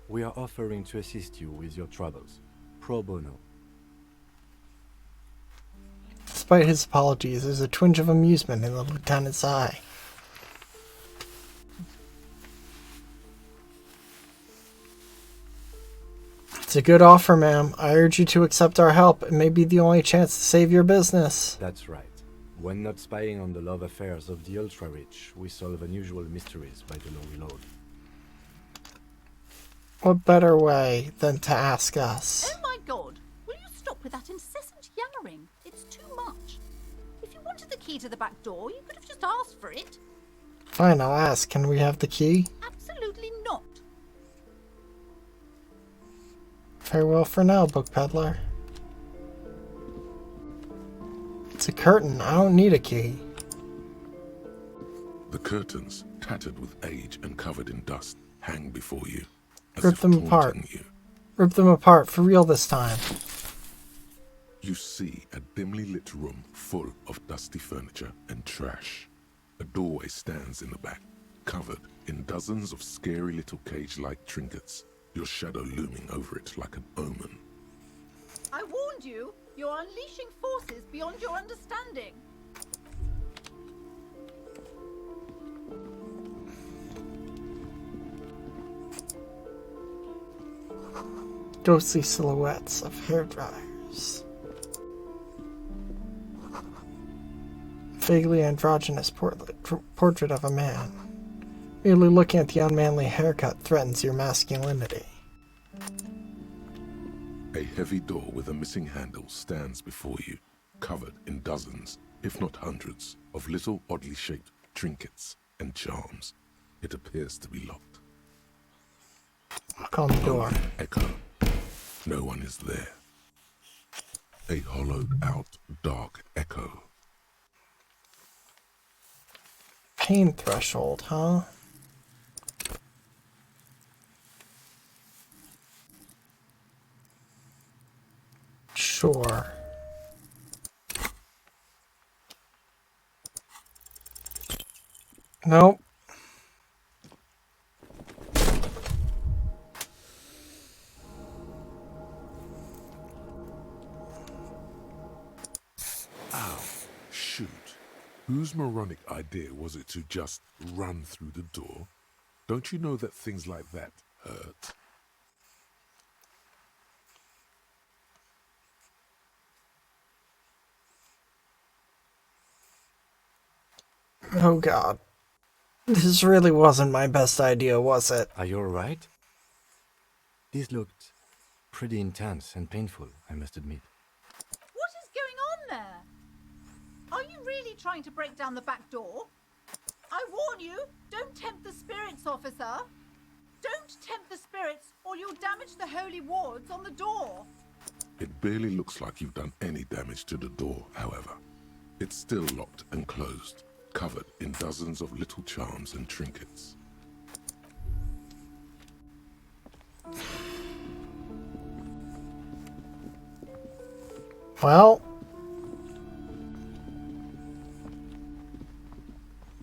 We are offering to assist you with your troubles. Pro bono. Despite his apologies, there's a twinge of amusement in the lieutenant's eye. It's a good offer, ma'am. I urge you to accept our help. It may be the only chance to save your business. That's right. When not spying on the love affairs of the ultra-rich, we solve unusual mysteries by the low reload. What better way than to ask us? Oh my god! Will you stop with that incessant yammering? It's too much. If you wanted the key to the back door, you could have just asked for it. Fine, I'll ask. Can we have the key? Absolutely not. Farewell for now, book peddler. It's a curtain. I don't need a key. The curtains, tattered with age and covered in dust, hang before you. Rip them apart. Rip them apart, for real this time. You see a dimly lit room full of dusty furniture and trash. A doorway stands in the back, covered in dozens of scary little cage-like trinkets, your shadow looming over it like an omen. I warned you! You're unleashing forces beyond your understanding! Ghostly silhouettes of hairdryers. Vaguely androgynous portrait of a man. Merely looking at the unmanly haircut threatens your masculinity. A heavy door with a missing handle stands before you, covered in dozens, if not hundreds, of little oddly shaped trinkets and charms. It appears to be locked. Knock on the door. Echo. No one is there. A hollowed-out, dark echo. Pain threshold, huh? Sure. Nope. Ow. Shoot. Whose moronic idea was it to just run through the door? Don't you know that things like that hurt? Oh god. This really wasn't my best idea, was it? Are you alright? This looked pretty intense and painful, I must admit. What is going on there? Are you really trying to break down the back door? I warn you, don't tempt the spirits, officer. Don't tempt the spirits, or you'll damage the holy wards on the door. It barely looks like you've done any damage to the door, however. It's still locked and closed, covered in dozens of little charms and trinkets. Well,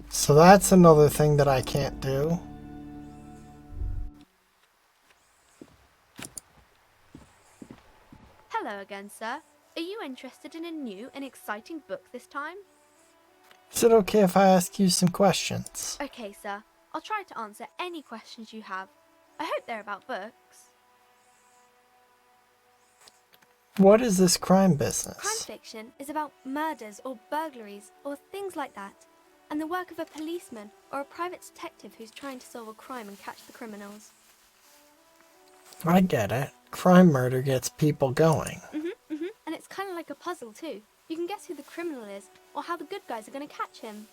so that's another thing that I can't do. Hello again, sir. Are you interested in a new and exciting book this time? Is it okay if I ask you some questions? Okay, sir. I'll try to answer any questions you have. I hope they're about books. What is this crime business? Crime fiction is about murders or burglaries or things like that, and the work of a policeman or a private detective who's trying to solve a crime and catch the criminals. I get it. Crime murder gets people going. And it's kind of like a puzzle too. You can guess who the criminal is or how the good guys are going to catch him.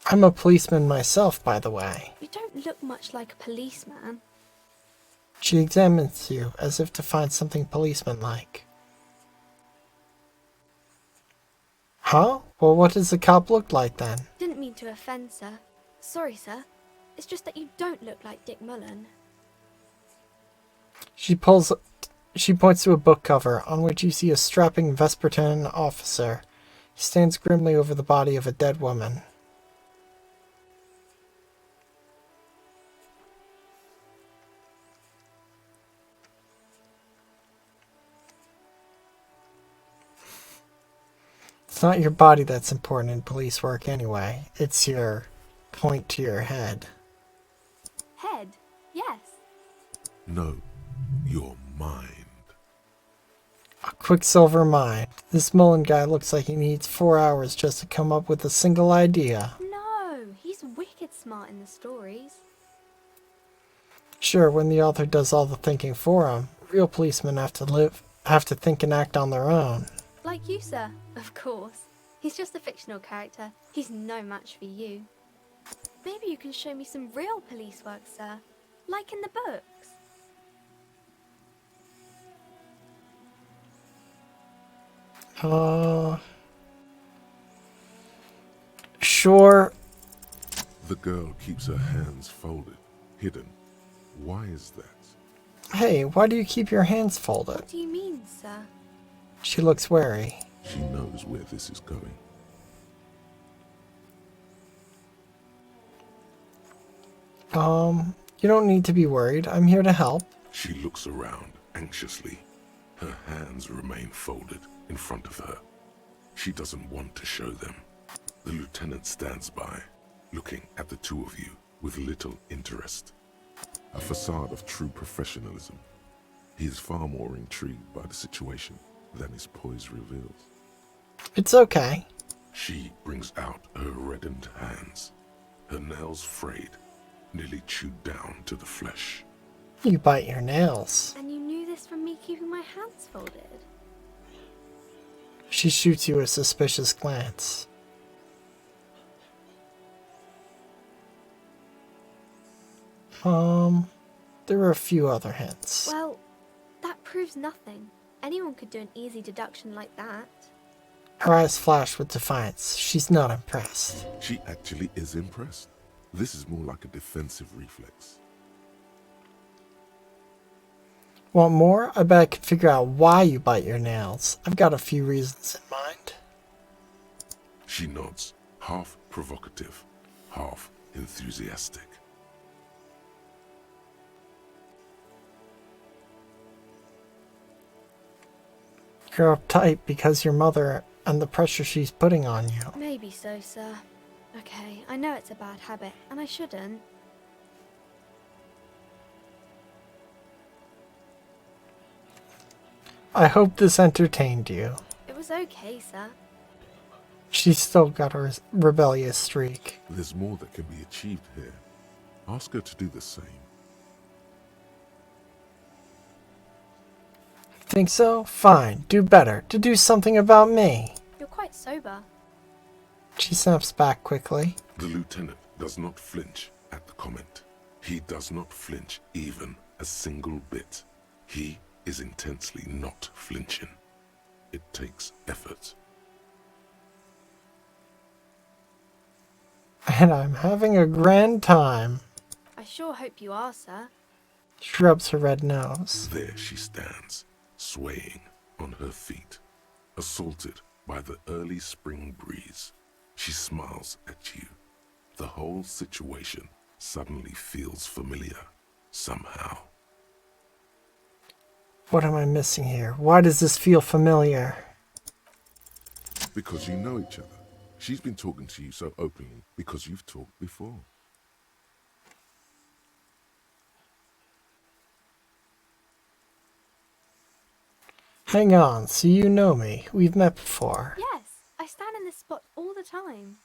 I'm a policeman myself, by the way. You don't look much like a policeman. She examines you as if to find something policeman-like. Huh? Well, what does the cop look like then? Didn't mean to offend, sir. Sorry, sir. It's just that you don't look like Dick Mullen. She points to a book cover on which you see a strapping Vespertine officer. He stands grimly over the body of a dead woman. It's not your body that's important in police work anyway. It's your point to your head. Head? Yes. No, your mind. A Quicksilver mind. This Mullen guy looks like he needs 4 hours just to come up with a single idea. No, he's wicked smart in the stories. Sure, when the author does all the thinking for him, real policemen have to think and act on their own. Like you, sir. Of course. He's just a fictional character. He's no match for you. Maybe you can show me some real police work, sir. Like in the books. Sure. The girl keeps her hands folded, hidden. Why is that? Hey, why do you keep your hands folded? What do you mean, sir? She looks wary. She knows where this is going. You don't need to be worried. I'm here to help. She looks around anxiously. Her hands remain folded in front of her. She doesn't want to show them. The lieutenant stands by, looking at the two of you with little interest. A facade of true professionalism. He is far more intrigued by the situation than his poise reveals. It's okay. She brings out her reddened hands, her nails frayed, nearly chewed down to the flesh. You bite your nails. And you knew this from me keeping my hands folded? She shoots you a suspicious glance. there were a few other hints. Well, that proves nothing. Anyone could do an easy deduction like that. Her eyes flashed with defiance. She's not impressed. She actually is impressed. This is more like a defensive reflex. Want more? I bet I could figure out why you bite your nails. I've got a few reasons in mind. She nods, half provocative, half enthusiastic. You're uptight because your mother and the pressure she's putting on you. Maybe so, sir. Okay, I know it's a bad habit, and I shouldn't. I hope this entertained you. It was okay, sir. She's still got her rebellious streak. There's more that can be achieved here. Ask her to do the same. Think so? Fine. Do better. To do something about me. You're quite sober. She snaps back quickly. The lieutenant does not flinch at the comment. He does not flinch even a single bit. He is intensely not flinching. It takes effort. And I'm having a grand time. I sure hope you are, sir. She rubs her red nose. There she stands, swaying on her feet, assaulted by the early spring breeze. She smiles at you. The whole situation suddenly feels familiar, somehow. What am I missing here? Why does this feel familiar? Because you know each other. She's been talking to you so openly because you've talked before. Hang on, so you know me. We've met before. Yes, I stand in this spot all the time.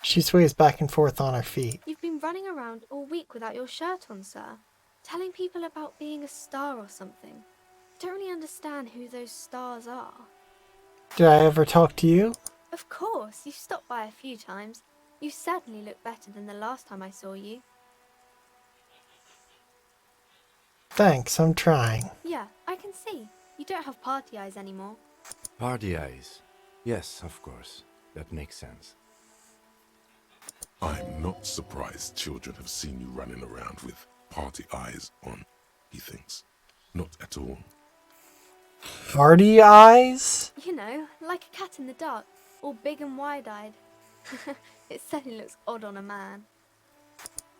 She sways back and forth on her feet. You've been running around all week without your shirt on, sir. Telling people about being a star or something. I don't really understand who those stars are. Did I ever talk to you? Of course, you've stopped by a few times. You certainly look better than the last time I saw you. Thanks, I'm trying. Yeah, I can see. You don't have party eyes anymore. Party eyes. Yes, of course. That makes sense. I'm not surprised children have seen you running around with party eyes on, he thinks. Not at all. Party eyes? You know, like a cat in the dark, all big and wide-eyed. It certainly looks odd on a man.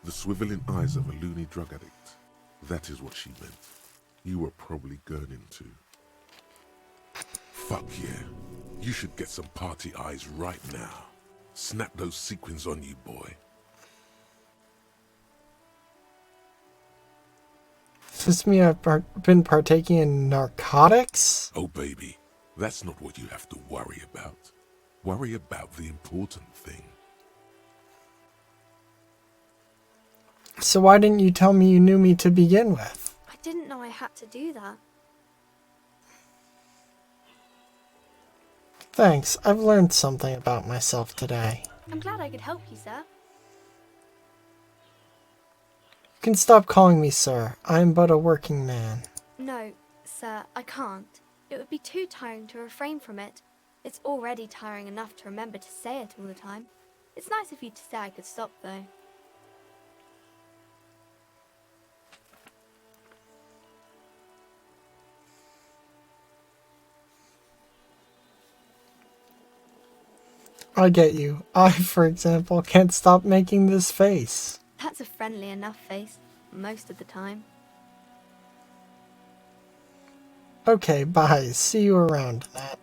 The swiveling eyes of a loony drug addict. That is what she meant. You were probably gurning too. Fuck yeah. You should get some party eyes right now. Snap those sequins on you, boy. Does this mean I've been partaking in narcotics? Oh, baby. That's not what you have to worry about. Worry about the important thing. So why didn't you tell me you knew me to begin with? I didn't know I had to do that. Thanks, I've learned something about myself today. I'm glad I could help you, sir. You can stop calling me sir. I am but a working man. No, sir, I can't. It would be too tiring to refrain from it. It's already tiring enough to remember to say it all the time. It's nice of you to say I could stop, though. I get you. I, for example, can't stop making this face. That's a friendly enough face, most of the time. Okay, bye. See you around, Nat.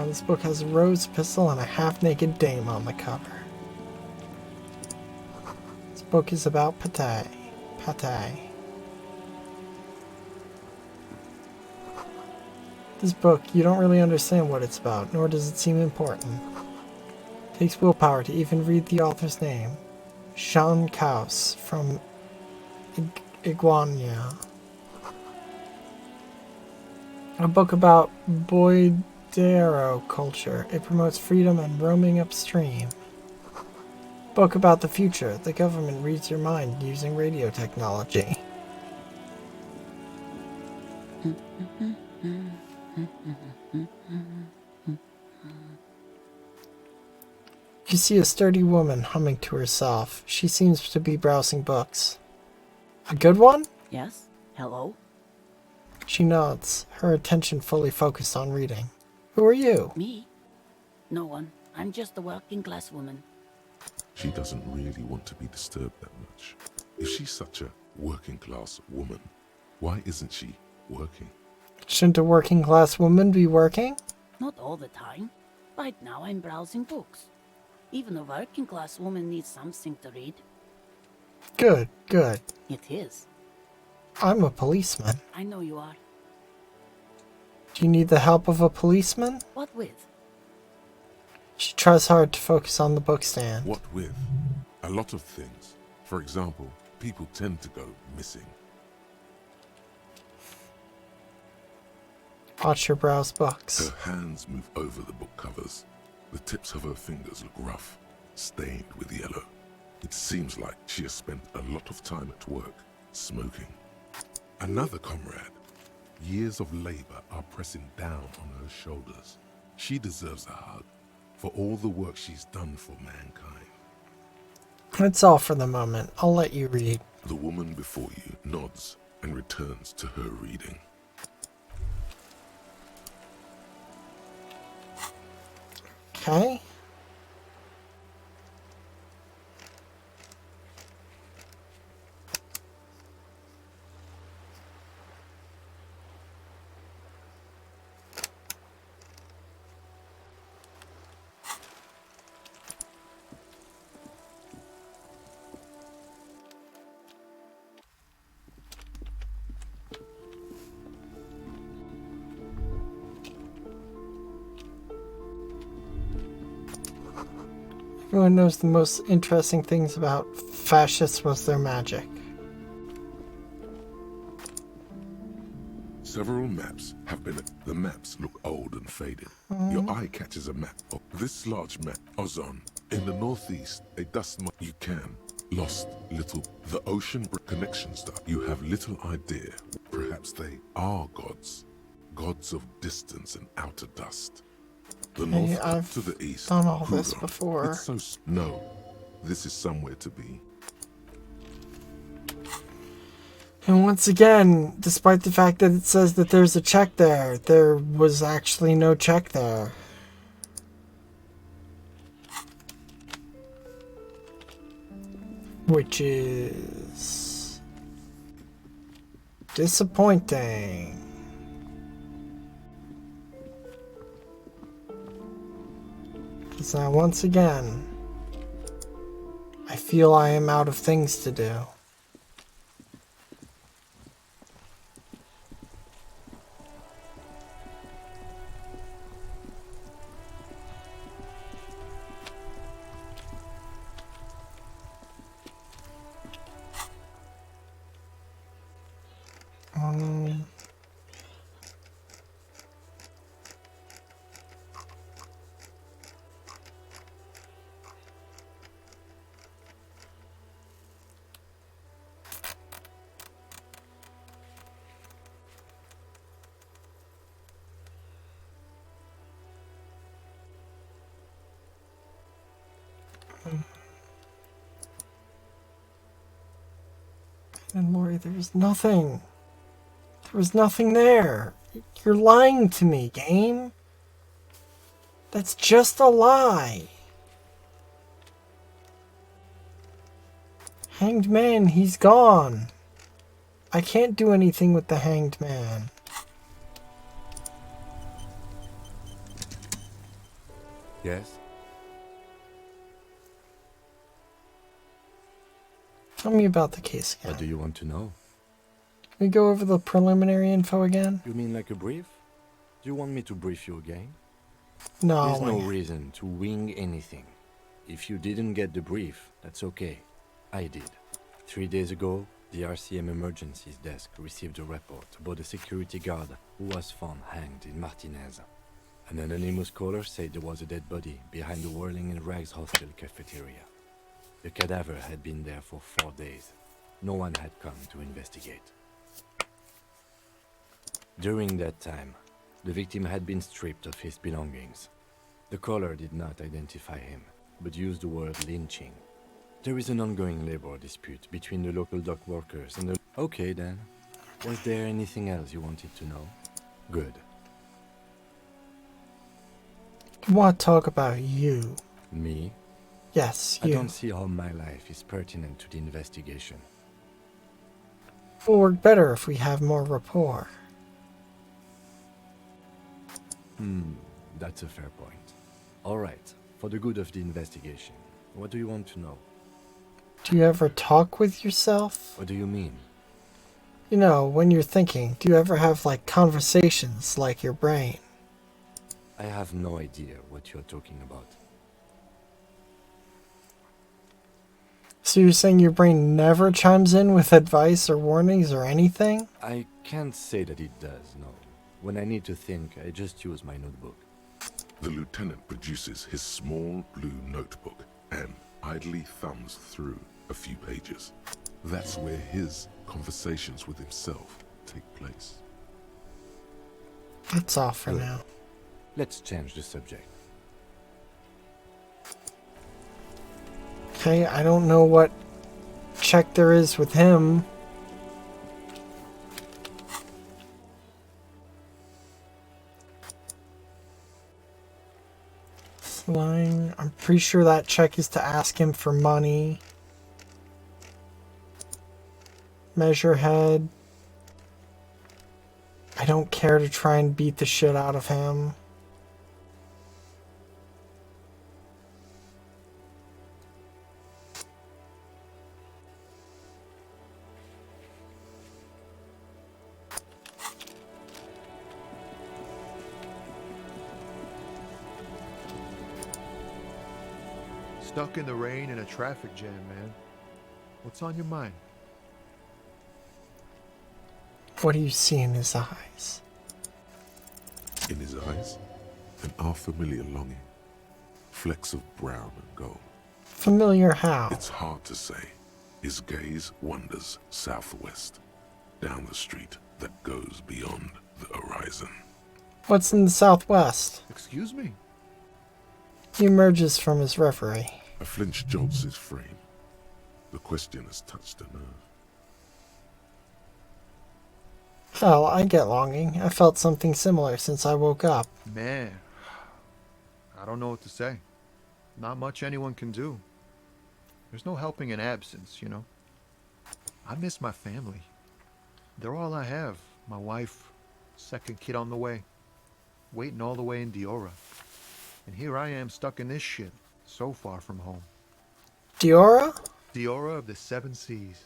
This book has a rose pistol and a half-naked dame on the cover. This book is about Pate. This book, you don't really understand what it's about, nor does it seem important. It takes willpower to even read the author's name. Jean Kaus from Iguania. A book about Darrow culture. It promotes freedom and roaming upstream. Book about the future. The government reads your mind using radio technology. You see a sturdy woman humming to herself. She seems to be browsing books. A good one? Yes? Hello? She nods, her attention fully focused on reading. Who are you? Me? No one. I'm just a working class woman. She doesn't really want to be disturbed that much. If she's such a working class woman, why isn't she working? Shouldn't a working class woman be working? Not all the time. Right now I'm browsing books. Even a working class woman needs something to read. Good, good. It is. I'm a policeman. I know you are. Do you need the help of a policeman? What with? She tries hard to focus on the bookstand. What with? A lot of things. For example, people tend to go missing. Watch her browse books. Her hands move over the book covers. The tips of her fingers look rough, stained with yellow. It seems like she has spent a lot of time at work, smoking. Another comrade. Years of labor are pressing down on her shoulders. She deserves a hug for all the work she's done for mankind. That's all for the moment. I'll let you read. The woman before you nods and returns to her reading. Okay. Everyone knows the most interesting things about fascists was their magic. Several maps have been... The maps look old and faded. Your eye catches a map of this large map, Ozon. In the northeast, a dust mite you can. Lost little... The ocean connection stuff. You have little idea. Perhaps they are gods. Gods of distance and outer dust. The north I've to the east. done all this Hudon. before. It's so... No. This is somewhere to be. And once again, despite the fact that it says that there's a check there, there was actually no check there. Which is disappointing. Because now once again, I feel I am out of things to do. And Lori, there's nothing. There was nothing there. You're lying to me, game. That's just a lie. Hanged man, he's gone. I can't do anything with the hanged man. Yes? Tell me about the case again. What do you want to know? Can we go over the preliminary info again? You mean like a brief? Do you want me to brief you again? No. There's no reason to wing anything. If you didn't get the brief, that's okay. I did. 3 days ago, the RCM Emergencies Desk received a report about a security guard who was found hanged in Martinez. An anonymous caller said there was a dead body behind the Whirling in Rags hostel cafeteria. The cadaver had been there for 4 days. No one had come to investigate. During that time, the victim had been stripped of his belongings. The caller did not identify him, but used the word lynching. There is an ongoing labor dispute between the local dock workers and the... Okay then. Was there anything else you wanted to know? Good. I want to talk about you. Me? Yes, I you. don't see how my life is pertinent to the investigation. We'll work better if we have more rapport. That's a fair point. Alright, for the good of the investigation, what do you want to know? Do you ever talk with yourself? What do you mean? You know, when you're thinking, do you ever have, like, conversations like your brain? I have no idea what you're talking about. So you're saying your brain never chimes in with advice or warnings or anything? I can't say that it does, no. When I need to think, I just use my notebook. The lieutenant produces his small blue notebook and idly thumbs through a few pages. That's where his conversations with himself take place. That's all for Good. now. Let's change the subject. Okay, I don't know what check there is with him. Lying. I'm pretty sure that check is to ask him for money. Measure head. I don't care to try and beat the shit out of him. Stuck in the rain in a traffic jam, man. What's on your mind? What do you see in his eyes? In his eyes, an unfamiliar longing. Flecks of brown and gold. Familiar how? It's hard to say. His gaze wanders southwest, down the street that goes beyond the horizon. What's in the southwest? Excuse me? He emerges from his reverie. A flinch jolts his frame. The question has touched a nerve. Hell, I get longing. I felt something similar since I woke up. Man, I don't know what to say. Not much anyone can do. There's no helping in absence, you know. I miss my family. They're all I have. My wife, second kid on the way, waiting all the way in Diora. And here I am stuck in this shit, so far from home. Diora? Diora of the Seven Seas.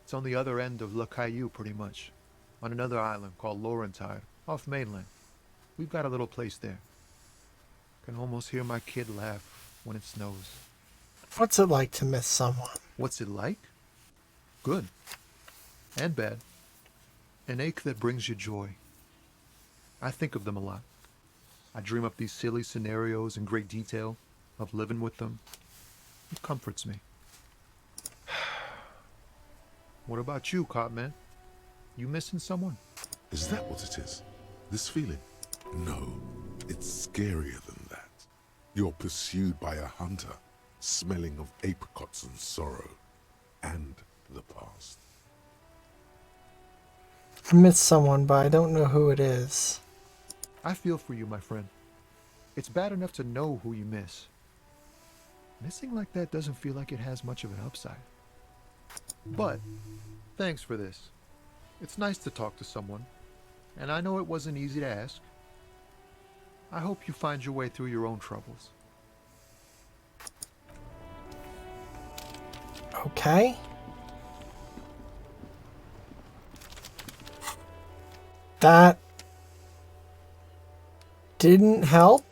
It's on the other end of Le Caillou, pretty much. On another island called Laurentide, off mainland. We've got a little place there. Can almost hear my kid laugh when it snows. What's it like to miss someone? What's it like? Good. And bad. An ache that brings you joy. I think of them a lot. I dream up these silly scenarios in great detail of living with them. It comforts me. What about you, Cop Man? You missing someone? Is that what it is? This feeling? No, it's scarier than that. You're pursued by a hunter, smelling of apricots and sorrow, and the past. I miss someone, but I don't know who it is. I feel for you, my friend. It's bad enough to know who you miss. Missing like that doesn't feel like it has much of an upside. But, thanks for this. It's nice to talk to someone, and I know it wasn't easy to ask. I hope you find your way through your own troubles. Okay. That didn't help.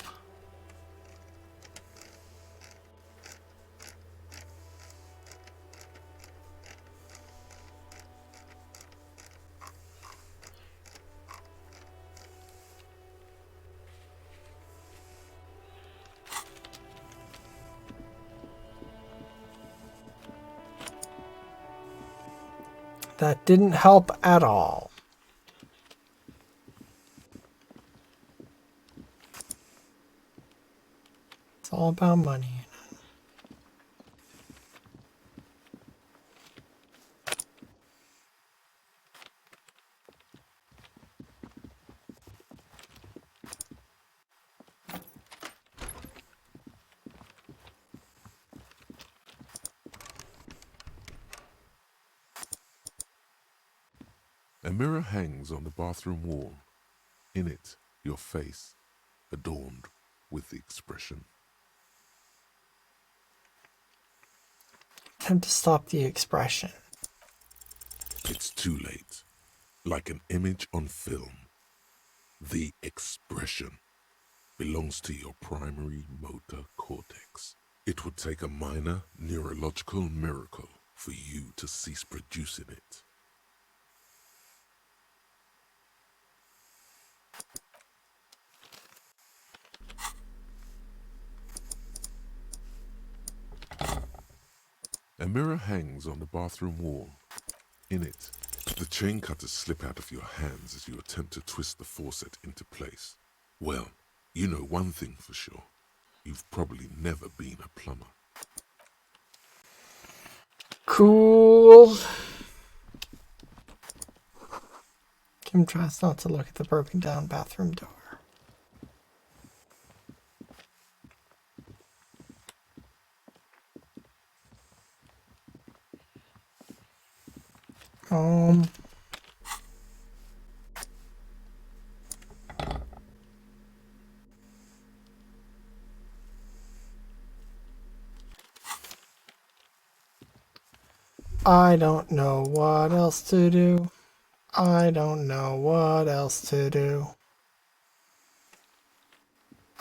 That didn't help at all. It's all about money. A mirror hangs on the bathroom wall. In it, your face, adorned with the expression. Attempt to stop the expression. It's too late. Like an image on film. The expression belongs to your primary motor cortex. It would take a minor neurological miracle for you to cease producing it. A mirror hangs on the bathroom wall. In it, the chain cutters slip out of your hands as you attempt to twist the faucet into place. Well, you know one thing for sure. You've probably never been a plumber. Cool. Kim tries not to look at the broken down bathroom door. I don't know what else to do. I don't know what else to do.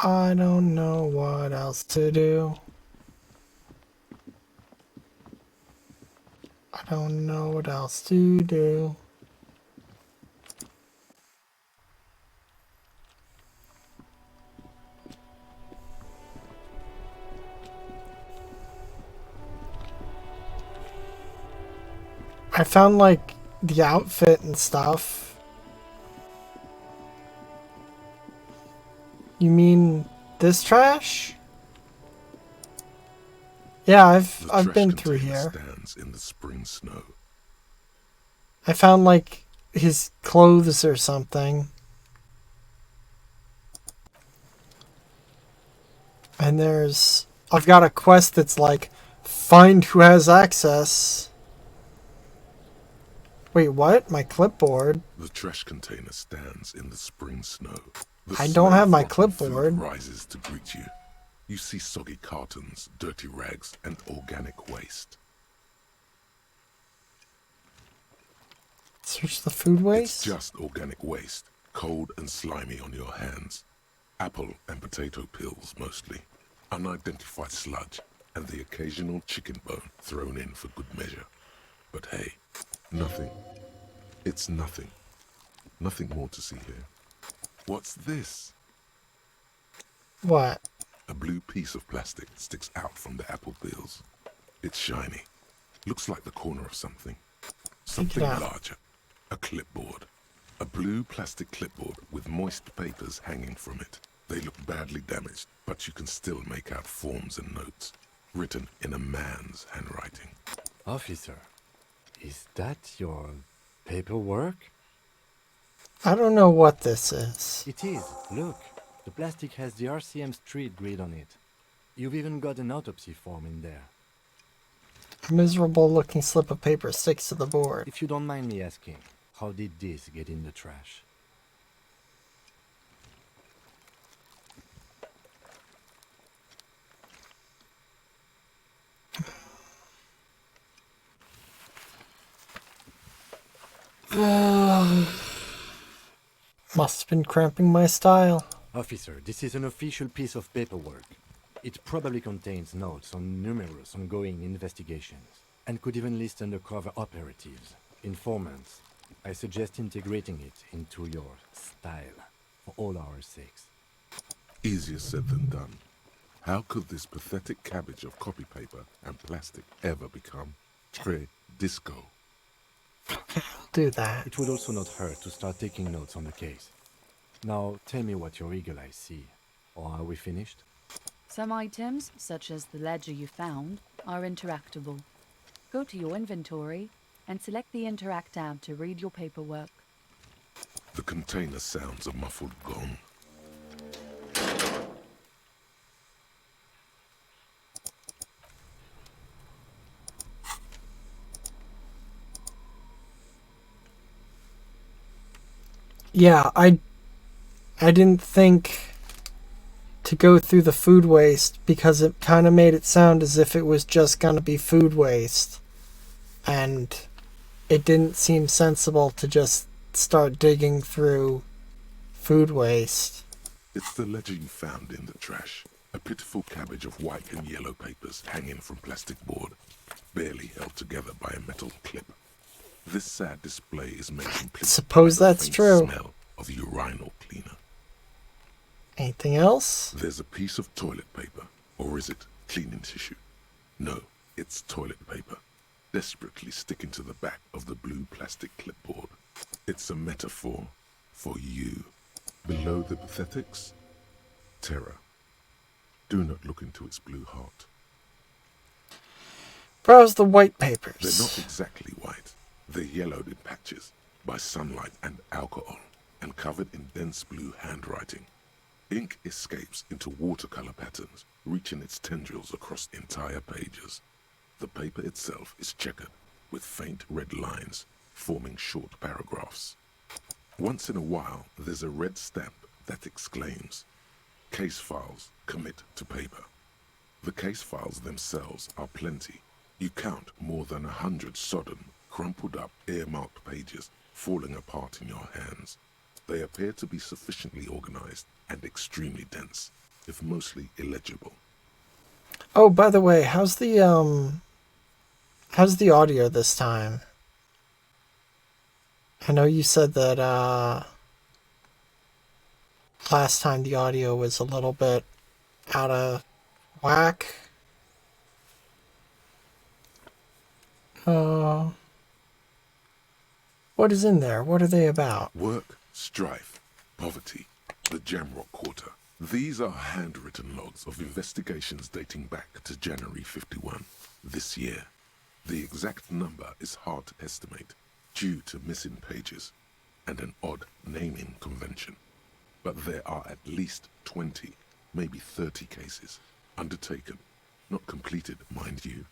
I don't know what else to do. I don't know what else to do. I found like the outfit and stuff. You mean this trash? Yeah, I've been through here. Stands in the spring snow. I found like his clothes or something. And I've got a quest that's like, find who has access. Wait, what? My clipboard? The trash container stands in the spring snow. I don't have my clipboard. Rises to greet you. You see soggy cartons, dirty rags, and organic waste. Search the food waste? It's just organic waste, cold and slimy on your hands. Apple and potato peels mostly. Unidentified sludge, and the occasional chicken bone thrown in for good measure. But hey, nothing. It's nothing. Nothing more to see here. What's this? What? A blue piece of plastic sticks out from the apple peels. It's shiny. Looks like the corner of something. Something larger. A clipboard. A blue plastic clipboard with moist papers hanging from it. They look badly damaged, but you can still make out forms and notes, written in a man's handwriting. Officer, is that your paperwork? I don't know what this is. It is. Look, the plastic has the RCM street grid on it. You've even got an autopsy form in there. A miserable looking slip of paper sticks to the board. If you don't mind me asking, how did this get in the trash? Must have been cramping my style. Officer, this is an official piece of paperwork. It probably contains notes on numerous ongoing investigations, and could even list undercover operatives, informants. I suggest integrating it into your style, for all our sakes. Easier said than done. How could this pathetic cabbage of copy paper and plastic ever become très disco? Okay, I'll do that. It would also not hurt to start taking notes on the case. Now, tell me what your eagle eyes see. Or are we finished? Some items, such as the ledger you found, are interactable. Go to your inventory and select the Interact tab to read your paperwork. The container sounds a muffled gong. Yeah, I didn't think to go through the food waste because it kind of made it sound as if it was just going to be food waste. And it didn't seem sensible to just start digging through food waste. It's the ledger you found in the trash. A pitiful cabbage of white and yellow papers hanging from plastic board, barely held together by a metal clip. This sad display is made complete. Suppose by the that's faint true. Smell of urinal cleaner. Anything else? There's a piece of toilet paper, or is it cleaning tissue? No, it's toilet paper, desperately sticking to the back of the blue plastic clipboard. It's a metaphor for you. Below the pathetics, terror. Do not look into its blue heart. Browse the white papers. They're not exactly white. They're yellowed in patches by sunlight and alcohol, and covered in dense blue handwriting. Ink escapes into watercolor patterns, reaching its tendrils across entire pages. The paper itself is checkered, with faint red lines, forming short paragraphs. Once in a while, there's a red stamp that exclaims, "Case files, commit to paper." The case files themselves are plenty. You count more than 100 sodden, crumpled up, earmarked pages falling apart in your hands. They appear to be sufficiently organized and extremely dense, if mostly illegible. Oh, by the way, how's the audio this time? I know you said that last time the audio was a little bit out of whack. What is in there? What are they about? Work, strife, poverty, the Jamrock Quarter. These are handwritten logs of investigations dating back to January 51, this year. The exact number is hard to estimate, due to missing pages and an odd naming convention. But there are at least 20, maybe 30 cases, undertaken, not completed, mind you.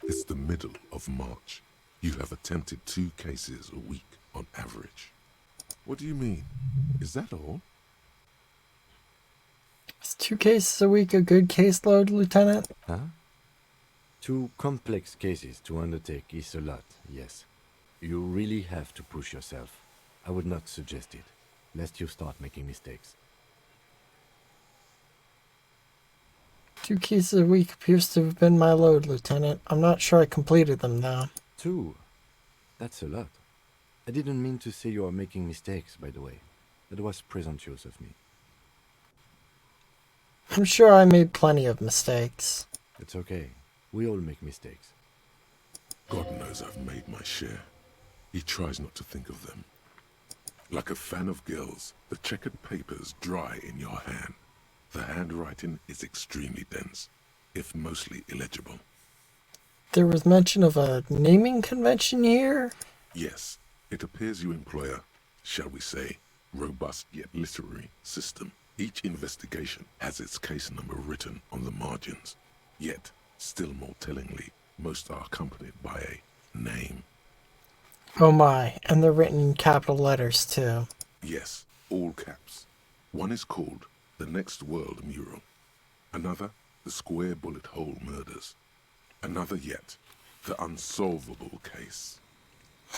It's the middle of March. You have attempted 2 cases a week on average. What do you mean? Is that all? Is 2 cases a week a good caseload, Lieutenant? Huh? 2 complex cases to undertake is a lot, yes. You really have to push yourself. I would not suggest it, lest you start making mistakes. 2 cases a week appears to have been my load, Lieutenant. I'm not sure I completed them, though. 2? That's a lot. I didn't mean to say you are making mistakes, by the way. That was presumptuous of me. I'm sure I made plenty of mistakes. It's okay. We all make mistakes. God knows I've made my share. He tries not to think of them. Like a fan of girls, the checkered papers dry in your hand. The handwriting is extremely dense, if mostly illegible. There was mention of a naming convention here? Yes, it appears you employ a, shall we say, robust yet literary system. Each investigation has its case number written on the margins. Yet, still more tellingly, most are accompanied by a name. Oh my, and they're written in capital letters too. Yes, all caps. One is called The Next World Mural. Another, The Square Bullet Hole Murders. Another yet, The Unsolvable Case.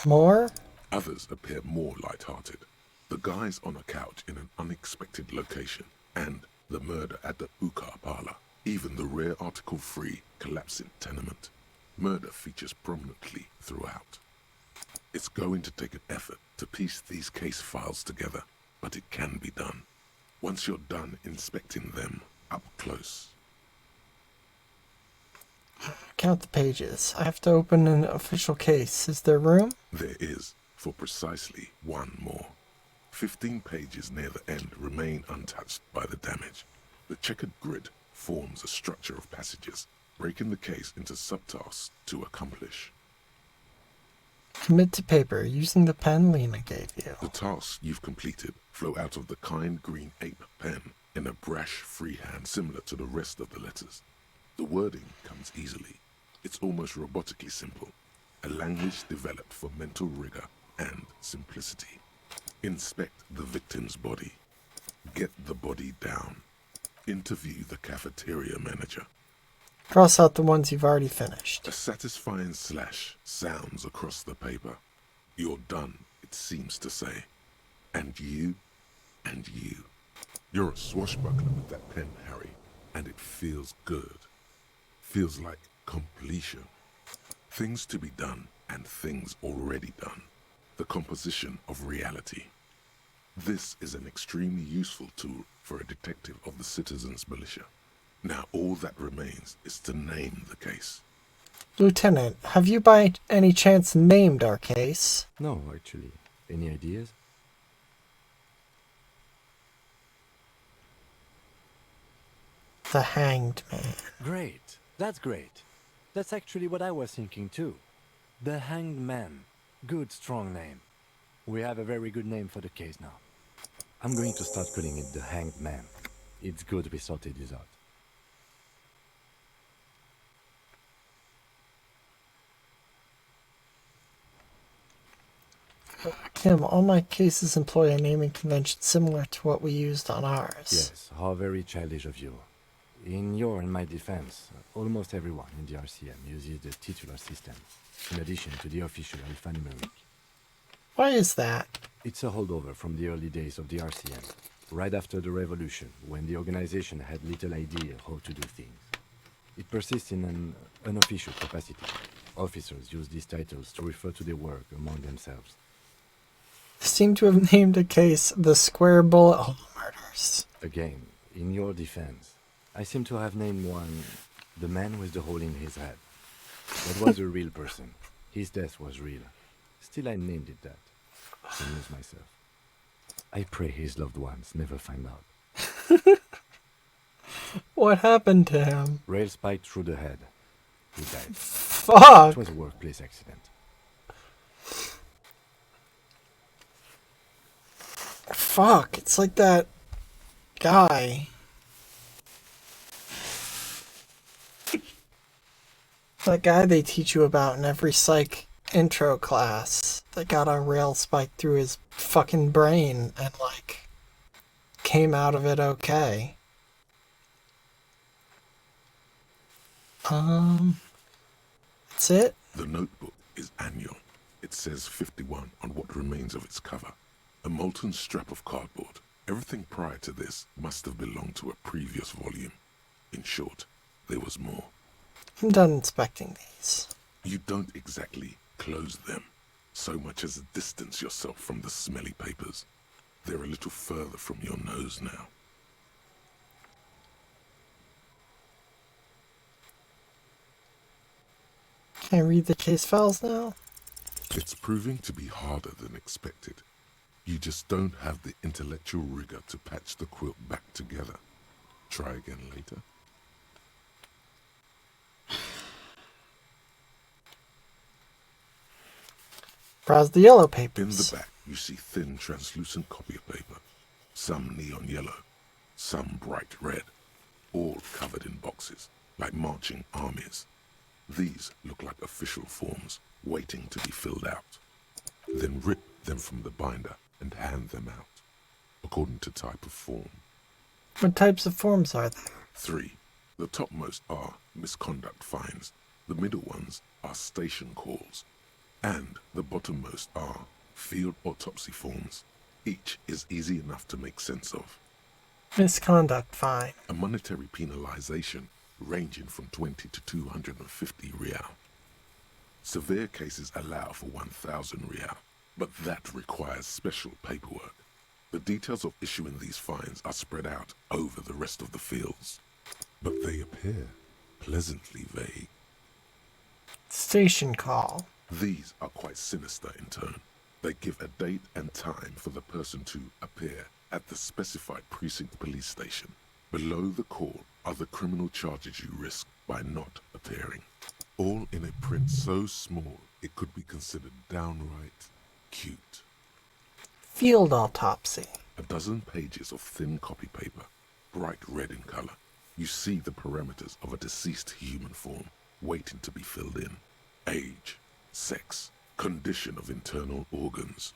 More? Others appear more light-hearted. The guys on a couch in an unexpected location, and the murder at the hookah parlor. Even the rare article-free collapsing tenement. Murder features prominently throughout. It's going to take an effort to piece these case files together, but it can be done. Once you're done inspecting them up close. Count the pages. I have to open an official case. Is there room? There is, for precisely one more. 15 pages near the end remain untouched by the damage. The checkered grid forms a structure of passages, breaking the case into subtasks to accomplish. Commit to paper using the pen Lena gave you. The tasks you've completed flow out of the kind green ape pen in a brash freehand similar to the rest of the letters. The wording comes easily. It's almost robotically simple, a language developed for mental rigor and simplicity. Inspect the victim's body. Get the body down. Interview the cafeteria manager. Cross out the ones you've already finished. A satisfying slash sounds across the paper. You're done, it seems to say. And you, and you. You're a swashbuckler with that pen, Harry, and it feels good. Feels like completion. Things to be done and things already done. The composition of reality. This is an extremely useful tool for a detective of the citizens' militia. Now all that remains is to name the case. Lieutenant, have you by any chance named our case? No, actually. Any ideas? The Hanged Man. Great. That's great. That's actually what I was thinking too. The Hanged Man. Good, strong name. We have a very good name for the case now. I'm going to start calling it the Hanged Man. It's good we sorted this out. Kim, all my cases employ a naming convention similar to what we used on ours. Yes, how very childish of you. In your and my defense, almost everyone in the RCM uses the titular system, in addition to the official alphanumeric. Why is that? It's a holdover from the early days of the RCM, right after the revolution, when the organization had little idea how to do things. It persists in an unofficial capacity. Officers use these titles to refer to their work among themselves. Seem to have named a case the Square Bullet Hole Murders. Again, in your defense, I seem to have named one the man with the hole in his head. That was a real person. His death was real. Still, I named it that. To amuse myself. I pray his loved ones never find out. What happened to him? Rail spiked through the head. He died. Fuck! It was a workplace accident. Fuck, it's like that guy. That guy they teach you about in every psych intro class that got a rail spike through his fucking brain and, like, came out of it okay. That's it? The notebook is annual. It says 51 on what remains of its cover. A molten strap of cardboard. Everything prior to this must have belonged to a previous volume. In short, there was more. I'm done inspecting these. You don't exactly close them, so much as distance yourself from the smelly papers. They're a little further from your nose now. Can I read the case files now? It's proving to be harder than expected. You just don't have the intellectual rigor to patch the quilt back together. Try again later. Browse the yellow In papers. the back, you see thin, translucent copy of paper. Some neon yellow, some bright red, all covered in boxes, like marching armies. These look like official forms, waiting to be filled out. Then rip them from the binder and hand them out, according to type of form. What types of forms are there? 3. The topmost are misconduct fines. The middle ones are station calls. And the bottommost are field autopsy forms. Each is easy enough to make sense of. Misconduct fine. A monetary penalization ranging from 20 to 250 real. Severe cases allow for 1,000 real, but that requires special paperwork. The details of issuing these fines are spread out over the rest of the fields, but they appear pleasantly vague. Station call. These are quite sinister in tone. They give a date and time for the person to appear at the specified precinct police station. Below the call are the criminal charges you risk by not appearing. All in a print so small it could be considered downright cute. Field autopsy. A dozen pages of thin copy paper, bright red in color. You see the parameters of a deceased human form waiting to be filled in. Age, sex, condition of internal organs.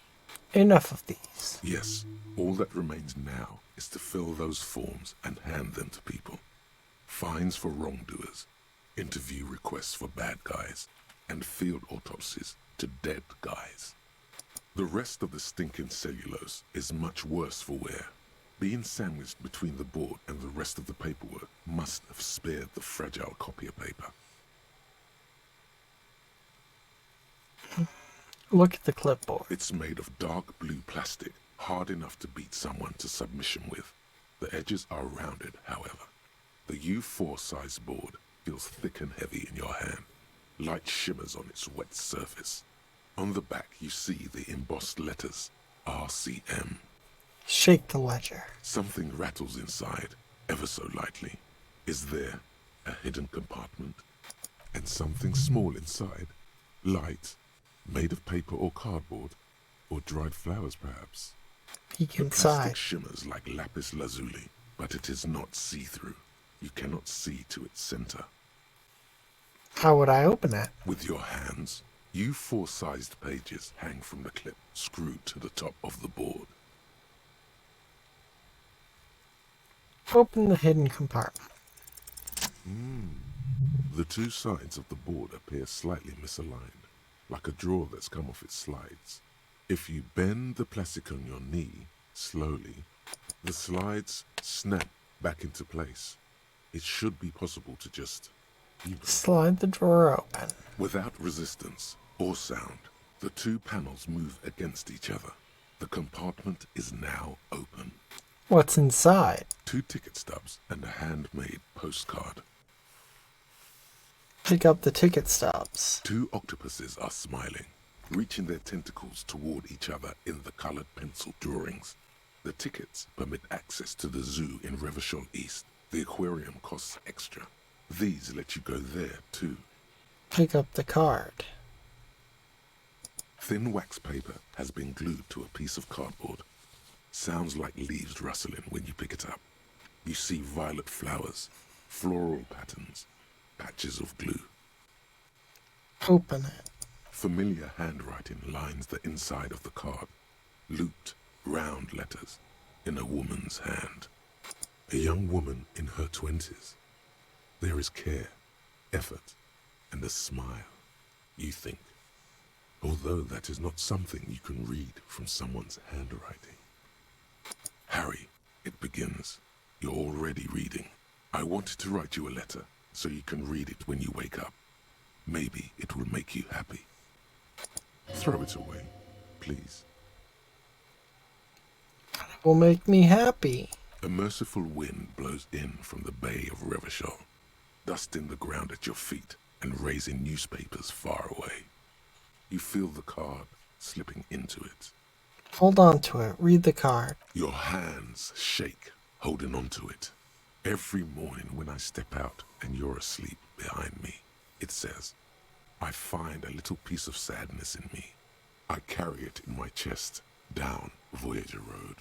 Enough of these. Yes, all that remains now is to fill those forms and hand them to people. Fines for wrongdoers, interview requests for bad guys, and field autopsies to dead guys. The rest of the stinking cellulose is much worse for wear. Being sandwiched between the board and the rest of the paperwork must have spared the fragile copier paper. Look at the clipboard. It's made of dark blue plastic, hard enough to beat someone to submission with. The edges are rounded, however. The U4 size board feels thick and heavy in your hand. Light shimmers on its wet surface. On the back you see the embossed letters, RCM. Shake the ledger. Something rattles inside, ever so lightly. Is there a hidden compartment? And something small inside, light, made of paper or cardboard, or dried flowers perhaps. Peek The inside. plastic shimmers like lapis lazuli, but it is not see-through. You cannot see to its center. How would I open it? With your hands, U4-sized pages hang from the clip screwed to the top of the board. Open the hidden compartment. The two sides of the board appear slightly misaligned, like a drawer that's come off its slides. If you bend the plastic on your knee slowly, the slides snap back into place. It should be possible to just slide the drawer open. Without resistance or sound, the two panels move against each other. The compartment is now open. What's inside? 2 ticket stubs and a handmade postcard. Pick up the ticket stubs. 2 octopuses are smiling, reaching their tentacles toward each other in the colored pencil drawings. The tickets permit access to the zoo in Revachol East. The aquarium costs extra. These let you go there too. Pick up the card. Thin wax paper has been glued to a piece of cardboard. Sounds like leaves rustling when you pick it up. You see violet flowers, floral patterns, patches of glue. Open it. Familiar handwriting lines the inside of the card. Looped, round letters in a woman's hand. A young woman in her 20s. There is care, effort, and a smile, you think. Although that is not something you can read from someone's handwriting. Harry, it begins. You're already reading. I wanted to write you a letter so you can read it when you wake up. Maybe it will make you happy. Throw it away, please. It will make me happy. A merciful wind blows in from the bay of Revachol, dusting the ground at your feet and raising newspapers far away. You feel the card slipping into it. Hold on to it. Read the card. Your hands shake, holding on to it. Every morning when I step out and you're asleep behind me, it says, I find a little piece of sadness in me. I carry it in my chest down Voyager Road.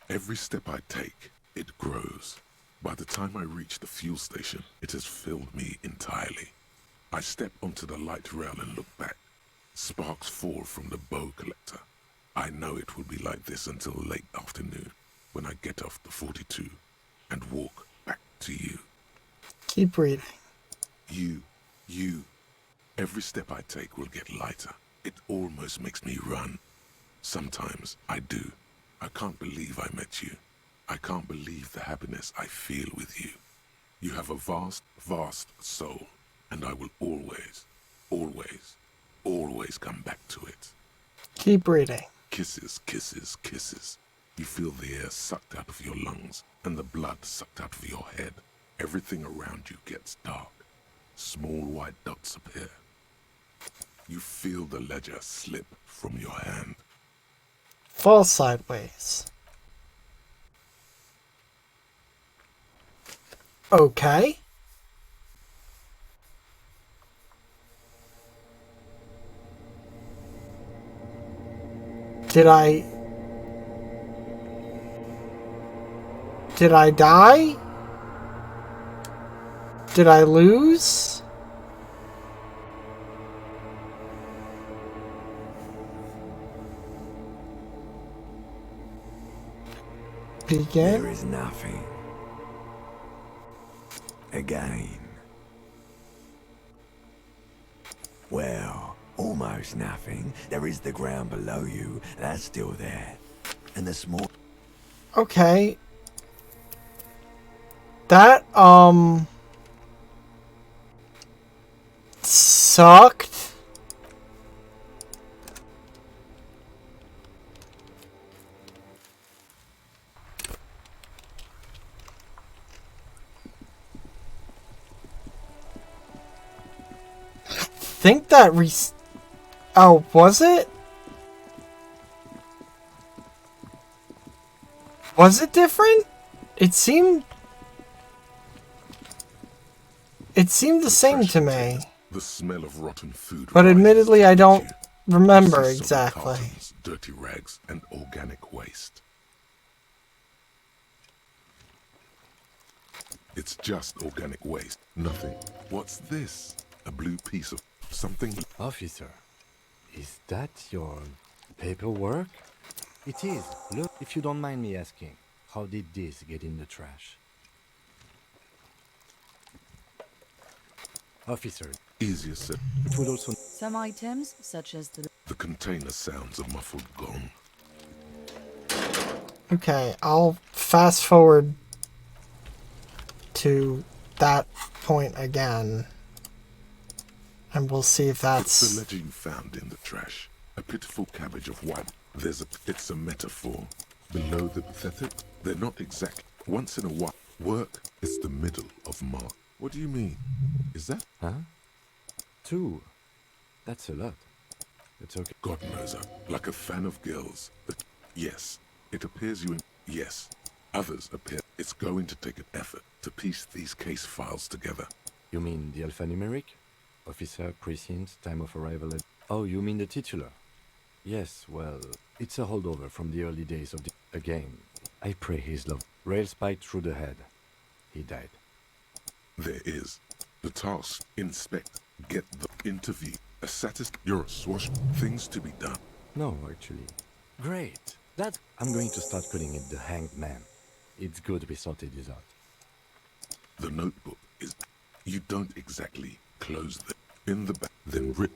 Every step I take, it grows. By the time I reach the fuel station, it has filled me entirely. I step onto the light rail and look back. Sparks fall from the bow collector. I know it will be like this until late afternoon, when I get off the 42 and walk back to you. Keep reading. You. Every step I take will get lighter. It almost makes me run. Sometimes I do. I can't believe I met you. I can't believe the happiness I feel with you. You have a vast, vast soul, and I will always, always, always come back to it. Keep reading. Kisses, kisses, kisses. You feel the air sucked out of your lungs and the blood sucked out of your head. Everything around you gets dark. Small white dots appear. You feel the ledger slip from your hand. Fall sideways. Okay. Did I die? Did I lose? Begin? There is nothing. Again. Well, almost nothing. There is the ground below you. That's still there. And the small... Okay. That, sucked. I think that oh, was it? Was it different? It seemed the same to me. The smell of rotten food. But admittedly, I don't remember You see solid exactly. cartons, dirty rags, and organic waste. It's just organic waste. Nothing. What's this? A blue piece of something. Officer, is that your paperwork? It is. Look, if you don't mind me asking, how did this get in the trash? Officer. Easier said. It would also... Some items, such as The container sounds a muffled gong. Okay, I'll fast forward to that point again. And we'll see if that's... It's the ledger you found in the trash. A pitiful cabbage of white. It's a metaphor. Below the pathetic, they're not exact. Once in a while, work is the middle of March. What do you mean? Is that? Huh? 2. That's a lot. It's okay. God knows I'm like a fan of girls. But yes, it appears you in... Yes, others appear. It's going to take an effort to piece these case files together. You mean the alphanumeric? Officer, precinct, time of arrival at... Oh, you mean the titular? Yes, well, it's a holdover from the early days of the... Again, I pray his love. Rail spiked through the head. He died. There is. The task, inspect, get the interview, a you're a swash, things to be done. No, actually. Great. I'm going to start calling it the Hanged Man. It's good we sorted this out. The notebook is... You don't exactly close them. In the back, then rip.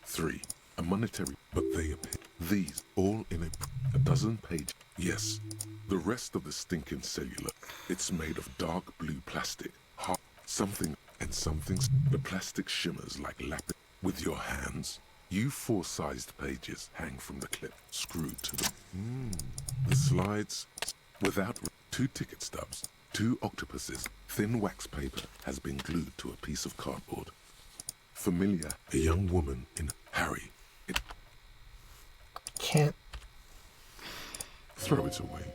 3. A monetary, but they appear. These, all in a dozen page. Yes. The rest of the stinking cellular. It's made of dark blue plastic. Hot. Something, and something's... The plastic shimmers like lapis. With your hands, you 4-sized pages hang from the clip, screwed to them. The slides, without 2 ticket stubs, 2 octopuses, thin wax paper has been glued to a piece of cardboard. Familiar, a young woman in Harry. It can't. Throw it away,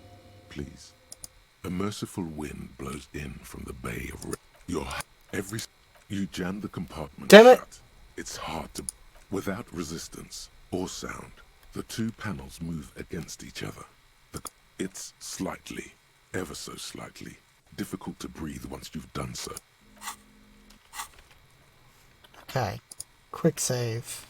please. A merciful wind blows in from the bay of you jam the compartment Damn it. shut. It's hard to... Without resistance or sound, the 2 panels move against each other. It's slightly, ever so slightly, difficult to breathe once you've done so. Okay. Quick save.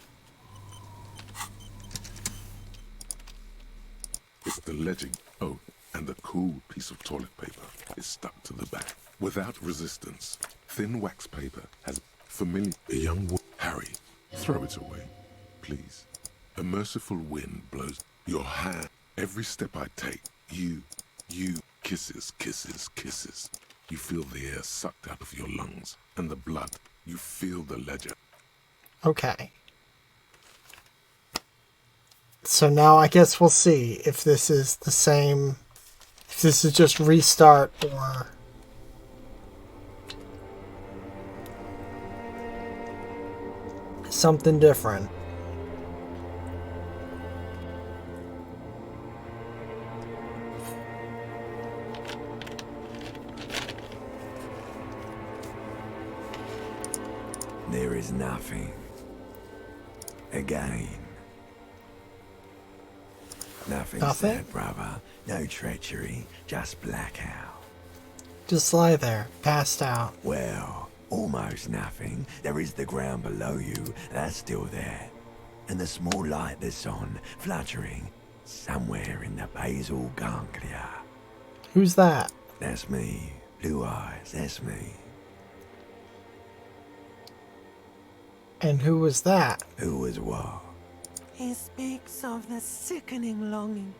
It's the legend. Oh, and the cool piece of toilet paper is stuck to the back. Without resistance, thin wax paper has familiar... A young woman... Harry, throw it away, please. A merciful wind blows your hand. Every step I take, you, kisses, kisses, kisses. You feel the air sucked out of your lungs, and the blood. You feel the ledger. Okay. So now I guess we'll see if this is the same, if this is just restart or... something different. There is nothing. Again. Nothing Nothing? said, brother. No treachery, just blackout. Just lie there, passed out. Well, almost nothing. There is the ground below you, that's still there. And the small light that's on, fluttering, somewhere in the basal ganglia. Who's that? That's me. Blue eyes, that's me. And who was that? Who was what? He speaks of the sickening longing,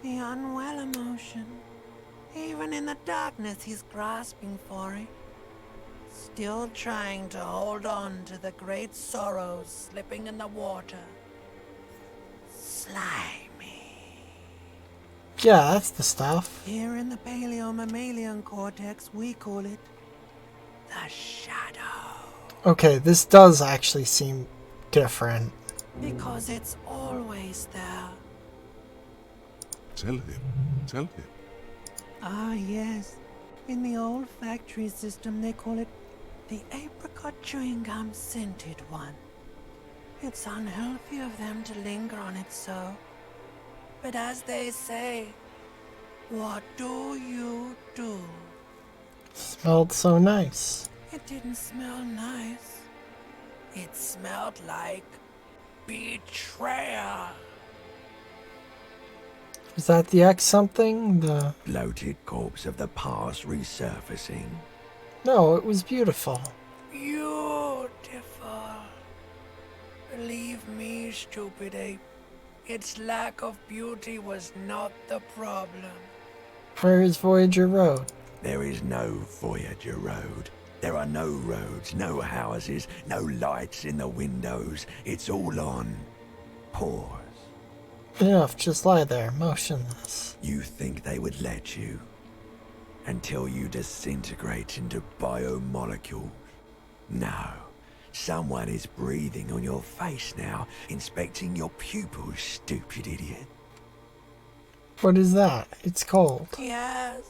the unwell emotion. Even in the darkness, he's grasping for it. Still trying to hold on to the great sorrows slipping in the water. Slimy. Yeah, that's the stuff. Here in the paleo-mammalian cortex, we call it the shadow. Okay, this does actually seem different. Because it's always there. Tell him. Tell him. Ah, yes. In the old factory system, they call it the apricot chewing gum scented one. It's unhealthy of them to linger on it so. But as they say, what do you do? Smelled so nice. It didn't smell nice. It smelled like betrayal. Is that the X something? The bloated corpse of the past resurfacing. No, it was beautiful. Beautiful. Believe me, stupid ape. Its lack of beauty was not the problem. Where is Voyager Road? There is no Voyager Road. There are no roads, no houses, no lights in the windows. It's all on pause. Enough, just lie there, motionless. You think they would let you? Until you disintegrate into biomolecules? No. Someone is breathing on your face now, inspecting your pupils, stupid idiot. What is that? It's cold. Yes,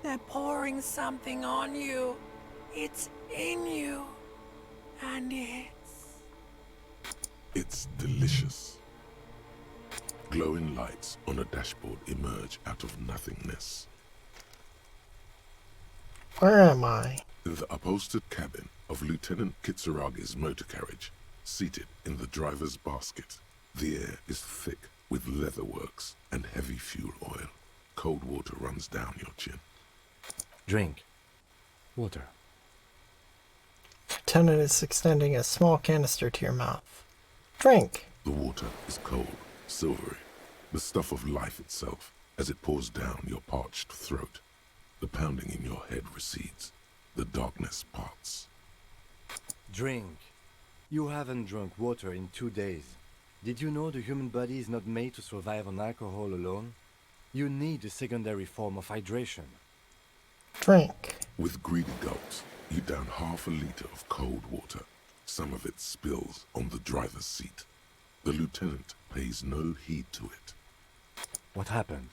they're pouring something on you. It's in you. And It's delicious. Glowing lights on a dashboard emerge out of nothingness. Where am I? In the upholstered cabin of Lieutenant Kitsuragi's motor carriage, seated in the driver's basket. The air is thick with leatherworks and heavy fuel oil. Cold water runs down your chin. Drink. Water. Lieutenant is extending a small canister to your mouth. Drink. The water is cold, silvery, the stuff of life itself as it pours down your parched throat. The pounding in your head recedes. The darkness parts. Drink. You haven't drunk water in 2 days. Did you know the human body is not made to survive on alcohol alone? You need a secondary form of hydration. Drink. With greedy gulps, you down half a liter of cold water. Some of it spills on the driver's seat. The lieutenant pays no heed to it. What happened?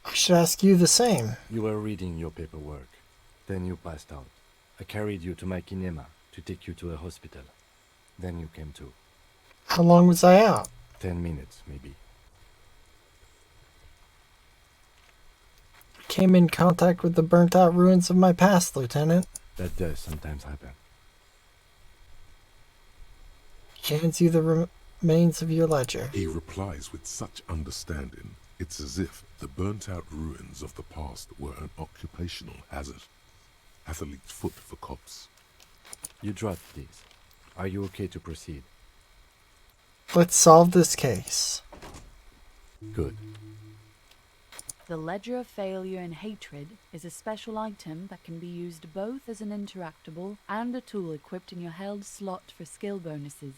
I should ask you the same. You were reading your paperwork. Then you passed out. I carried you to my kinema to take you to a hospital. Then you came to. How long was I out? 10 minutes, maybe. I came in contact with the burnt-out ruins of my past, Lieutenant. That does sometimes happen. He hands you the remains of your ledger. He replies with such understanding. It's as if the burnt-out ruins of the past were an occupational hazard. Athlete's foot for cops. You dropped these. Are you okay to proceed? Let's solve this case. Good. The Ledger of Failure and Hatred is a special item that can be used both as an interactable and a tool equipped in your held slot for skill bonuses.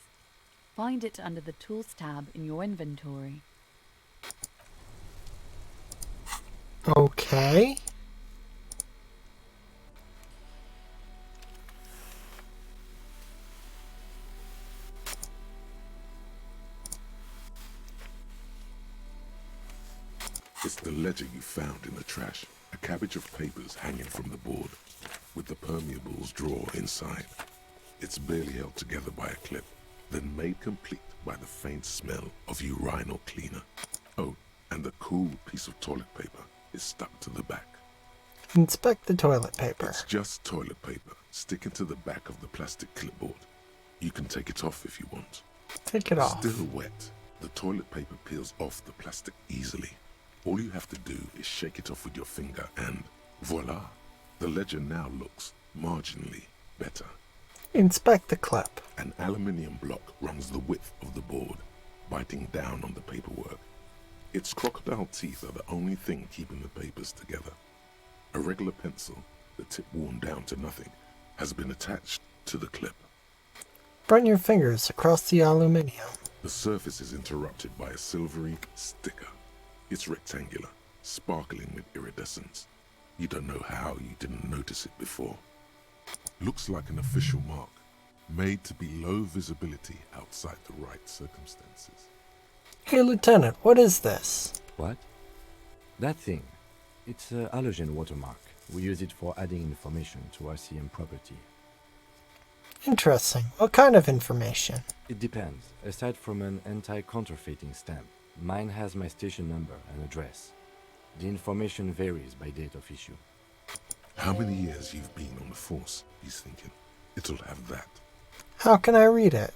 Find it under the Tools tab in your inventory. Okay. It's the ledger you found in the trash. A cabbage of papers hanging from the board, with the permeables drawer inside. It's barely held together by a clip, then made complete by the faint smell of urinal cleaner. Oh, and the cool piece of toilet paper is stuck to the back. Inspect the toilet paper. It's just toilet paper sticking to the back of the plastic clipboard. You can take it off if you want. Take it off. Still wet, the toilet paper peels off the plastic easily. All you have to do is shake it off with your finger and voila, the ledger now looks marginally better. Inspect the clip. An aluminium block runs the width of the board, biting down on the paperwork. Its crocodile teeth are the only thing keeping the papers together. A regular pencil, the tip worn down to nothing, has been attached to the clip. Run your fingers across the aluminium. The surface is interrupted by a silvery sticker. It's rectangular, sparkling with iridescence. You don't know how you didn't notice it before. Looks like an official mark, made to be low visibility outside the right circumstances. Hey, Lieutenant, what is this? What? That thing. It's a halogen watermark. We use it for adding information to RCM property. Interesting. What kind of information? It depends. Aside from an anti-counterfeiting stamp, mine has my station number and address. The information varies by date of issue. How many years you've been on the force, he's thinking. It'll have that. How can I read it?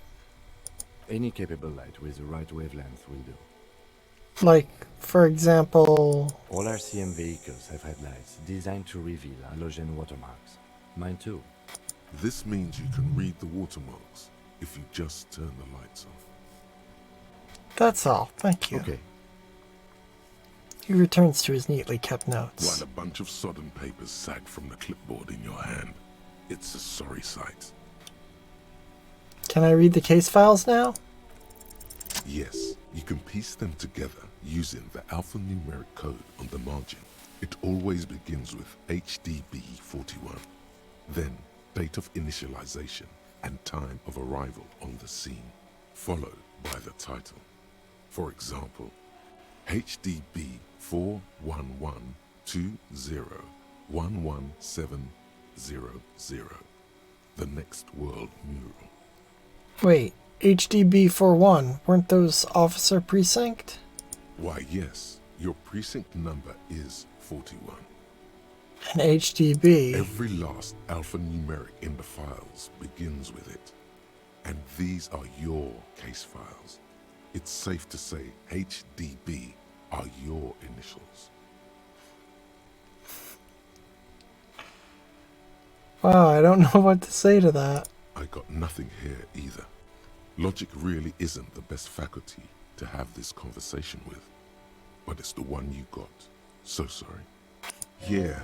Any capable light with the right wavelength will do. Like, for example... All RCM vehicles have headlights designed to reveal halogen watermarks. Mine too. This means you can read the watermarks if you just turn the lights off. That's all, thank you. Okay. He returns to his neatly kept notes. While a bunch of sodden papers sag from the clipboard in your hand. It's a sorry sight. Can I read the case files now? Yes, you can piece them together using the alphanumeric code on the margin. It always begins with HDB41, then date of initialization and time of arrival on the scene, followed by the title. For example, HDB 41120111700, the next world mural. Wait, HDB41, weren't those Officer Precinct? Why, yes, your precinct number is 41. And HDB... Every last alphanumeric in the files begins with it. And these are your case files. It's safe to say HDB are your initials. Wow, I don't know what to say to that. I got nothing here either. Logic really isn't the best faculty to have this conversation with. But it's the one you got. So sorry. Yeah,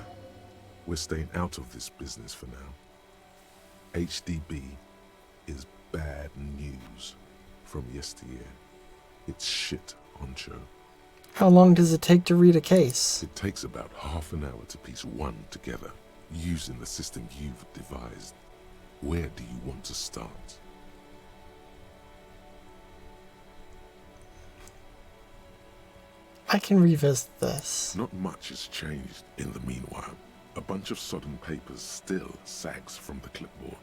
we're staying out of this business for now. HDB is bad news from yesteryear. It's shit, honcho. How long does it take to read a case? It takes about half an hour to piece one together, using the system you've devised. Where do you want to start? I can revisit this. Not much has changed in the meanwhile. A bunch of sodden papers still sags from the clipboard.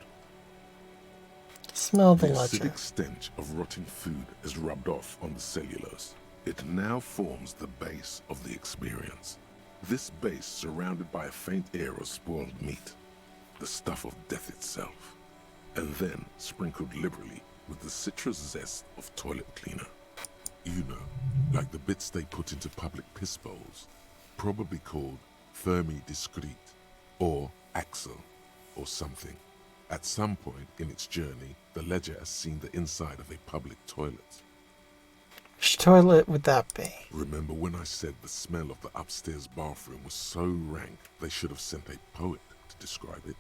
Smell the The ledger. acidic stench of rotting food is rubbed off on the cellulose. It now forms the base of the experience. This base surrounded by a faint air of spoiled meat, the stuff of death itself, and then sprinkled liberally with the citrus zest of toilet cleaner. You know, like the bits they put into public piss bowls, probably called Fermi Discrete, or Axel, or something. At some point in its journey, the ledger has seen the inside of a public toilet. Which toilet would that be? Remember when I said the smell of the upstairs bathroom was so rank they should have sent a poet to describe it?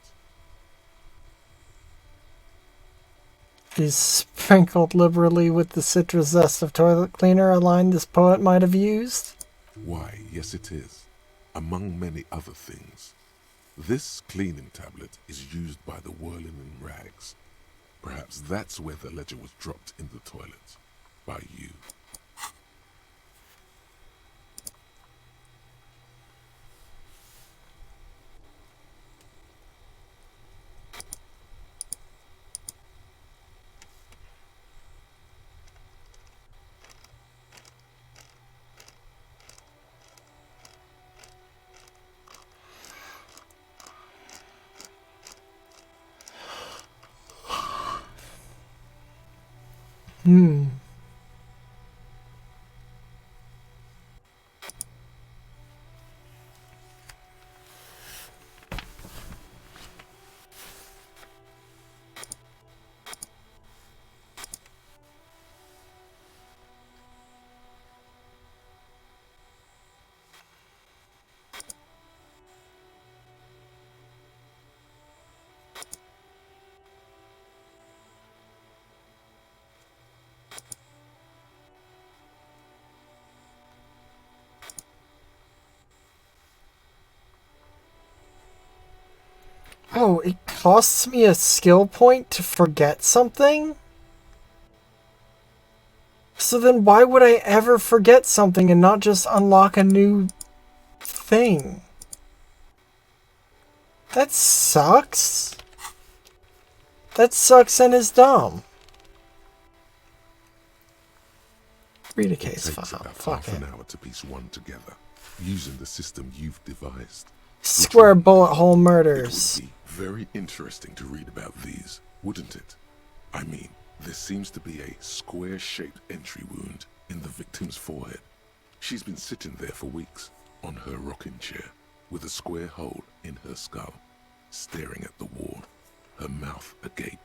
Is sprinkled liberally with the citrus zest of toilet cleaner a line this poet might have used? Why, yes it is. Among many other things. This cleaning tablet is used by the whirling in rags. Perhaps that's where the ledger was dropped in the toilet. By you. Hmm. Oh, it costs me a skill point to forget something? So then why would I ever forget something and not just unlock a new thing? That sucks. That sucks and is dumb. Read a case It takes file. about Fuck half it. an hour to piece one together, using the system you've devised. Square bullet hole It murders. would be very interesting to read about these, wouldn't it? I mean, there seems to be a square-shaped entry wound in the victim's forehead. She's been sitting there for weeks, on her rocking chair, with a square hole in her skull, staring at the wall, her mouth agape.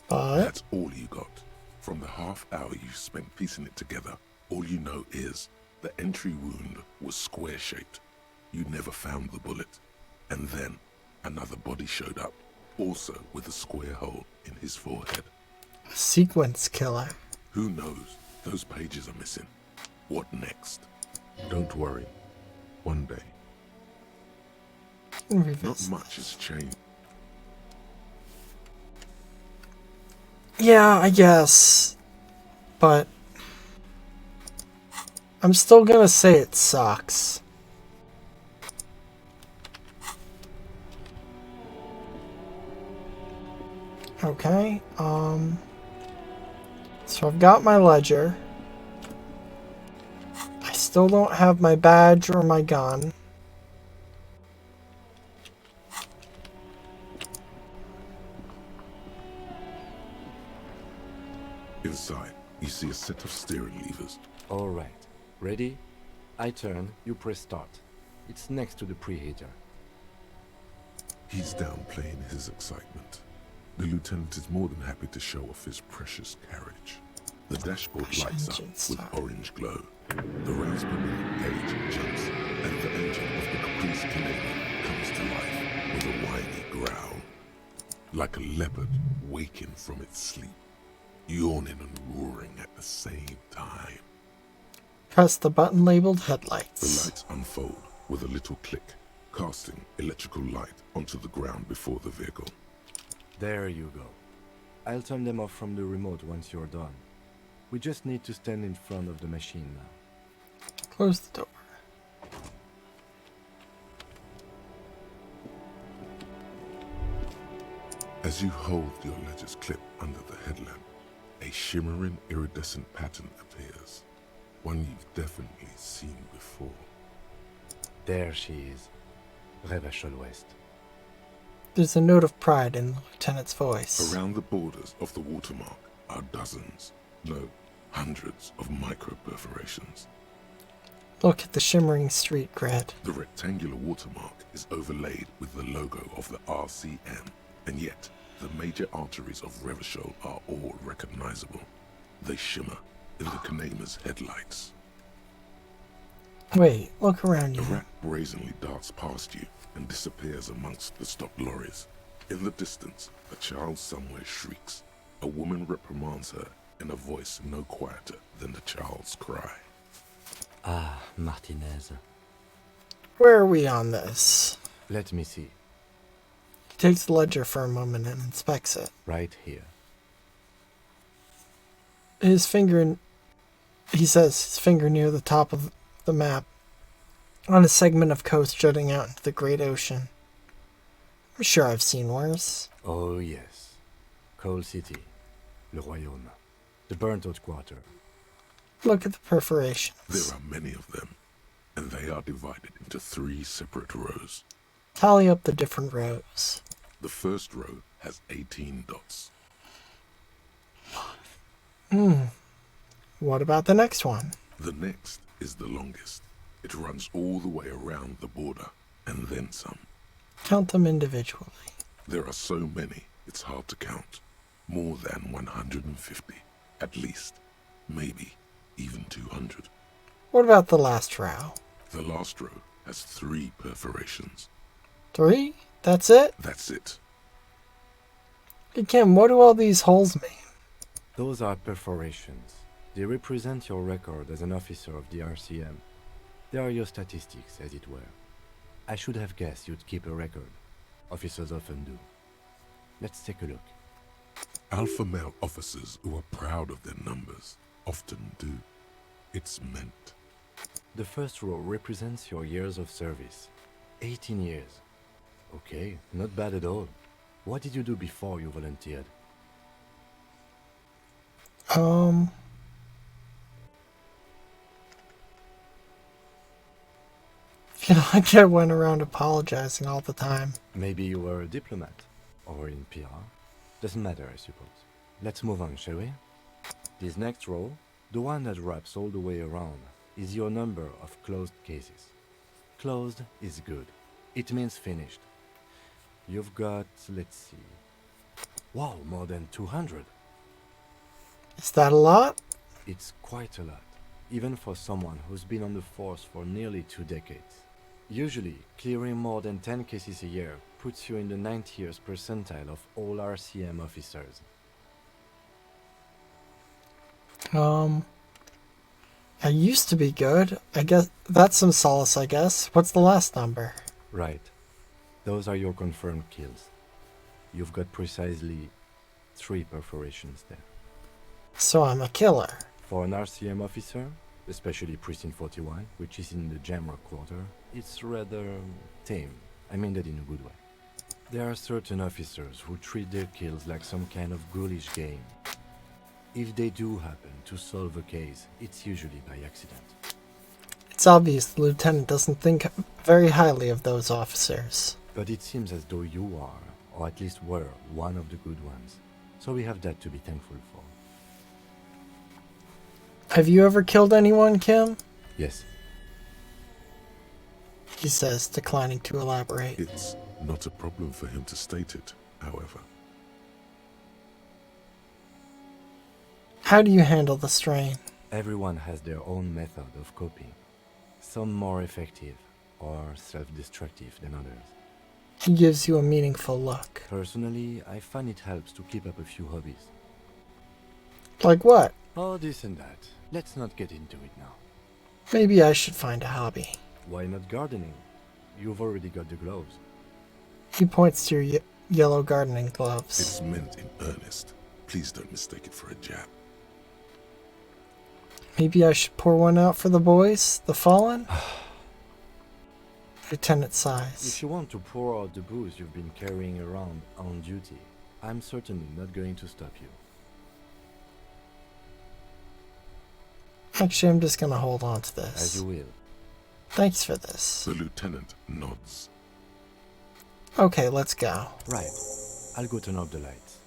That's all you got. From the half hour you spent piecing it together, all you know is the entry wound was square-shaped. You never found the bullet. And then another body showed up, also with a square hole in his forehead. A sequence killer. Who knows? Those pages are missing. What next? Don't worry. One day. Not much has changed. Yeah, I guess. But I'm still gonna say it sucks. Okay, so I've got my ledger. I still don't have my badge or my gun. Inside, you see a set of steering levers. All right. Ready? I turn, you press start. It's next to the preheater. He's downplaying his excitement. The lieutenant is more than happy to show off his precious carriage. The dashboard lights up with orange glow. The rounds per minute gauge jumps, and the engine of the Caprice Canadian comes to life with a whiny growl. Like a leopard waking from its sleep, yawning and roaring at the same time. Press the button labeled The headlights. lights unfold with a little click, casting electrical light onto the ground before the vehicle. There you go. I'll turn them off from the remote once you're done. We just need to stand in front of the machine now. Close the door. As you hold your ledger's clip under the headlamp, a shimmering iridescent pattern appears. One you've definitely seen before. There she is. Revachol West. There's a note of pride in the lieutenant's voice. Around the borders of the watermark are dozens, no, hundreds of micro-perforations. Look at the shimmering street grid. The rectangular watermark is overlaid with the logo of the RCM, and yet the major arteries of Revachol are all recognizable. They shimmer in the Kanema's headlights. Wait, look around The you. rat brazenly darts past you and disappears amongst the stopped lorries. In the distance, a child somewhere shrieks. A woman reprimands her in a voice no quieter than the child's cry. Ah, Martinez. Where are we on this? Let me see. He takes the ledger for a moment and inspects it. Right here. His finger, he says, his finger near the top of the map, on a segment of coast jutting out into the great ocean. I'm sure I've seen worse. Oh, yes. Coal City. Le Royaume. The burnt out quarter. Look at the perforations. There are many of them, and they are divided into 3 separate rows. Tally up the different rows. The first row has 18 dots. What about the next one? The next is the longest. It runs all the way around the border, and then some. Count them individually. There are so many, it's hard to count. More than 150, at least. Maybe even 200. What about the last row? The last row has 3 perforations. 3? That's it? That's it. Hey Kim, what do all these holes mean? Those are perforations. They represent your record as an officer of the RCM. They are your statistics, as it were. I should have guessed you'd keep a record. Officers often do. Let's take a look. Alpha male officers who are proud of their numbers often do. It's meant. The first row represents your years of service. 18 years. Okay, not bad at all. What did you do before you volunteered? I feel like I went around apologizing all the time. Maybe you were a diplomat, or in PR. Doesn't matter, I suppose. Let's move on, shall we? This next row, the one that wraps all the way around, is your number of closed cases. Closed is good. It means finished. You've got, let's see... Wow, more than 200. Is that a lot? It's quite a lot, even for someone who's been on the force for nearly 2 decades. Usually, clearing more than 10 cases a year puts you in the 90th percentile of all RCM officers. I used to be good. I guess that's some solace, I guess. What's the last number? Right. Those are your confirmed kills. You've got precisely 3 perforations there. So I'm a killer. For an RCM officer, especially Precinct 41, which is in the Jamrock quarter, it's rather tame. I mean that in a good way. There are certain officers who treat their kills like some kind of ghoulish game. If they do happen to solve a case, it's usually by accident. It's obvious the lieutenant doesn't think very highly of those officers. But it seems as though you are, or at least were, one of the good ones. So we have that to be thankful for. Have you ever killed anyone, Kim? Yes. He says, declining to elaborate. It's not a problem for him to state it, however. How do you handle the strain? Everyone has their own method of coping. Some more effective or self-destructive than others. He gives you a meaningful look. Personally, I find it helps to keep up a few hobbies. Like what? Oh, this and that. Let's not get into it now. Maybe I should find a hobby. Why not gardening? You've already got the gloves. He points to your yellow gardening gloves. It's meant in earnest. Please don't mistake it for a jab. Maybe I should pour one out for the boys, the fallen? Lieutenant sighs. If you want to pour out the booze you've been carrying around on duty, I'm certainly not going to stop you. Actually, I'm just gonna hold on to this. As you will. Thanks for this. The lieutenant nods. Okay, let's go. Right. I'll go turn off the lights.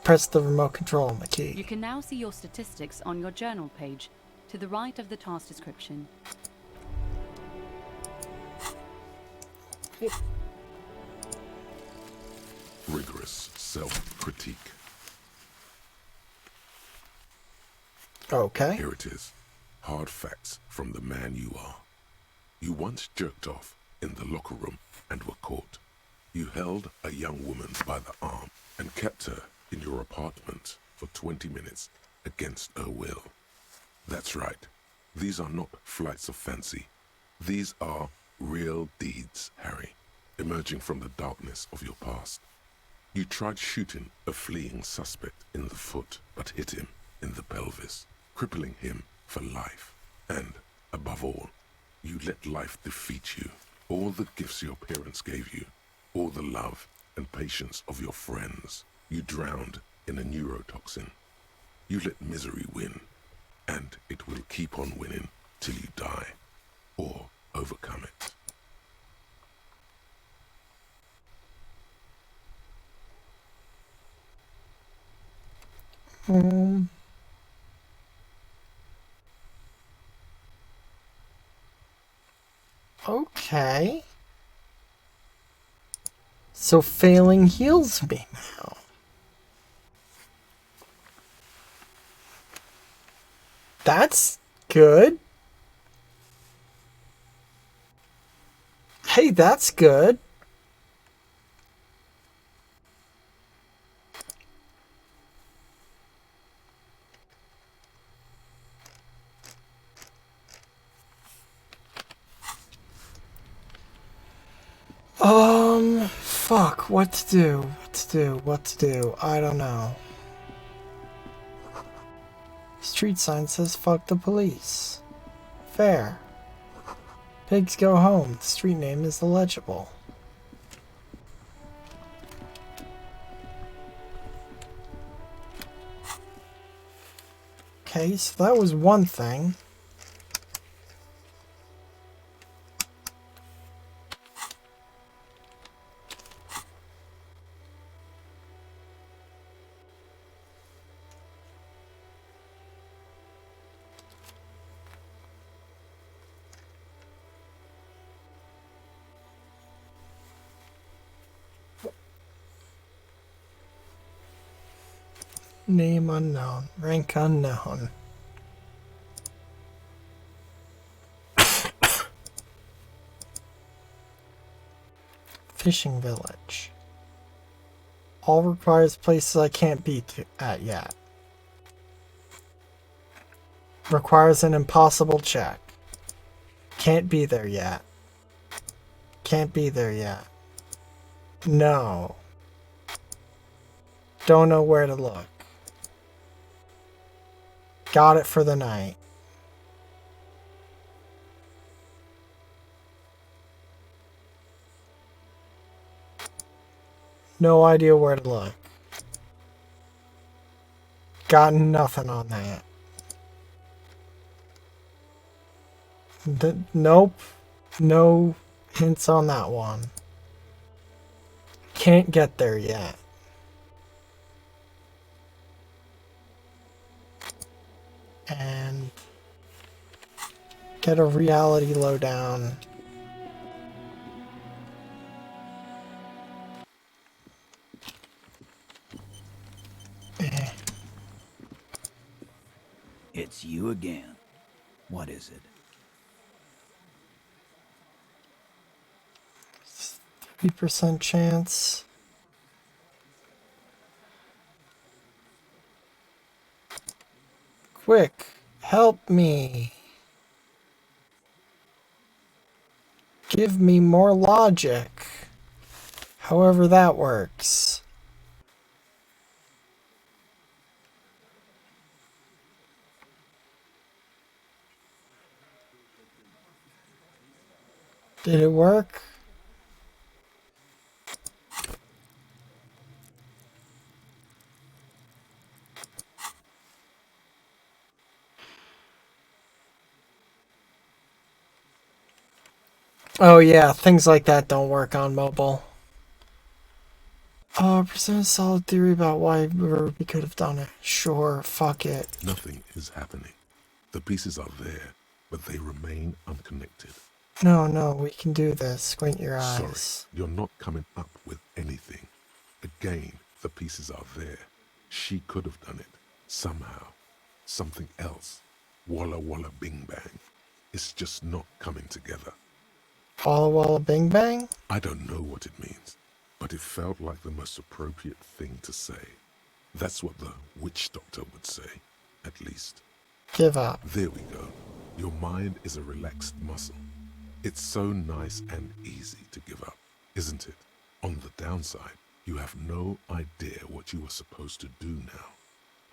Press the remote control on the key. You can now see your statistics on your journal page, to the right of the task description. Rigorous self-critique. Okay. Here it is. Hard facts from the man you are. You once jerked off in the locker room and were caught. You held a young woman by the arm and kept her in your apartment for 20 minutes against her will. That's right. These are not flights of fancy. These are real deeds, Harry, emerging from the darkness of your past. You tried shooting a fleeing suspect in the foot, but hit him in the pelvis, crippling him for life. And, above all, you let life defeat you. All the gifts your parents gave you, all the love and patience of your friends, you drowned in a neurotoxin. You let misery win, and it will keep on winning till you die, or overcome it. Um, okay. So failing heals me now. That's good. Hey, that's good. Fuck, what to do? What to do? What to do? I don't know. Street sign says fuck the police. Fair. Pigs go home. The street name is illegible. Okay, so that was one thing. Name unknown. Rank unknown. Fishing village. All requires places I can't be at yet. Requires an impossible check. Can't be there yet. Can't be there yet. No. Don't know where to look. Got it for the night. No idea where to look. Got nothing on that. Nope. No hints on that one. Can't get there yet. And get a reality lowdown. It's you again. What is it? 3% chance. Quick, help me. Give me more logic. However that works. Did it work? Oh yeah, things like that don't work on mobile. Present a solid theory about why we could have done it. Sure, fuck it. Nothing is happening. The pieces are there, but they remain unconnected. No, we can do this. Squint your eyes. Sorry, you're not coming up with anything. Again, the pieces are there. She could have done it. Somehow. Something else. Walla walla bing bang. It's just not coming together. Walla walla bing bang? I don't know what it means, but it felt like the most appropriate thing to say. That's what the witch doctor would say, at least. Give up. There we go. Your mind is a relaxed muscle. It's so nice and easy to give up, isn't it? On the downside, you have no idea what you were supposed to do now.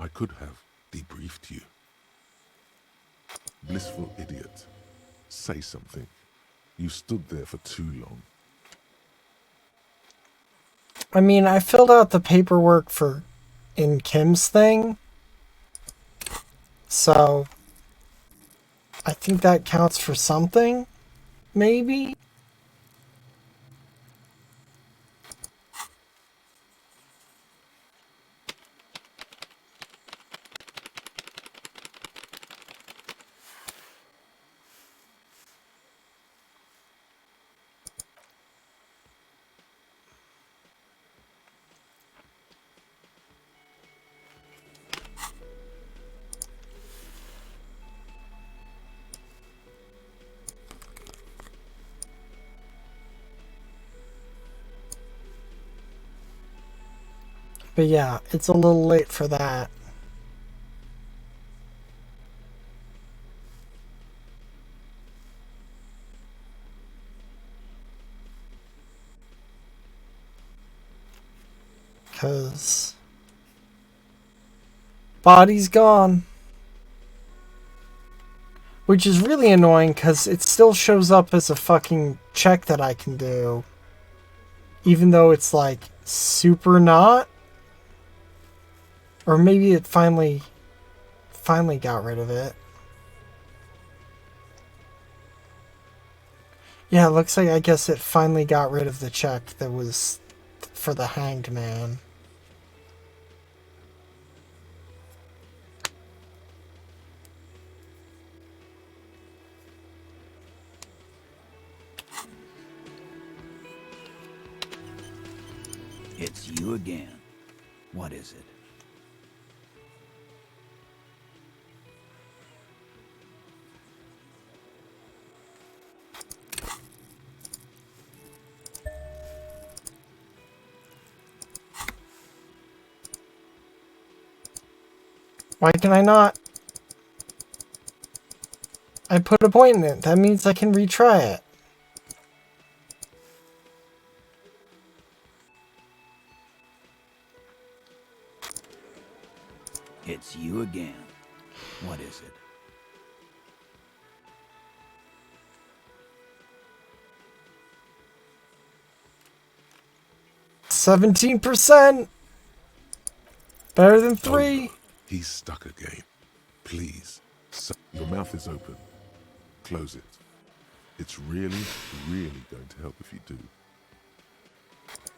I could have debriefed you. Blissful idiot. Say something. You stood there for too long. I mean, I filled out the paperwork for in Kim's thing. So I think that counts for something, maybe? But yeah, it's a little late for that. Because body's gone. Which is really annoying because it still shows up as a fucking check that I can do. Even though it's like super not. Or maybe it finally got rid of it. Yeah, it looks like I guess it finally got rid of the check that was for the hanged man. It's you again. What is it? Why can I not? I put a point in it. That means I can retry it. It's you again. What is it? %. Better than 3. He's stuck again. Please. Your mouth is open. Close it. It's really, really going to help if you do.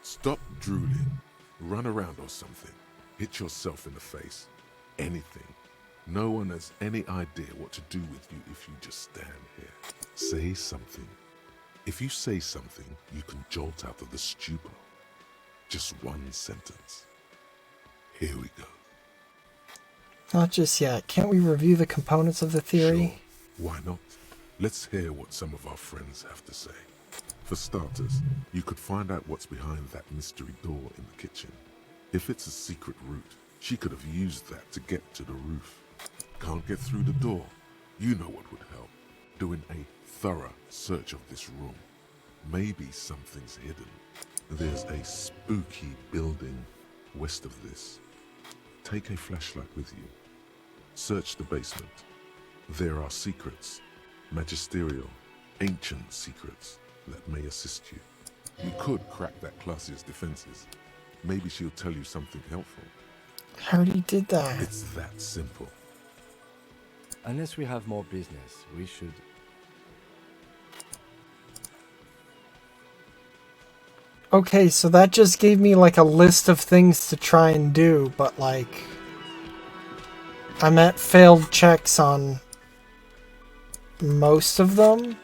Stop drooling. Run around or something. Hit yourself in the face. Anything. No one has any idea what to do with you if you just stand here. Say something. If you say something, you can jolt out of the stupor. Just one sentence. Here we go. Not just yet. Can't we review the components of the theory? Sure. Why not? Let's hear what some of our friends have to say. For starters, you could find out what's behind that mystery door in the kitchen. If it's a secret route, she could have used that to get to the roof. Can't get through the door? You know what would help. Doing a thorough search of this room. Maybe something's hidden. There's a spooky building west of this. Take a flashlight with you. Search the basement. There are secrets, magisterial, ancient secrets that may assist you. You could crack that classier's defenses. Maybe she'll tell you something helpful. I already did that. It's that simple. Unless we have more business, we should... Okay, so that just gave me like a list of things to try and do, but like... I'm at failed checks on most of them.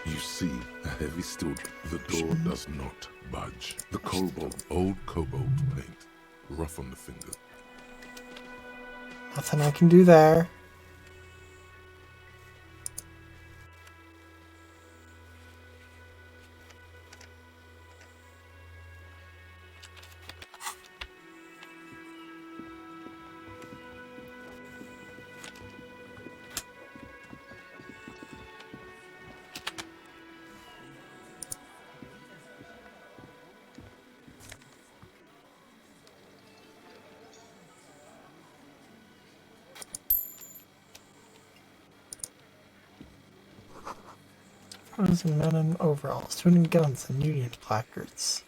You see a heavy steel. The door does not budge. The old cobalt paint, rough on the finger. Nothing I can do there. Photos of men in overalls, shooting guns and Union placards.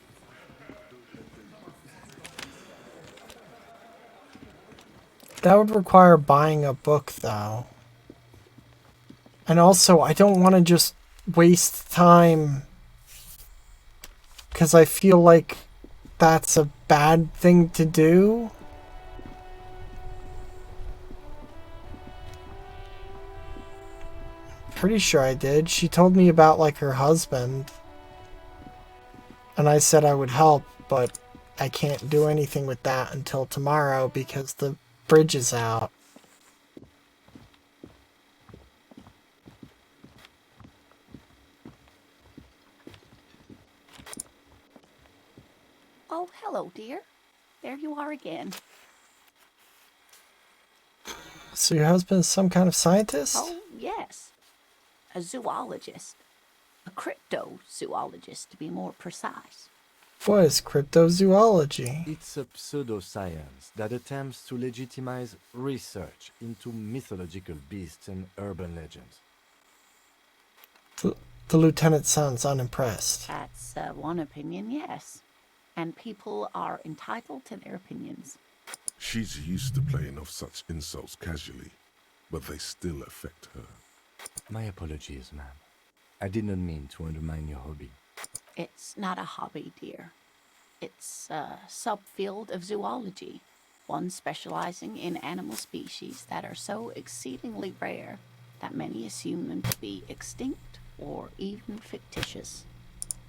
That would require buying a book, though. And also, I don't want to just waste time because I feel like that's a bad thing to do. Pretty sure I did. She told me about like her husband. And I said I would help, but I can't do anything with that until tomorrow because the bridge is out. Oh, hello, dear. There you are again. So your husband is some kind of scientist? Oh, yes. A zoologist. A cryptozoologist, to be more precise. What is cryptozoology? It's a pseudoscience that attempts to legitimize research into mythological beasts and urban legends. The lieutenant sounds unimpressed. That's one opinion, yes. And people are entitled to their opinions. She's used to playing off such insults casually, but they still affect her. My apologies, ma'am. I did not mean to undermine your hobby. It's not a hobby, dear. It's a subfield of zoology, one specializing in animal species that are so exceedingly rare that many assume them to be extinct or even fictitious.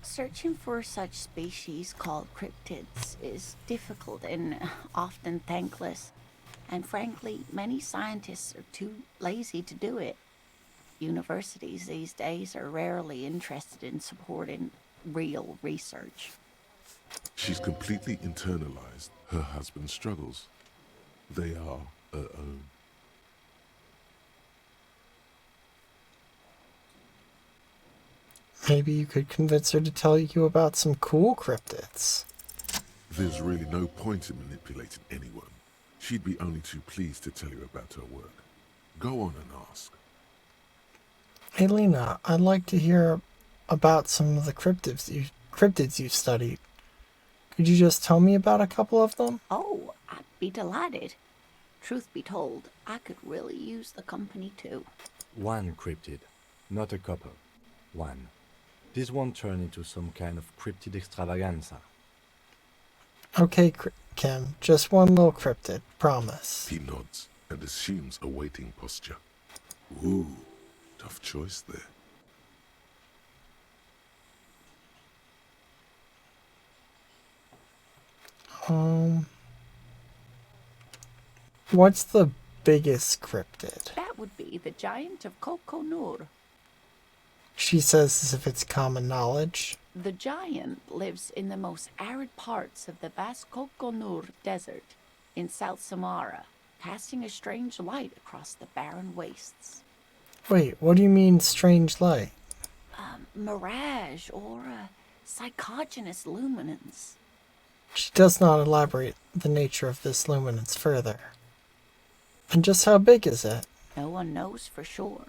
Searching for such species called cryptids is difficult and often thankless, and frankly, many scientists are too lazy to do it. Universities these days are rarely interested in supporting real research. She's completely internalized her husband's struggles. They are her own. Maybe you could convince her to tell you about some cool cryptids. There's really no point in manipulating anyone. She'd be only too pleased to tell you about her work. Go on and ask. Hey Lena, I'd like to hear about some of the cryptids you've studied. Could you just tell me about a couple of them? Oh, I'd be delighted. Truth be told, I could really use the company too. One cryptid, not a couple. One. This won't turn into some kind of cryptid extravaganza. Okay, Kim, just one little cryptid, promise. He nods and assumes a waiting posture. Ooh, tough choice there. What's the biggest cryptid? That would be the giant of Kokonur. She says as if it's common knowledge. The giant lives in the most arid parts of the vast Kokonur Desert in South Samara, casting a strange light across the barren wastes. Wait, what do you mean strange light? Mirage or a psychogenous luminance. She does not elaborate the nature of this luminance further. And just how big is it? No one knows for sure.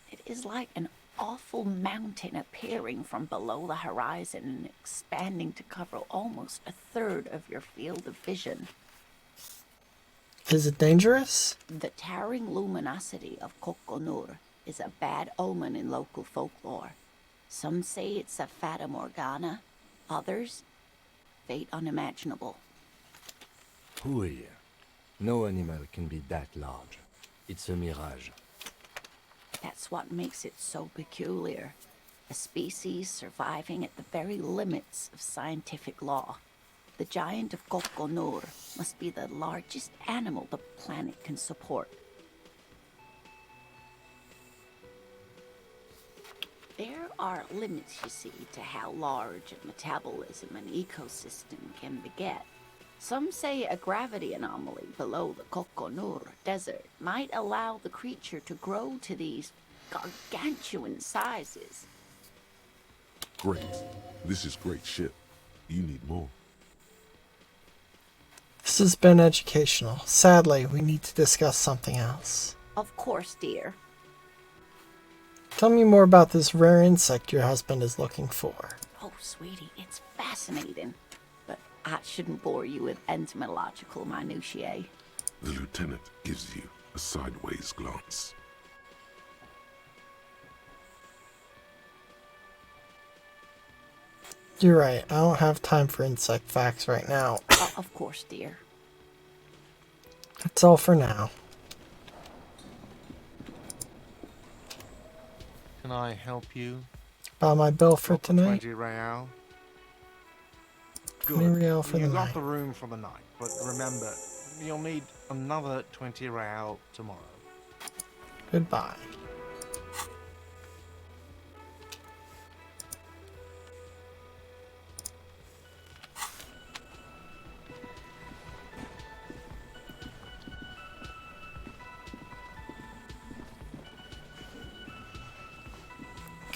It is like an awful mountain appearing from below the horizon and expanding to cover almost a third of your field of vision. Is it dangerous? The towering luminosity of Kokonur is a bad omen in local folklore. Some say it's a fata morgana, others, fate unimaginable. Hooey. No animal can be that large. It's a mirage. That's what makes it so peculiar. A species surviving at the very limits of scientific law. The giant of Kokonur must be the largest animal the planet can support. There are limits, you see, to how large a metabolism an ecosystem can beget. Some say a gravity anomaly below the Kokonur Desert might allow the creature to grow to these gargantuan sizes. Great. This is great shit. You need more. This has been educational. Sadly, we need to discuss something else. Of course, dear. Tell me more about this rare insect your husband is looking for. Oh, sweetie, it's fascinating. But I shouldn't bore you with entomological minutiae. The lieutenant gives you a sideways glance. You're right, I don't have time for insect facts right now. Of course, dear. That's all for now. Can I help you? About my bill for tonight? 20 real. 20 real for you the got night. the room for the night, but remember, you'll need another 20 real tomorrow. Goodbye.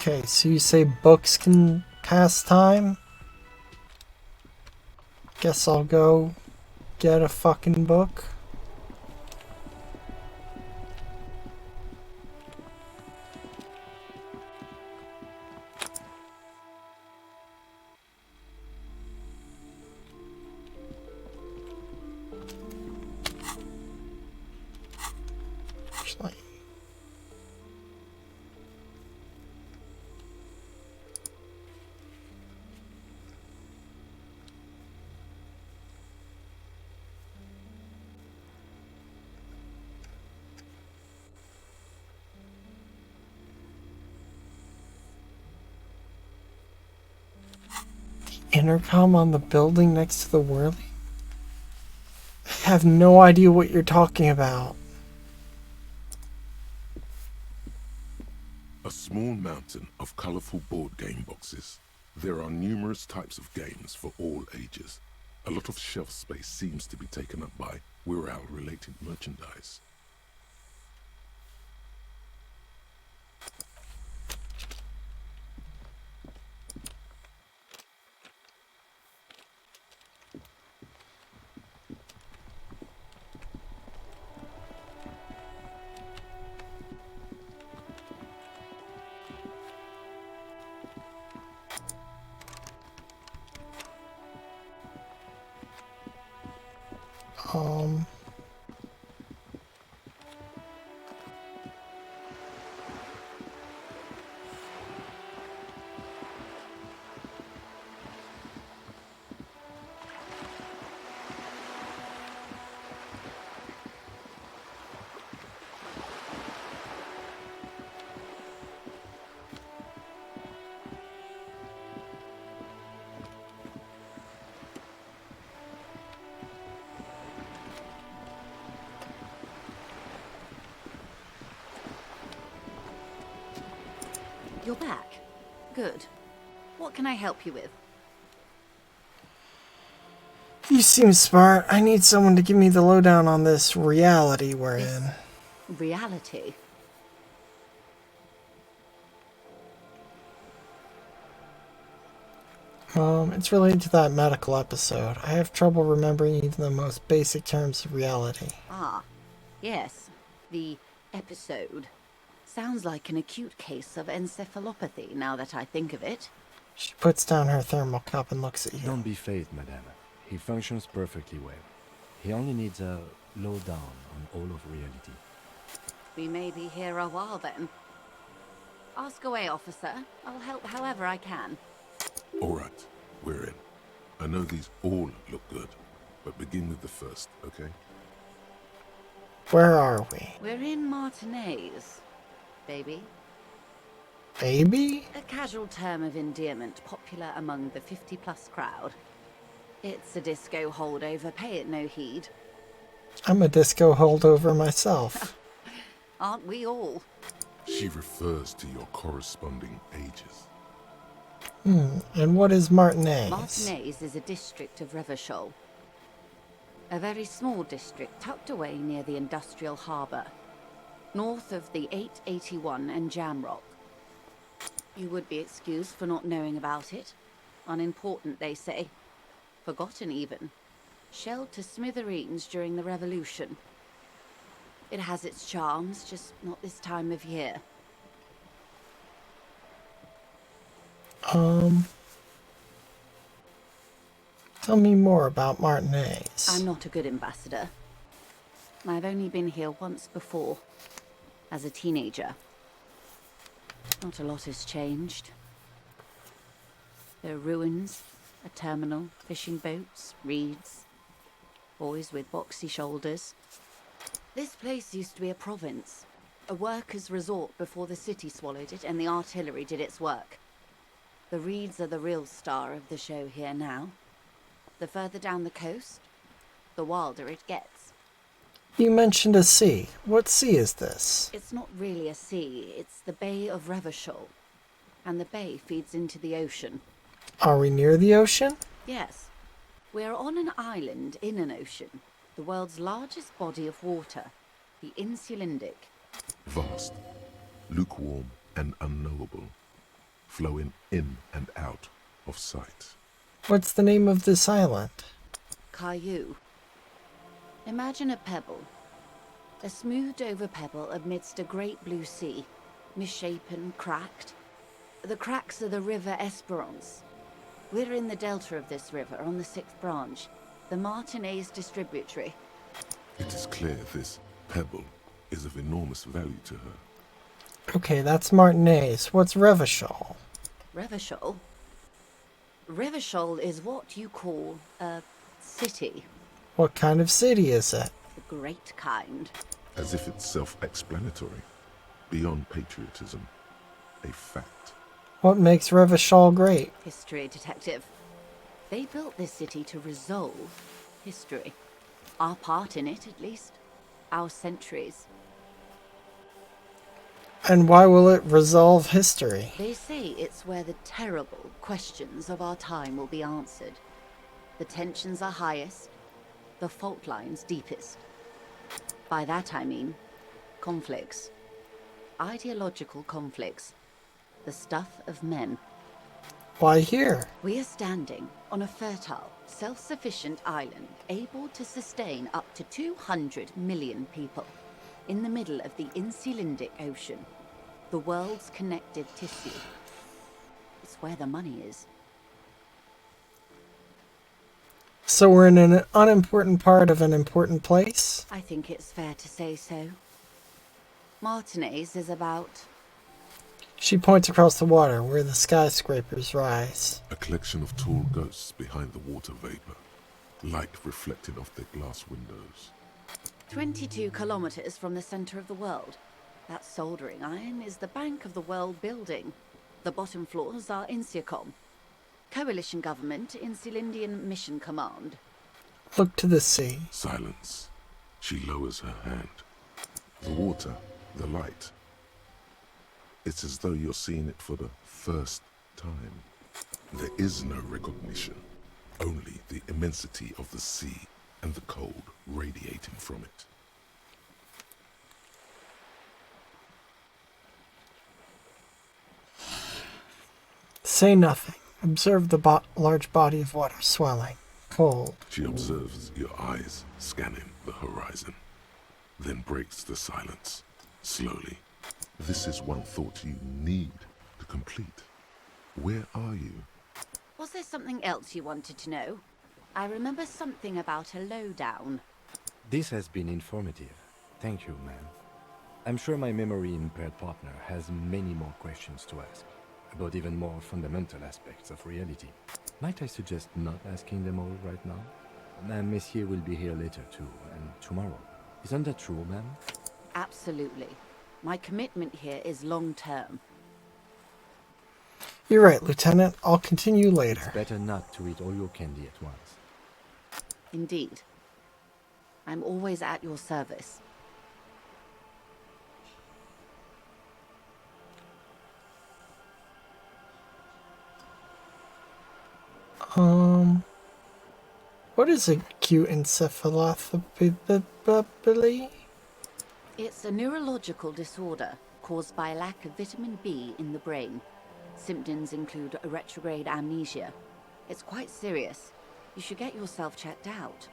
Okay, so you say books can pass time? Guess I'll go get a fucking book. Actually, intercom on the building next to the whirly? I have no idea what you're talking about. A small mountain of colorful board game boxes. There are numerous types of games for all ages. A lot of shelf space seems to be taken up by Wirral-related merchandise. Um... You're back. Good. What can I help you with? You seem smart. I need someone to give me the lowdown on this reality we're in. Reality? It's related to that medical episode. I have trouble remembering even the most basic terms of reality. Ah, yes. The episode. Sounds like an acute case of encephalopathy, now that I think of it. She puts down her thermal cup and looks at you. Don't be phased, madame. He functions perfectly well. He only needs a lowdown on all of reality. We may be here a while then. Ask away, officer. I'll help however I can. All right, we're in. I know these all look good, but begin with the first, okay? Where are we? We're in Martinez, baby. Baby? A casual term of endearment popular among the 50-plus crowd. It's a disco holdover, pay it no heed. I'm a disco holdover myself. Aren't we all? She refers to your corresponding ages. And what is Martinez? Martinez is a district of Revachol. A very small district tucked away near the industrial harbour, north of the 881 and Jamrock. You would be excused for not knowing about it. Unimportant, they say. Forgotten, even. Shelled to smithereens during the Revolution. It has its charms, just not this time of year. Tell me more about Martinez. I'm not a good ambassador. I've only been here once before, as a teenager. Not a lot has changed. There are ruins, a terminal, fishing boats, reeds, boys with boxy shoulders. This place used to be a province, a workers' resort before the city swallowed it and the artillery did its work. The reeds are the real star of the show here now. The further down the coast, the wilder it gets. You mentioned a sea. What sea is this? It's not really a sea, it's the Bay of Revachol. And the bay feeds into the ocean. Are we near the ocean? Yes. We're on an island in an ocean. The world's largest body of water. The Insulindic. Vast, lukewarm, and unknowable. flowing in and out of sight. What's the name of this island? Caillou. Imagine a pebble. A smoothed over pebble amidst a great blue sea, misshapen, cracked. The cracks are the river Esperance. We're in the delta of this river on the 6th branch, the Martinez distributary. It is clear this pebble is of enormous value to her. Okay, that's Martinez. What's Revachol? Revachol? Revachol is what you call a city. What kind of city is it? The great kind. As if it's self-explanatory, beyond patriotism, a fact. What makes Revachol great? History, detective. They built this city to resolve history. Our part in it, at least. Our centuries. And why will it resolve history? They say it's where the terrible questions of our time will be answered. The tensions are highest, the fault lines deepest. By that I mean conflicts. Ideological conflicts. The stuff of men. Why here? We are standing on a fertile, self-sufficient island able to sustain up to 200 million people in the middle of the Insulindic Ocean, the world's connective tissue. It's where the money is. So we're in an unimportant part of an important place? I think it's fair to say so. Martinez is about... She points across the water where the skyscrapers rise. A collection of tall ghosts behind the water vapor, light reflecting off their glass windows. 22 kilometers from the center of the world. That soldering iron is the bank of the world building. The bottom floors are Insiacom. Coalition government, Insulindian Mission Command. Look to the sea. Silence. She lowers her hand. The water, the light. It's as though you're seeing it for the first time. There is no recognition, only the immensity of the sea and the cold radiating from it. Say nothing. Observe the large body of water swelling, cold. She observes your eyes scanning the horizon, then breaks the silence, slowly. This is one thought you need to complete. Where are you? Was there something else you wanted to know? I remember something about a lowdown. This has been informative. Thank you, ma'am. I'm sure my memory-impaired partner has many more questions to ask, about even more fundamental aspects of reality. Might I suggest not asking them all right now? Madame Messier will be here later too, and tomorrow. Isn't that true, ma'am? Absolutely. My commitment here is long-term. You're right, Lieutenant. I'll continue later. It's better not to eat all your candy at once. Indeed. I'm always at your service. What is acute encephalopathy? It's a neurological disorder caused by a lack of vitamin B in the brain. Symptoms include a retrograde amnesia. It's quite serious. You should get yourself checked out.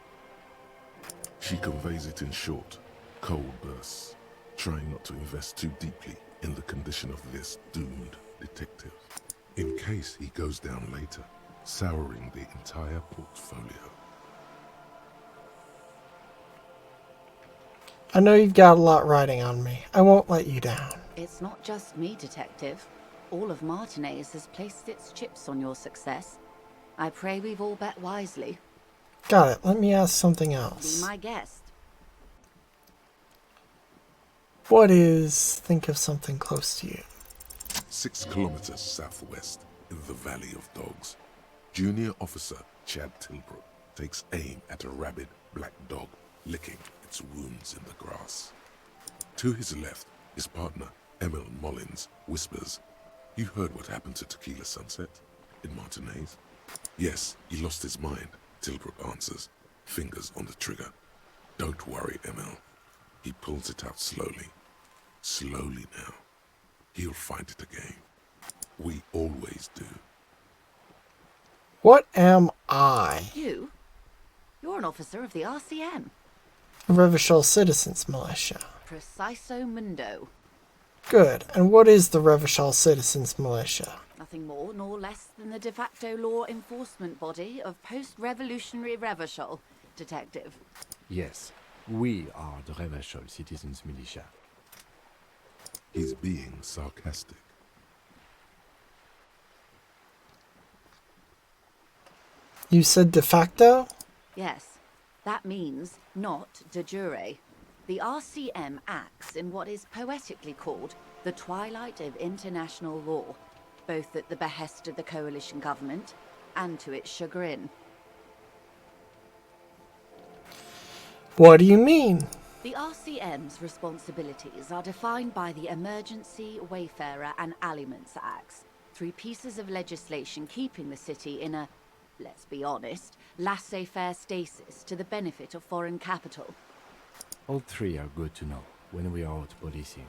She conveys it in short, cold bursts, trying not to invest too deeply in the condition of this doomed detective, in case he goes down later, souring the entire portfolio. I know you've got a lot riding on me. I won't let you down. It's not just me, Detective. All of Martinez has placed its chips on your success. I pray we've all bet wisely. Got it. Let me ask something else. Be my guest. What is... think of something close to you. 6 kilometers southwest, in the Valley of Dogs, Junior Officer Chad Tilbrook takes aim at a rabid black dog licking its wounds in the grass. To his left, his partner, Emil Mullins, whispers, "You heard what happened to Tequila Sunset in Martinez?" "Yes, he lost his mind," Tilbrook answers, fingers on the trigger. "Don't worry, Emil." He pulls it out slowly. Slowly now. He'll find it again. We always do. What am I? You? You're an officer of the RCM. Revachol Citizens Militia. Preciso mundo. Good. And what is the Revachol Citizens Militia? Nothing more nor less than the de facto law enforcement body of post-revolutionary Revachol, Detective. Yes, we are the Revachol Citizens Militia. He's being sarcastic. You said de facto? Yes, that means not de jure. The RCM acts in what is poetically called the twilight of international law, both at the behest of the coalition government and to its chagrin. What do you mean? The RCM's responsibilities are defined by the Emergency, Wayfarer and Aliments Acts, 3 pieces of legislation keeping the city in a, let's be honest, laissez-faire stasis to the benefit of foreign capital. All 3 are good to know when we are out policing.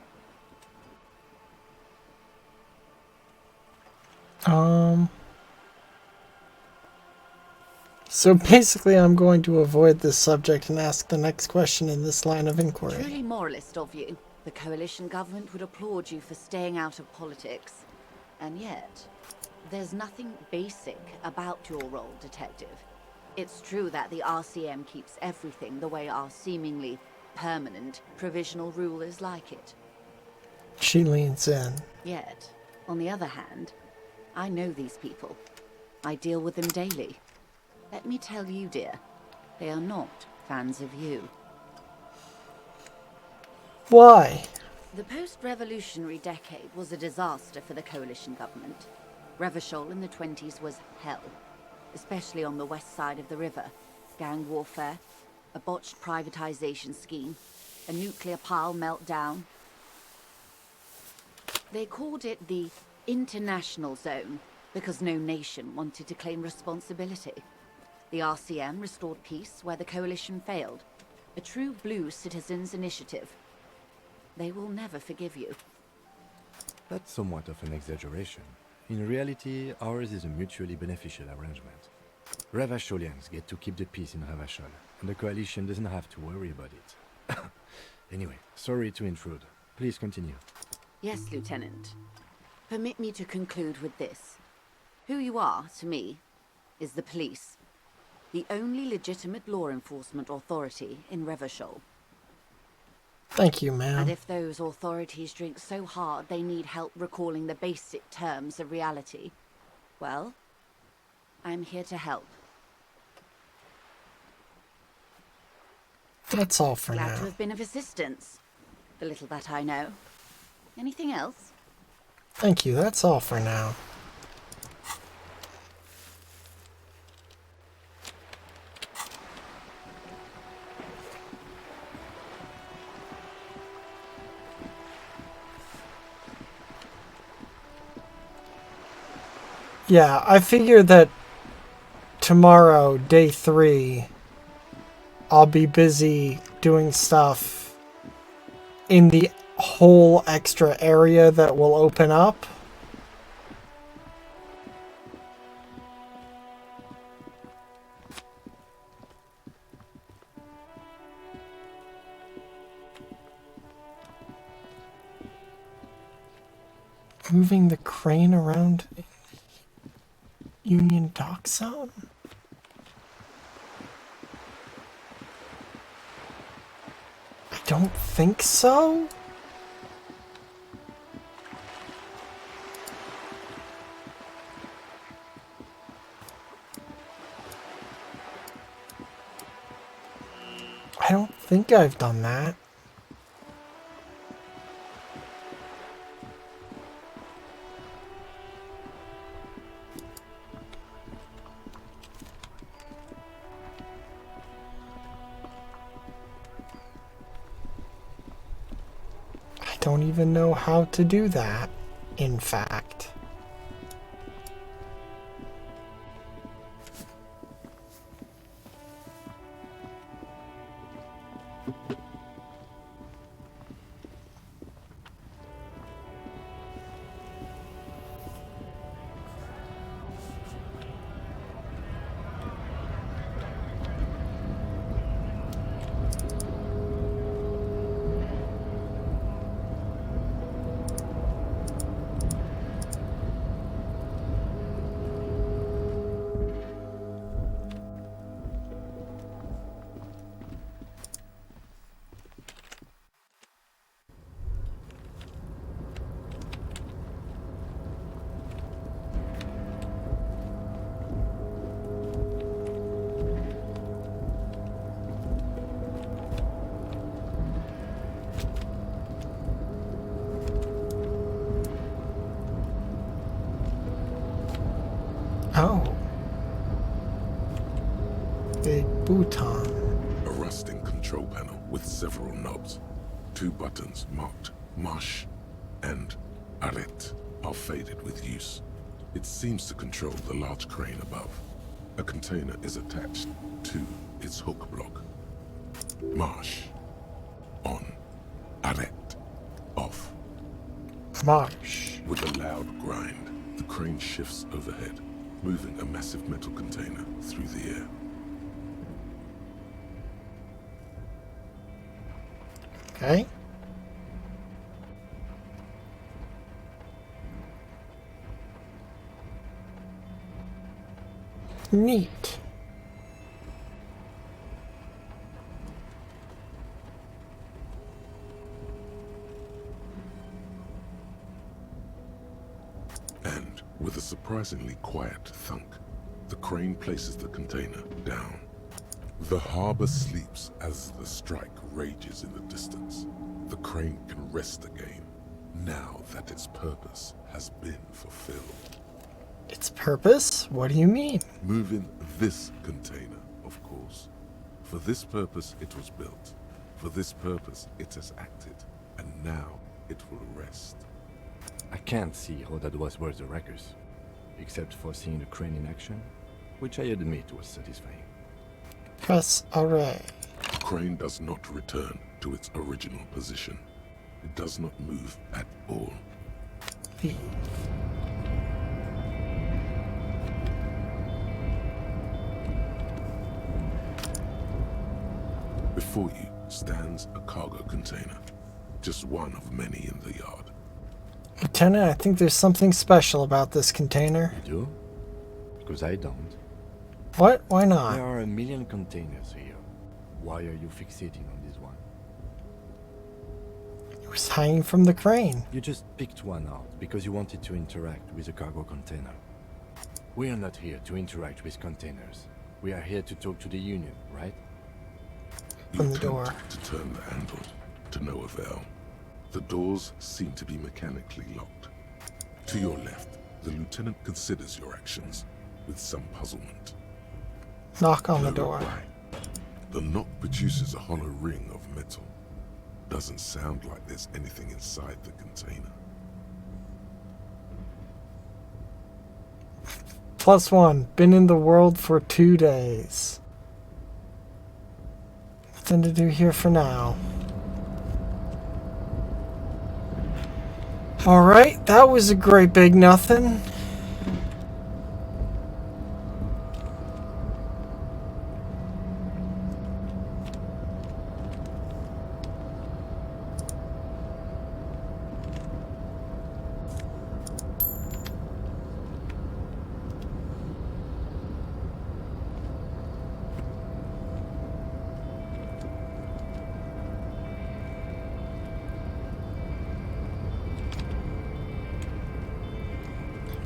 So basically I'm going to avoid this subject and ask the next question in this line of inquiry. Truly moralist of you. The coalition government would applaud you for staying out of politics. And yet, there's nothing basic about your role, Detective. It's true that the RCM keeps everything the way our seemingly permanent provisional rulers like it. She leans in. Yet, on the other hand, I know these people. I deal with them daily. Let me tell you, dear, they are not fans of you. Why? The post-revolutionary decade was a disaster for the coalition government. Revachol in the 20s was hell, especially on the west side of the river. Gang warfare, a botched privatization scheme, a nuclear pile meltdown. They called it the international zone because no nation wanted to claim responsibility. The RCM restored peace where the coalition failed. A true blue citizens' initiative. They will never forgive you. That's somewhat of an exaggeration. In reality, ours is a mutually beneficial arrangement. Revacholians get to keep the peace in Revachol, and the coalition doesn't have to worry about it. Anyway, sorry to intrude. Please continue. Yes, Lieutenant. Permit me to conclude with this. Who you are, to me, is the police. The only legitimate law enforcement authority in Revachol. Thank you, ma'am. And if those authorities drink so hard they need help recalling the basic terms of reality, well, I'm here to help. That's all for Glad now. to have been of assistance. The little that I know. Anything else? Thank you, that's all for now. Yeah, I figure that tomorrow, day 3, I'll be busy doing stuff in the whole extra area that will open up. Moving the crane around Union Dock Zone? I don't think so. I don't think I've done that. I don't even know how to do that, in fact. Oh. Big bouton. A rusting control panel with several knobs. 2 buttons marked Marsh and Arrête are faded with use. It seems to control the large crane above. A container is attached to its hook block. Marsh. On. Arrête. Off. Marsh. With a loud grind, the crane shifts overhead, moving a massive metal container through the air. Okay. Neat. And with a surprisingly quiet thunk, the crane places the container down. The harbor sleeps as the strike rages in the distance. The crane can rest again, now that its purpose has been fulfilled. Its purpose? What do you mean? Moving this container, of course. For this purpose it was built. For this purpose it has acted. And now it will rest. I can't see how that was worth the ruckus, except for seeing the crane in action, which I admit was satisfying. Press array. The crane does not return to its original position. It does not move at all. Leave. Before you stands a cargo container, just one of many in the yard. Lieutenant, I think there's something special about this container. You do? Because I don't. What? Why not? There are a million containers here. Why are you fixating on this one? It was hanging from the crane. You just picked one out because you wanted to interact with a cargo container. We are not here to interact with containers. We are here to talk to the Union, right? From the door. To turn the handle, to no avail. The doors seem to be mechanically locked. To your left, the lieutenant considers your actions with some puzzlement. Knock on the door. Right. The knock produces a hollow ring of metal. Doesn't sound like there's anything inside the container. +1. Been in the world for 2 days. Nothing to do here for now. Alright, that was a great big nothing.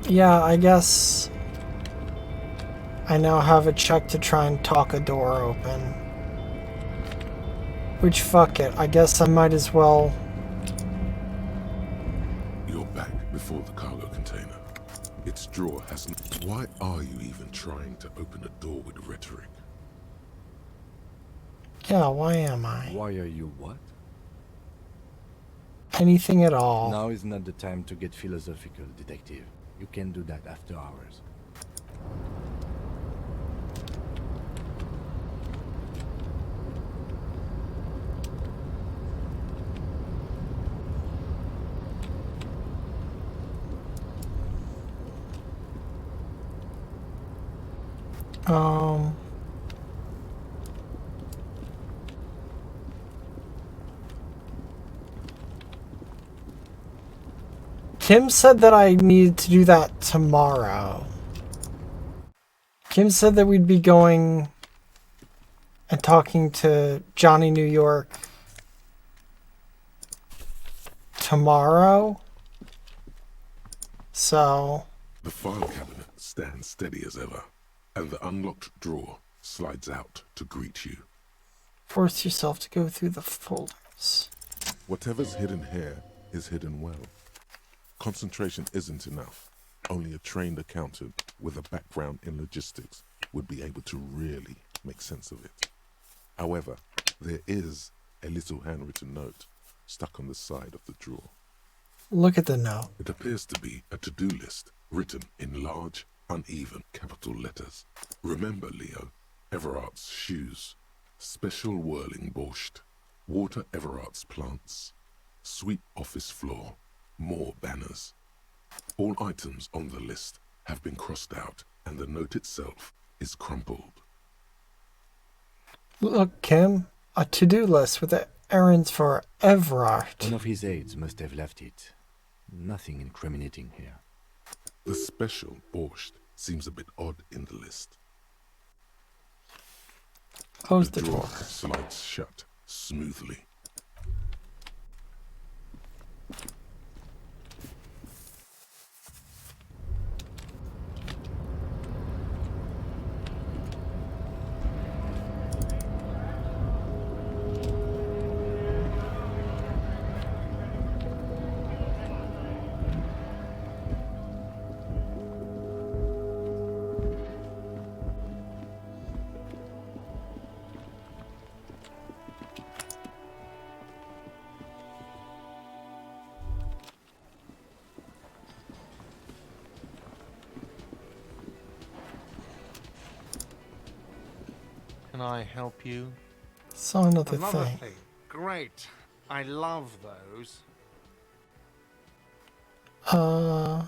Yeah, I guess I now have a check to try and talk a door open. Which, fuck it, I guess I might as well. You're back before the cargo container. Its drawer hasn't. Why are you even trying to open a door with rhetoric? Yeah, why am I? Why are you what? Anything at all. Now is not the time to get philosophical, detective. You can do that after hours. Kim said that I needed to do that tomorrow. Kim said that we'd be going and talking to Johnny New York tomorrow. So... The file cabinet stands steady as ever, and the unlocked drawer slides out to greet you. Force yourself to go through the folders. Whatever's hidden here is hidden well. Concentration isn't enough. Only a trained accountant with a background in logistics would be able to really make sense of it. However, there is a little handwritten note stuck on the side of the drawer. Look at the note. It appears to be a to-do list written in large, uneven capital letters. Remember, Leo, Everard's shoes, special whirling borscht, water Everard's plants, sweep office floor, more banners. All items on the list have been crossed out and the note itself is crumpled. Look, Kim, a to-do list with errands for Everard. One of his aides must have left it. Nothing incriminating here. The special borscht seems a bit odd in the list. Close the drawer. Slides shut smoothly. Can I help you? Saw another Another thing. thing. Great. I love those. No,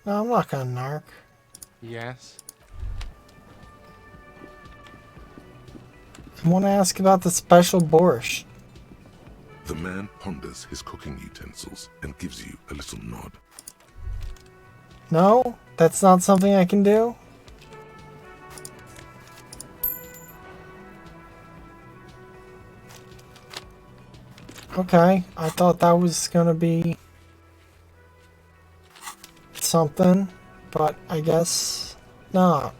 I'm not gonna narc. Yes. I want to ask about the special borscht. The man ponders his cooking utensils and gives you a little nod. No, that's not something I can do. Okay, I thought that was gonna be something, but I guess not.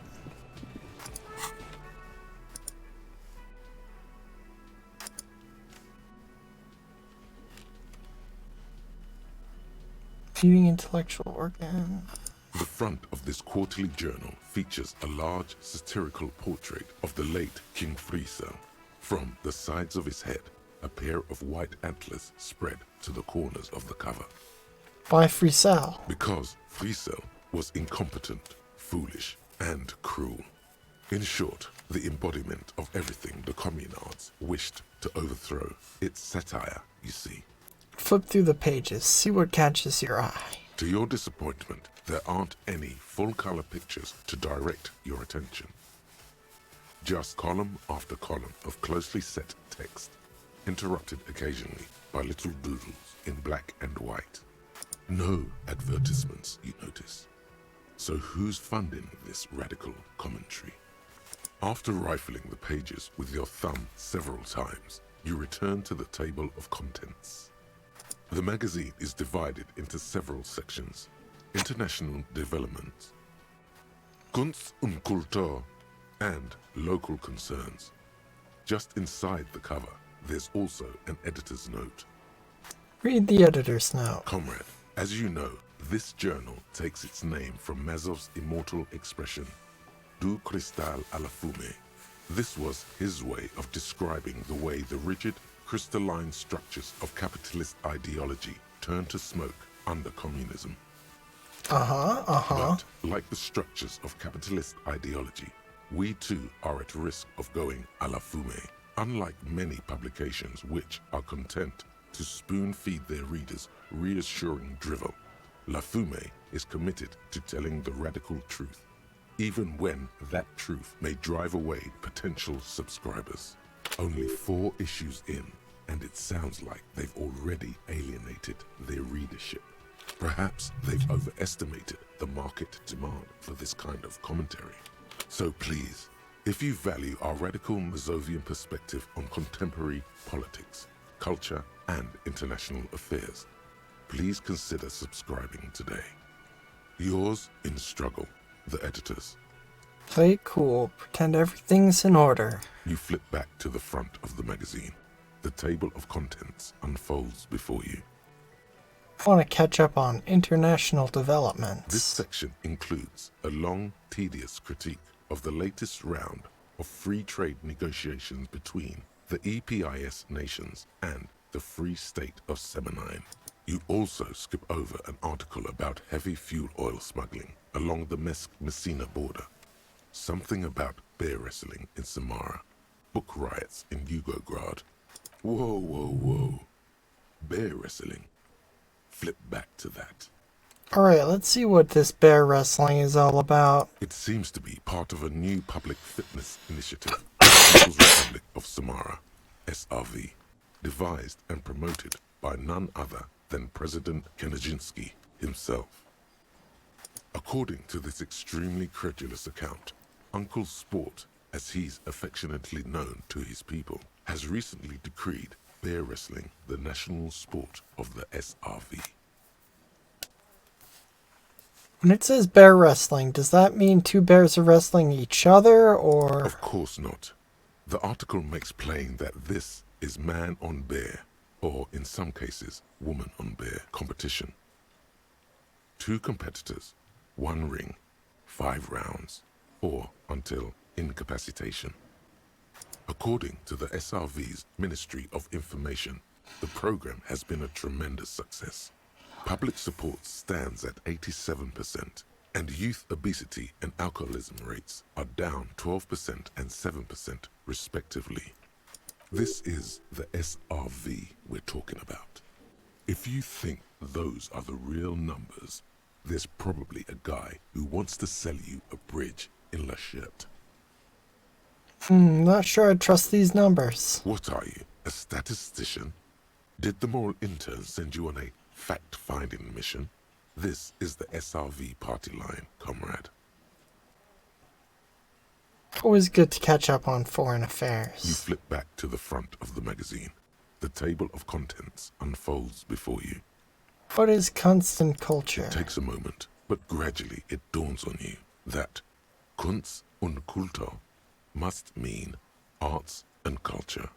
Viewing intellectual organ. The front of this quarterly journal features a large satirical portrait of the late King Friesel. From the sides of his head, a pair of white antlers spread to the corners of the cover. By Friesel. Because Friesel was incompetent, foolish, and cruel. In short, the embodiment of everything the communards wished to overthrow. It's satire, you see. Flip through the pages, see what catches your eye. To your disappointment, there aren't any full-color pictures to direct your attention. Just column after column of closely set text, interrupted occasionally by little doodles in black and white. No advertisements, you notice. So who's funding this radical commentary? After rifling the pages with your thumb several times, you return to the table of contents. The magazine is divided into several sections. International development, Kunst und Kultur, and local concerns. Just inside the cover, there's also an editor's note. Read the editor's note. Comrade, as you know, this journal takes its name from Mazov's immortal expression, Du cristal à la fumée. This was his way of describing the way the rigid, crystalline structures of capitalist ideology turn to smoke under communism. But, like the structures of capitalist ideology, we too are at risk of going à la fumée. Unlike many publications which are content to spoon-feed their readers reassuring drivel, La Fumée is committed to telling the radical truth, even when that truth may drive away potential subscribers. Only 4 issues in, and it sounds like they've already alienated their readership. Perhaps they've overestimated the market demand for this kind of commentary. So please, if you value our radical Mazovian perspective on contemporary politics, culture, and international affairs, please consider subscribing today. Yours in struggle, the editors. Play it cool, pretend everything's in order. You flip back to the front of the magazine. The table of contents unfolds before you. I want to catch up on international developments. This section includes a long, tedious critique of the latest round of free trade negotiations between the EPIS nations and the Free State of Semenine. You also skip over an article about heavy fuel oil smuggling along the Messina border, something about bear wrestling in Samara, book riots in Yugograd. Whoa, whoa, whoa. Bear wrestling. Flip back to that. Alright, let's see what this bear wrestling is all about. It seems to be part of a new public fitness initiative, the People's Republic of Samara, SRV, devised and promoted by none other than President Kanajinsky himself. According to this extremely credulous account, Uncle Sport, as he's affectionately known to his people, has recently decreed bear wrestling the national sport of the SRV. When it says bear wrestling, does that mean two bears are wrestling each other, or...? Of course not. The article makes plain that this is man on bear, or in some cases, woman on bear competition. 2 competitors, 1 ring, 5 rounds, or until incapacitation. According to the SRV's Ministry of Information, the program has been a tremendous success. Public support stands at 87%, and youth obesity and alcoholism rates are down 12% and 7% respectively. This is the SRV we're talking about. If you think those are the real numbers, there's probably a guy who wants to sell you a bridge in La Chette. Not sure I trust these numbers. What are you, a statistician? Did the moral intern send you on a fact-finding mission? This is the SRV party line, comrade. Always good to catch up on foreign affairs. You flip back to the front of the magazine. The table of contents unfolds before you. What is constant culture? It takes a moment, but gradually it dawns on you that Kunst und Kultur must mean arts and culture.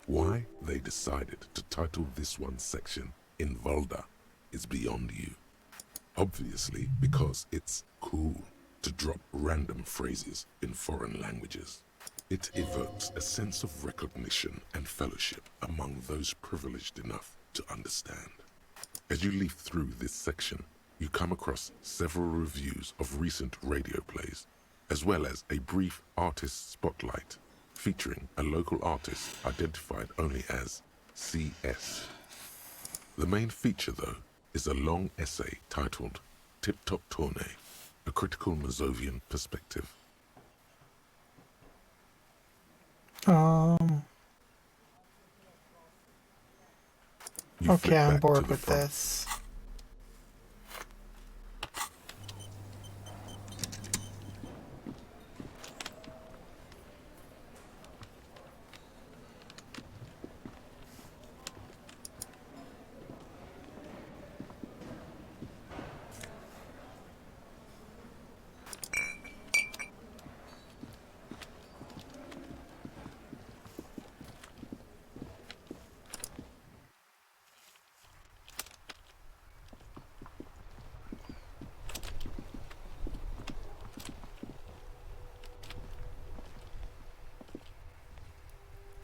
Why they decided to title this one section in Valda is beyond you. Obviously because it's cool to drop random phrases in foreign languages. It evokes a sense of recognition and fellowship among those privileged enough to understand. As you leaf through this section, you come across several reviews of recent radio plays, as well as a brief artist spotlight featuring a local artist identified only as CS. The main feature, though, is a long essay titled Tip Top Tournée, a critical Mazovian perspective. Okay, I'm bored with this.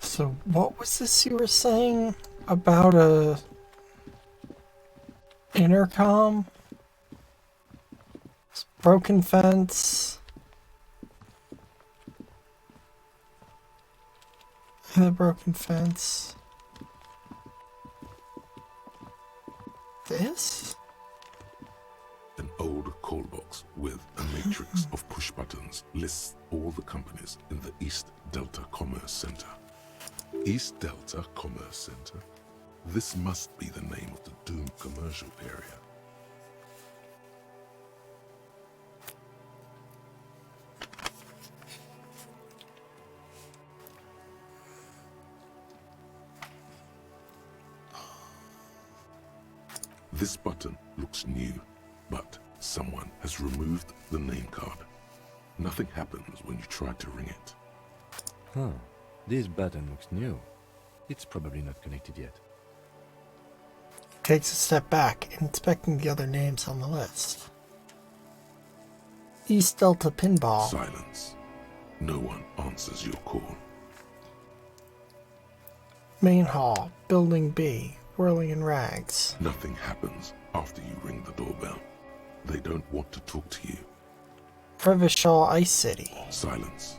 So what was this you were saying about a intercom? Broken fence. And a broken fence. This? An old call box with a matrix of push buttons lists all the companies in the East Delta Commerce Center. East Delta Commerce Center? This must be the name of the doomed commercial area. This button looks new, but someone has removed the name card. Nothing happens when you try to ring it. Huh. This button looks new. It's probably not connected yet. Takes a step back, inspecting the other names on the list. East Delta Pinball. Silence. No one answers your call. Main Hall, Building B, Whirling in Rags. Nothing happens after you ring the doorbell. They don't want to talk to you. Revachol Ice City. Silence.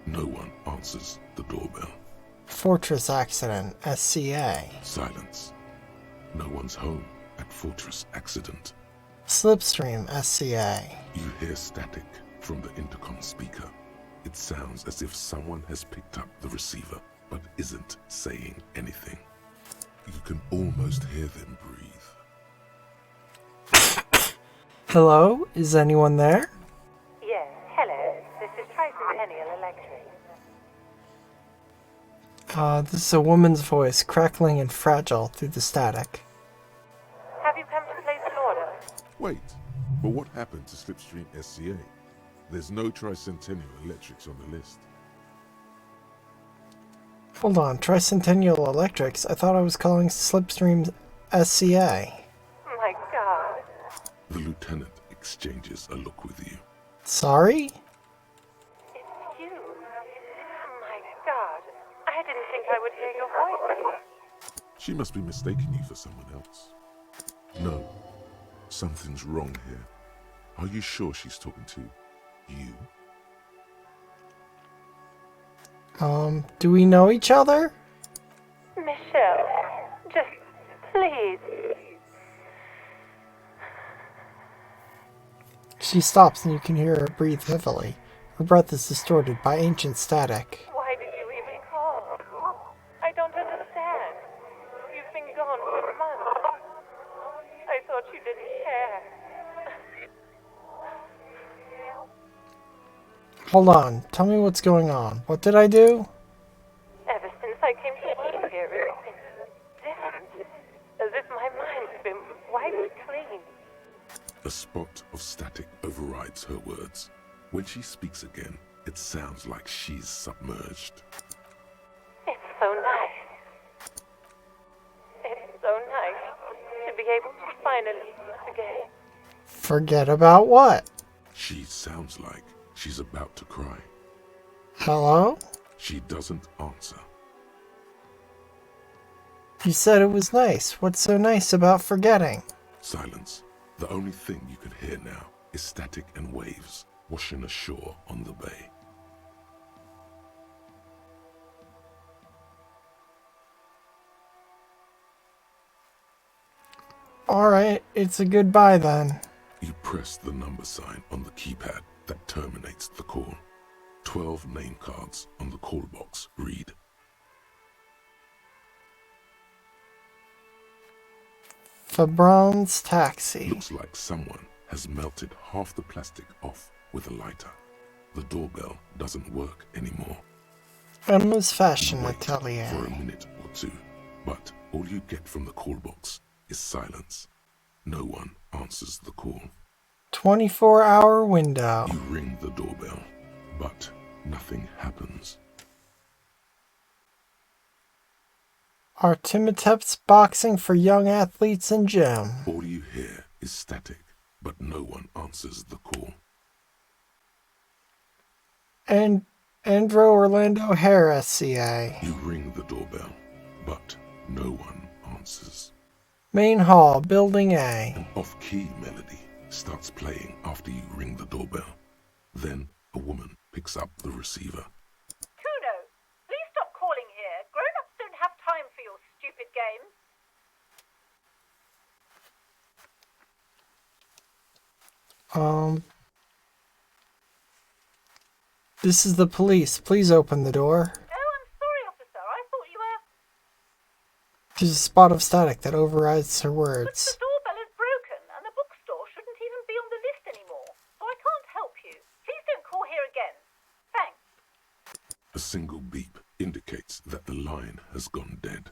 No one answers the doorbell. Fortress Accident, SCA. Silence. No one's home at Fortress Accident. Slipstream, SCA. You hear static from the intercom speaker. It sounds as if someone has picked up the receiver, but isn't saying anything. You can almost hear them breathe. Hello? Is anyone there? Yes, hello. This is Tricentennial Electric. This is a woman's voice, crackling and fragile through the static. Have you come to place an order? Wait, but what happened to Slipstream SCA? There's no Tricentennial Electrics on the list. Hold on, Tricentennial Electrics? I thought I was calling Slipstream SCA. My God. The lieutenant exchanges a look with you. Sorry? It's you. My God. I didn't think I would hear your voice. She must be mistaking you for someone else. No, something's wrong here. Are you sure she's talking to you? Do we know each other? Michelle, just please. She stops and you can hear her breathe heavily. Her breath is distorted by ancient static. Why did you even call? I don't understand. You've been gone for months. I thought you didn't care. Hold on, tell me what's going on. What did I do? Ever since I came to work here, it's been different. As if my mind's been wiped clean. A spot of static overrides her words. When she speaks again, it sounds like she's submerged. It's so nice. It's so nice to be able to finally forget. Forget about what? She sounds like she's about to cry. Hello? She doesn't answer. You said it was nice. What's so nice about forgetting? Silence. The only thing you can hear now is static and waves washing ashore on the bay. Alright, it's a goodbye then. You press the number sign on the keypad that terminates the call. 12 name cards on the call box read. Fabron's Taxi. Looks like someone has melted half the plastic off with a lighter. The doorbell doesn't work anymore. Emma's Fashion Wait Atelier. for a minute or two, but all you get from the call box is silence. No one answers the call. 24-hour window. You ring the doorbell, but nothing happens. Artemitep's Boxing for Young Athletes in Gym. All you hear is static, but no one answers the call. And Andro Orlando Hare SCA. You ring the doorbell, but no one answers. Main Hall, Building A. An off-key melody starts playing after you ring the doorbell. Then a woman picks up the receiver. Kuno, please stop calling here. Grown-ups don't have time for your stupid games. This is the police. Please open the door. Oh, I'm sorry, officer. I thought you were... There's a spot of static that overrides her But words. the doorbell is broken, and the bookstore shouldn't even be on the list anymore. So I can't help you. Please don't call here again. Thanks. A single beep indicates that the line has gone dead.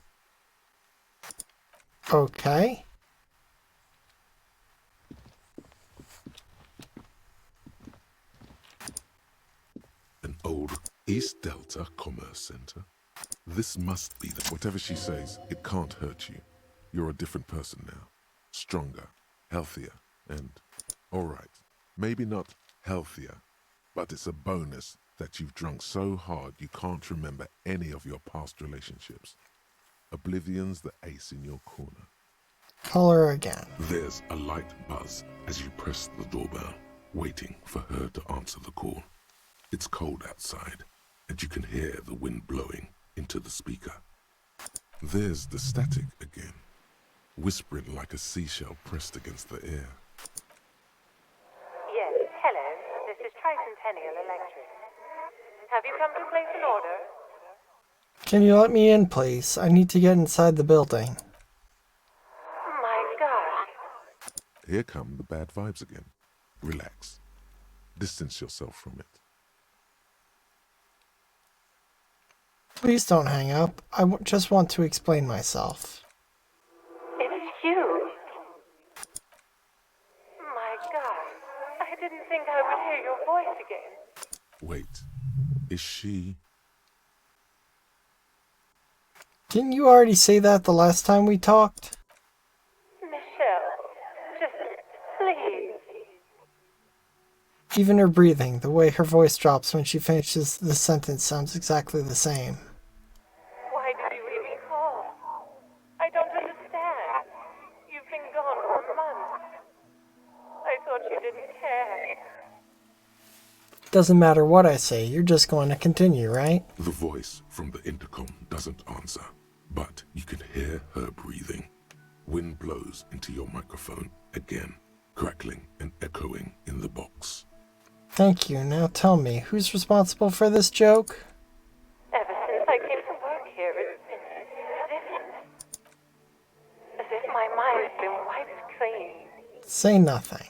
Okay. An old East Delta Commerce Center. This must be the... Whatever she says, it can't hurt you. You're a different person now. Stronger, healthier, and... Alright, maybe not healthier, but it's a bonus that you've drunk so hard you can't remember any of your past relationships. Oblivion's the ace in your corner. Call her again. There's a light buzz as you press the doorbell, waiting for her to answer the call. It's cold outside, and you can hear the wind blowing into the speaker. There's the static again, whispering like a seashell pressed against the air. Yes, hello. This is Tricentennial Electric. Have you come to place an order? Can you let me in, please? I need to get inside the building. My God. Here come the bad vibes again. Relax. Distance yourself from it. Please don't hang up. I just want to explain myself. It's you. My God. I didn't think I would hear your voice again. Wait, is she... Didn't you already say that the last time we talked? Michelle, just please. Even her breathing, the way her voice drops when she finishes the sentence sounds exactly the same. Why did you even call? I don't understand. You've been gone for months. I thought you didn't care. Doesn't matter what I say, you're just going to continue, right? The voice from the intercom doesn't answer, but you can hear her breathing. Wind blows into your microphone again, crackling and echoing in the box. Thank you. Now tell me, who's responsible for this joke? Ever since I came to work here, it's been as if my mind's been wiped clean. Say nothing.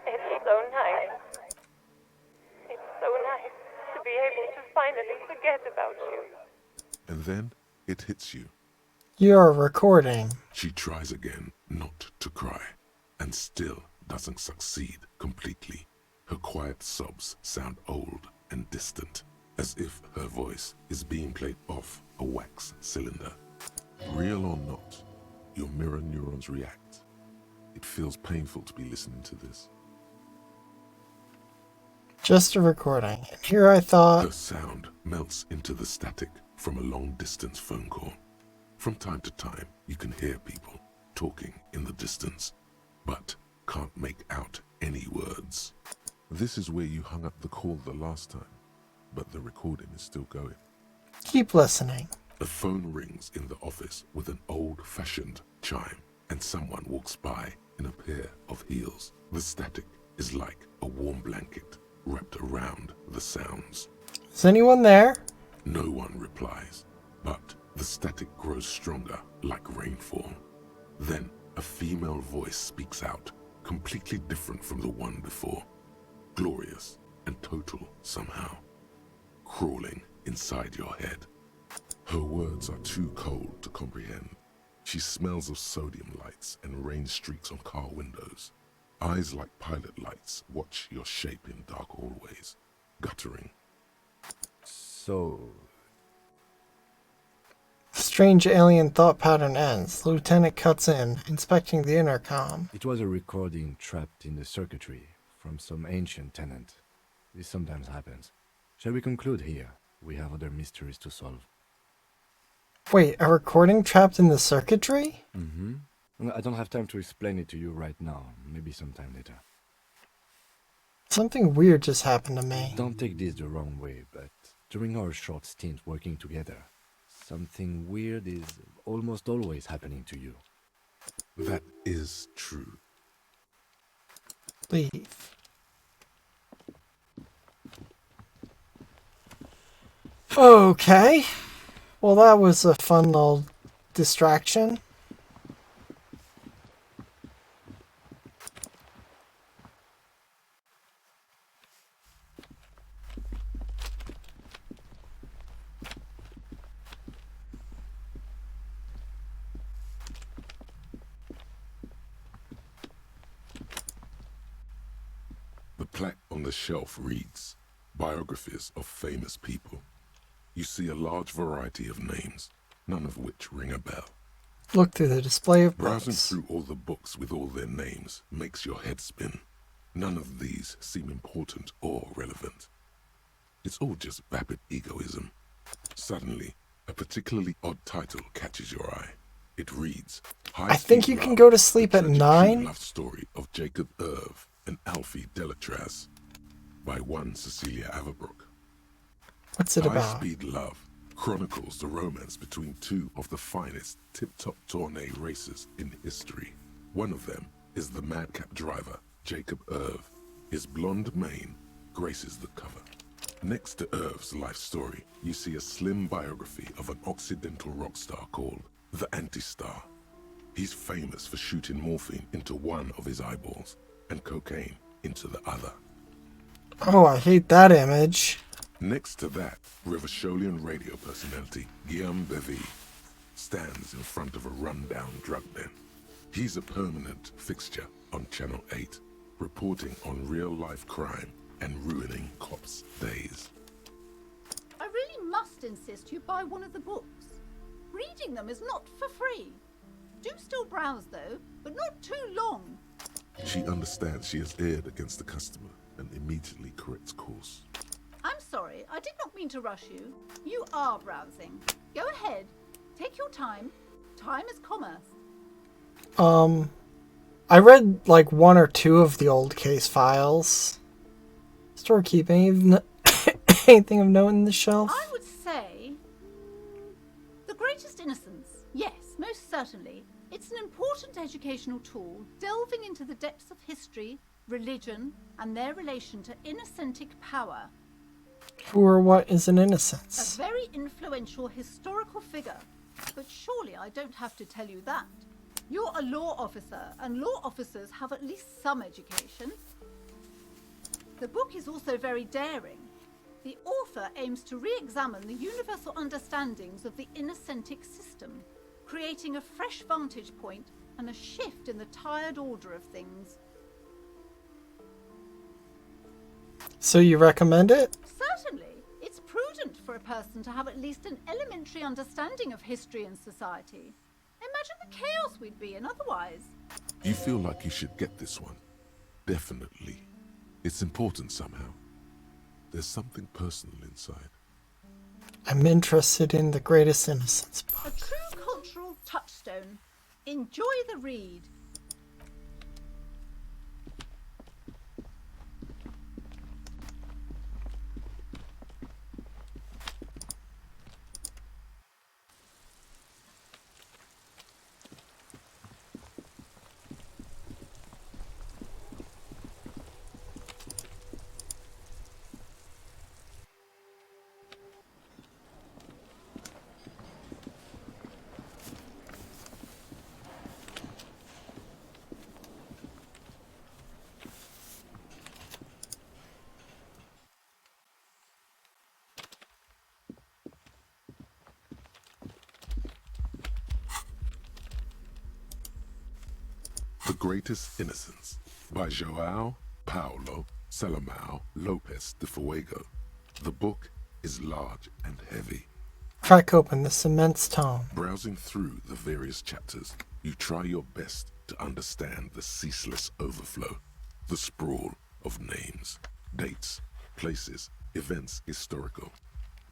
It's so nice. It's so nice to be able to finally forget about you. And then it hits you. You're recording. She tries again not to cry, and still doesn't succeed completely. Her quiet sobs sound old and distant, as if her voice is being played off a wax cylinder. Real or not, your mirror neurons react. It feels painful to be listening to this. Just a recording. And here I thought... Her sound melts into the static from a long-distance phone call. From time to time, you can hear people talking in the distance, but can't make out any words. This is where you hung up the call the last time, but the recording is still going. Keep listening. A phone rings in the office with an old-fashioned chime, and someone walks by in a pair of heels. The static is like a warm blanket wrapped around the sounds. Is anyone there? No one replies, but the static grows stronger like rainfall. Then a female voice speaks out, completely different from the one before. Glorious and total somehow, crawling inside your head. Her words are too cold to comprehend. She smells of sodium lights and rain streaks on car windows. Eyes like pilot lights watch your shape in dark hallways, guttering. So... Strange alien thought pattern ends. Lieutenant cuts in, inspecting the intercom. It was a recording trapped in the circuitry from some ancient tenant. This sometimes happens. Shall we conclude here? We have other mysteries to solve. Wait, a recording trapped in the circuitry? Mm-hmm. I don't have time to explain it to you right now. Maybe sometime later. Something weird just happened to me. Don't take this the wrong way, but during our short stint working together, something weird is almost always happening to you. That is true. Leave. Okay. Well, that was a fun little distraction. The plaque on the shelf reads, Biographies of Famous People. You see a large variety of names, none of which ring a bell. Look through the display of Browsing books. through all the books with all their names makes your head spin. None of these seem important or relevant. It's all just vapid egoism. Suddenly, a particularly odd title catches your eye. It reads, I think you can go to sleep at 9. Love Story of Jacob Irv and Alfie Delatraz by one Cecilia Averbrook. What's it about? High-Speed Love chronicles the romance between two of the finest tip-top tourney racers in history. One of them is the madcap driver, Jacob Irv. His blonde mane graces the cover. Next to Irv's life story, you see a slim biography of an Occidental rock star called the Anti-Star. He's famous for shooting morphine into one of his eyeballs and cocaine into the other. Oh, I hate that image. Next to that, Rivasholian radio personality Guillaume Bevy stands in front of a rundown drug den. He's a permanent fixture on Channel 8, reporting on real-life crime and ruining cops' days. I really must insist you buy one of the books. Reading them is not for free. Do still browse though, but not too long. She understands she has erred against the customer and immediately corrects course. I'm sorry, I did not mean to rush you. You are browsing. Go ahead. Take your time. Time is commerce. I read like 1 or 2 of the old case files. Storekeeping, anything of note in the shelf? I would say The Greatest Innocence. Yes, most certainly. It's an important educational tool, delving into the depths of history, religion, and their relation to innocentic power. Who or what is an A innocence? very influential historical figure. But surely I don't have to tell you that. You're a law officer, and law officers have at least some education. The book is also very daring. The author aims to re-examine the universal understandings of the innocentic system, creating a fresh vantage point and a shift in the tired order of things. So you recommend it? Certainly. It's prudent for a person to have at least an elementary understanding of history and society. Imagine the chaos we'd be in otherwise. You feel like you should get this one. Definitely. It's important somehow. There's something personal inside. I'm interested in The Greatest Innocence book. A true cultural touchstone. Enjoy the read. The Greatest Innocence by João Paulo Salomão Lopes de Fuego. The book is large and heavy. Crack open this immense tome. Browsing through the various chapters, you try your best to understand the ceaseless overflow, the sprawl of names, dates, places, events historical.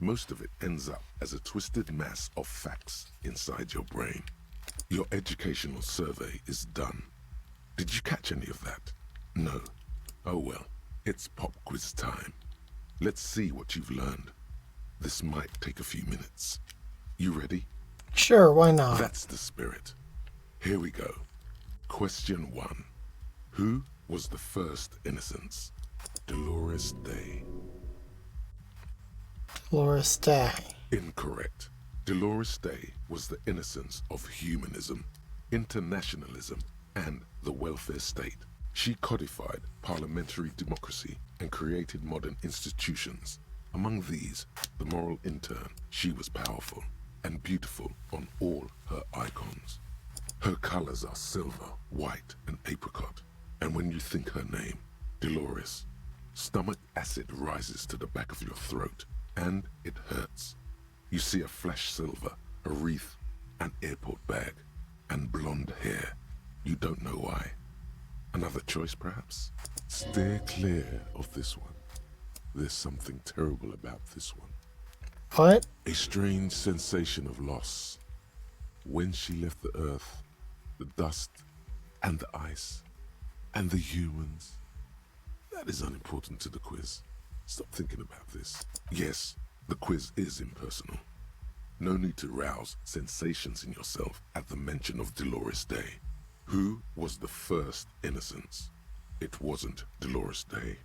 Most of it ends up as a twisted mass of facts inside your brain. Your educational survey is done. Did you catch any of that? No. Oh well, it's pop quiz time. Let's see what you've learned. This might take a few minutes. You ready? Sure, why not? That's the spirit. Here we go. Question 1. Who was the first innocence? Dolores Day. Dolores Day. Incorrect. Dolores Day was the innocence of humanism, internationalism, and the welfare state. She codified parliamentary democracy and created modern institutions. Among these, the moral intern, she was powerful and beautiful on all her icons. Her colors are silver, white, and apricot. And when you think her name, Dolores, stomach acid rises to the back of your throat, and it hurts. You see a flash silver, a wreath, an airport bag. and blonde hair. You don't know why. Another choice, perhaps? Steer clear of this one. There's something terrible about this one. What? A strange sensation of loss. When she left the earth, the dust, and the ice, and the humans. That is unimportant to the quiz. Stop thinking about this. Yes, the quiz is impersonal. No need to rouse sensations in yourself at the mention of Dolores Day. Who was the first innocence? It wasn't Dolores Day.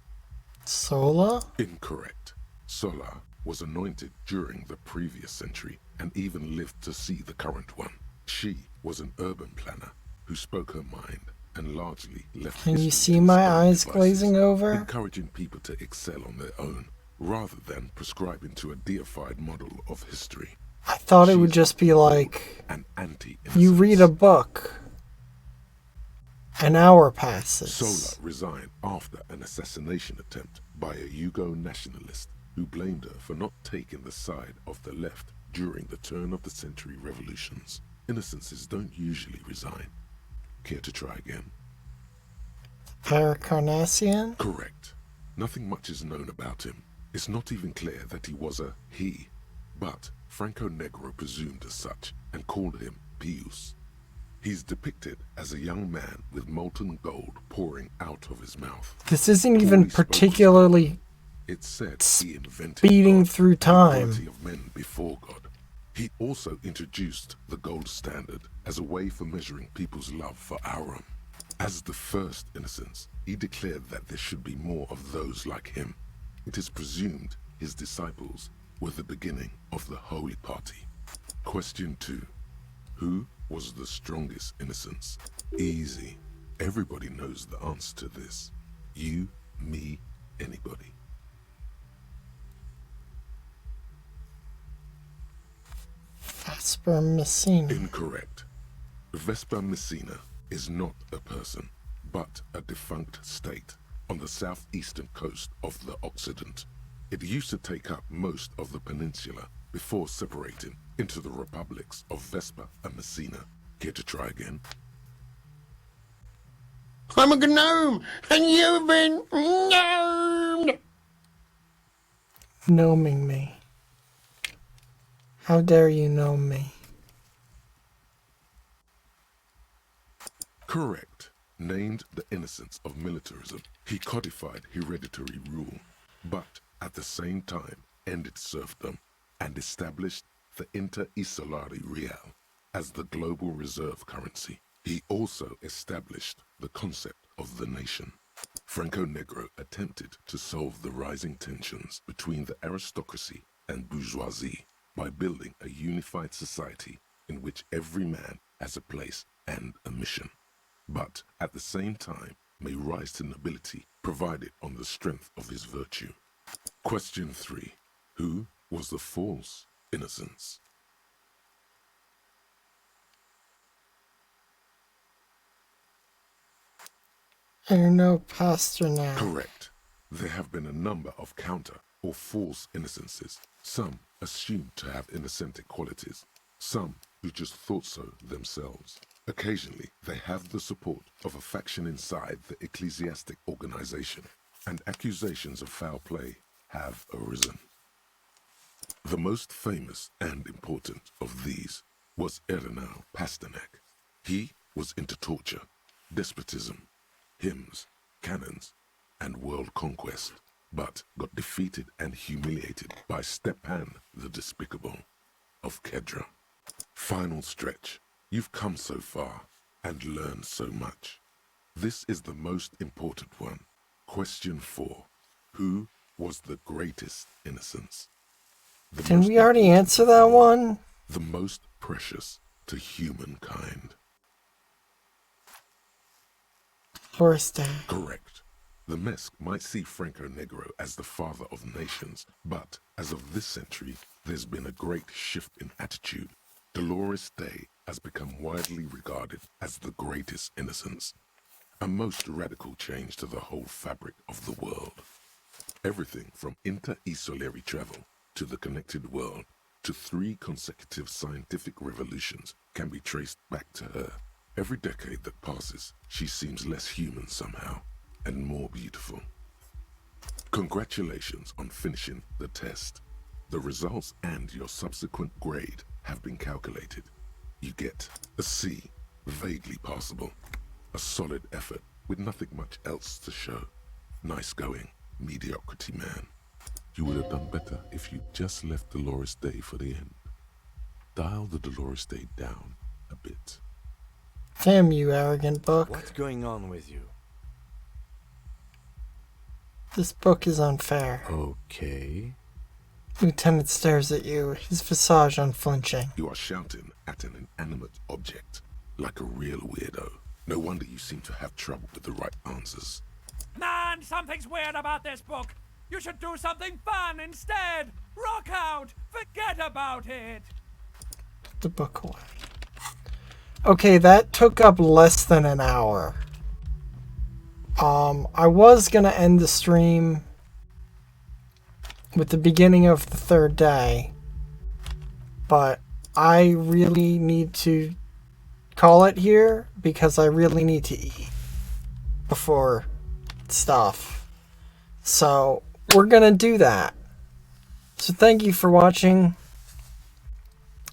Sola? Incorrect. Sola was anointed during the previous century and even lived to see the current one. She was an urban planner who spoke her mind and largely left Can you history see to my its own eyes devices, glazing over? encouraging people to excel on their own rather than prescribing to a deified model of history. I thought it would just be like, an anti you read a book, an hour passes. Sola resigned after an assassination attempt by a Yugo nationalist who blamed her for not taking the side of the left during the turn of the century revolutions. Innocences don't usually resign. Care to try again? Paracarnassian? Correct. Nothing much is known about him. It's not even clear that he was a he, but Franco Negro presumed as such and called him Pius. He's depicted as a young man with molten gold pouring out of his mouth. This isn't even particularly It's said he invented speeding God through and time. equality of men before God. He also introduced the gold standard as a way for measuring people's love for Aurum. As the first innocence, he declared that there should be more of those like him. It is presumed his disciples were the beginning of the Holy Party. Question 2. Who was the strongest innocence? Easy. Everybody knows the answer to this. You, me, anybody. Vesper Messina. Incorrect. Vesper Messina is not a person, but a defunct state on the southeastern coast of the Occident. It used to take up most of the peninsula before separating into the republics of Vesper and Messina. Care to try again? I'm a gnome, and you've been gnomed! Gnoming me. How dare you gnome me? Correct. Named the innocence of militarism, he codified hereditary rule, but at the same time ended serfdom and established the Inter-Isolari Real as the global reserve currency. He also established the concept of the nation. Franco Negro attempted to solve the rising tensions between the aristocracy and bourgeoisie by building a unified society in which every man has a place and a mission, but at the same time may rise to nobility provided on the strength of his virtue. Question 3. Who was the false innocence? Erno Pasternak. Correct. There have been a number of counter or false innocences, some assumed to have innocentic qualities, some who just thought so themselves. Occasionally, they have the support of a faction inside the ecclesiastic organization, and accusations of foul play have arisen. The most famous and important of these was Erno Pasternak. He was into torture, despotism, hymns, cannons, and world conquest, but got defeated and humiliated by Stepan the Despicable of Kedra. Final stretch. You've come so far and learned so much. This is the most important one. Question 4. Who was the greatest innocence? Didn't we already answer that one? The most precious to humankind. Horse Day. Correct. The Mesk might see Franco Negro as the father of nations, but as of this century, there's been a great shift in attitude. Dolores Day has become widely regarded as the greatest innocence, a most radical change to the whole fabric of the world. Everything from inter-isolary travel to the connected world to 3 consecutive scientific revolutions can be traced back to her. Every decade that passes, she seems less human somehow, and more beautiful. Congratulations on finishing the test. The results and your subsequent grade have been calculated. You get a C, vaguely passable. A solid effort with nothing much else to show. Nice going, mediocrity man. You would have done better if you just left Dolores Day for the end. Dial the Dolores Day down a bit. Damn you, arrogant book. What's going on with you? This book is unfair. Okay. Lieutenant stares at you, his visage unflinching. You are shouting at an inanimate object, like a real weirdo. No wonder you seem to have trouble with the right answers. Man, something's weird about this book. You should do something fun instead. Rock out. Forget about it. Put the book away. Okay, that took up less than an hour. I was gonna end the stream with the beginning of the 3rd day, but I really need to call it here because I really need to eat before stuff. So we're gonna do that. So thank you for watching.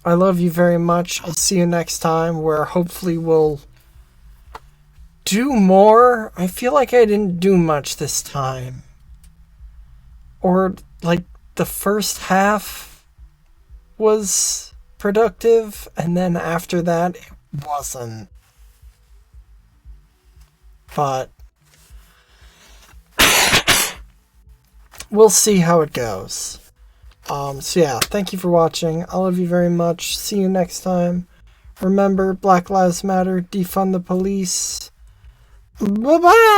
I love you very much. I'll see you next time, where hopefully we'll do more. I feel like I didn't do much this time. Or, like, the first half was productive, and then after that, it wasn't. But we'll see how it goes. So yeah, thank you for watching. I love you very much. See you next time. Remember, Black Lives Matter, defund the police. Bye-bye!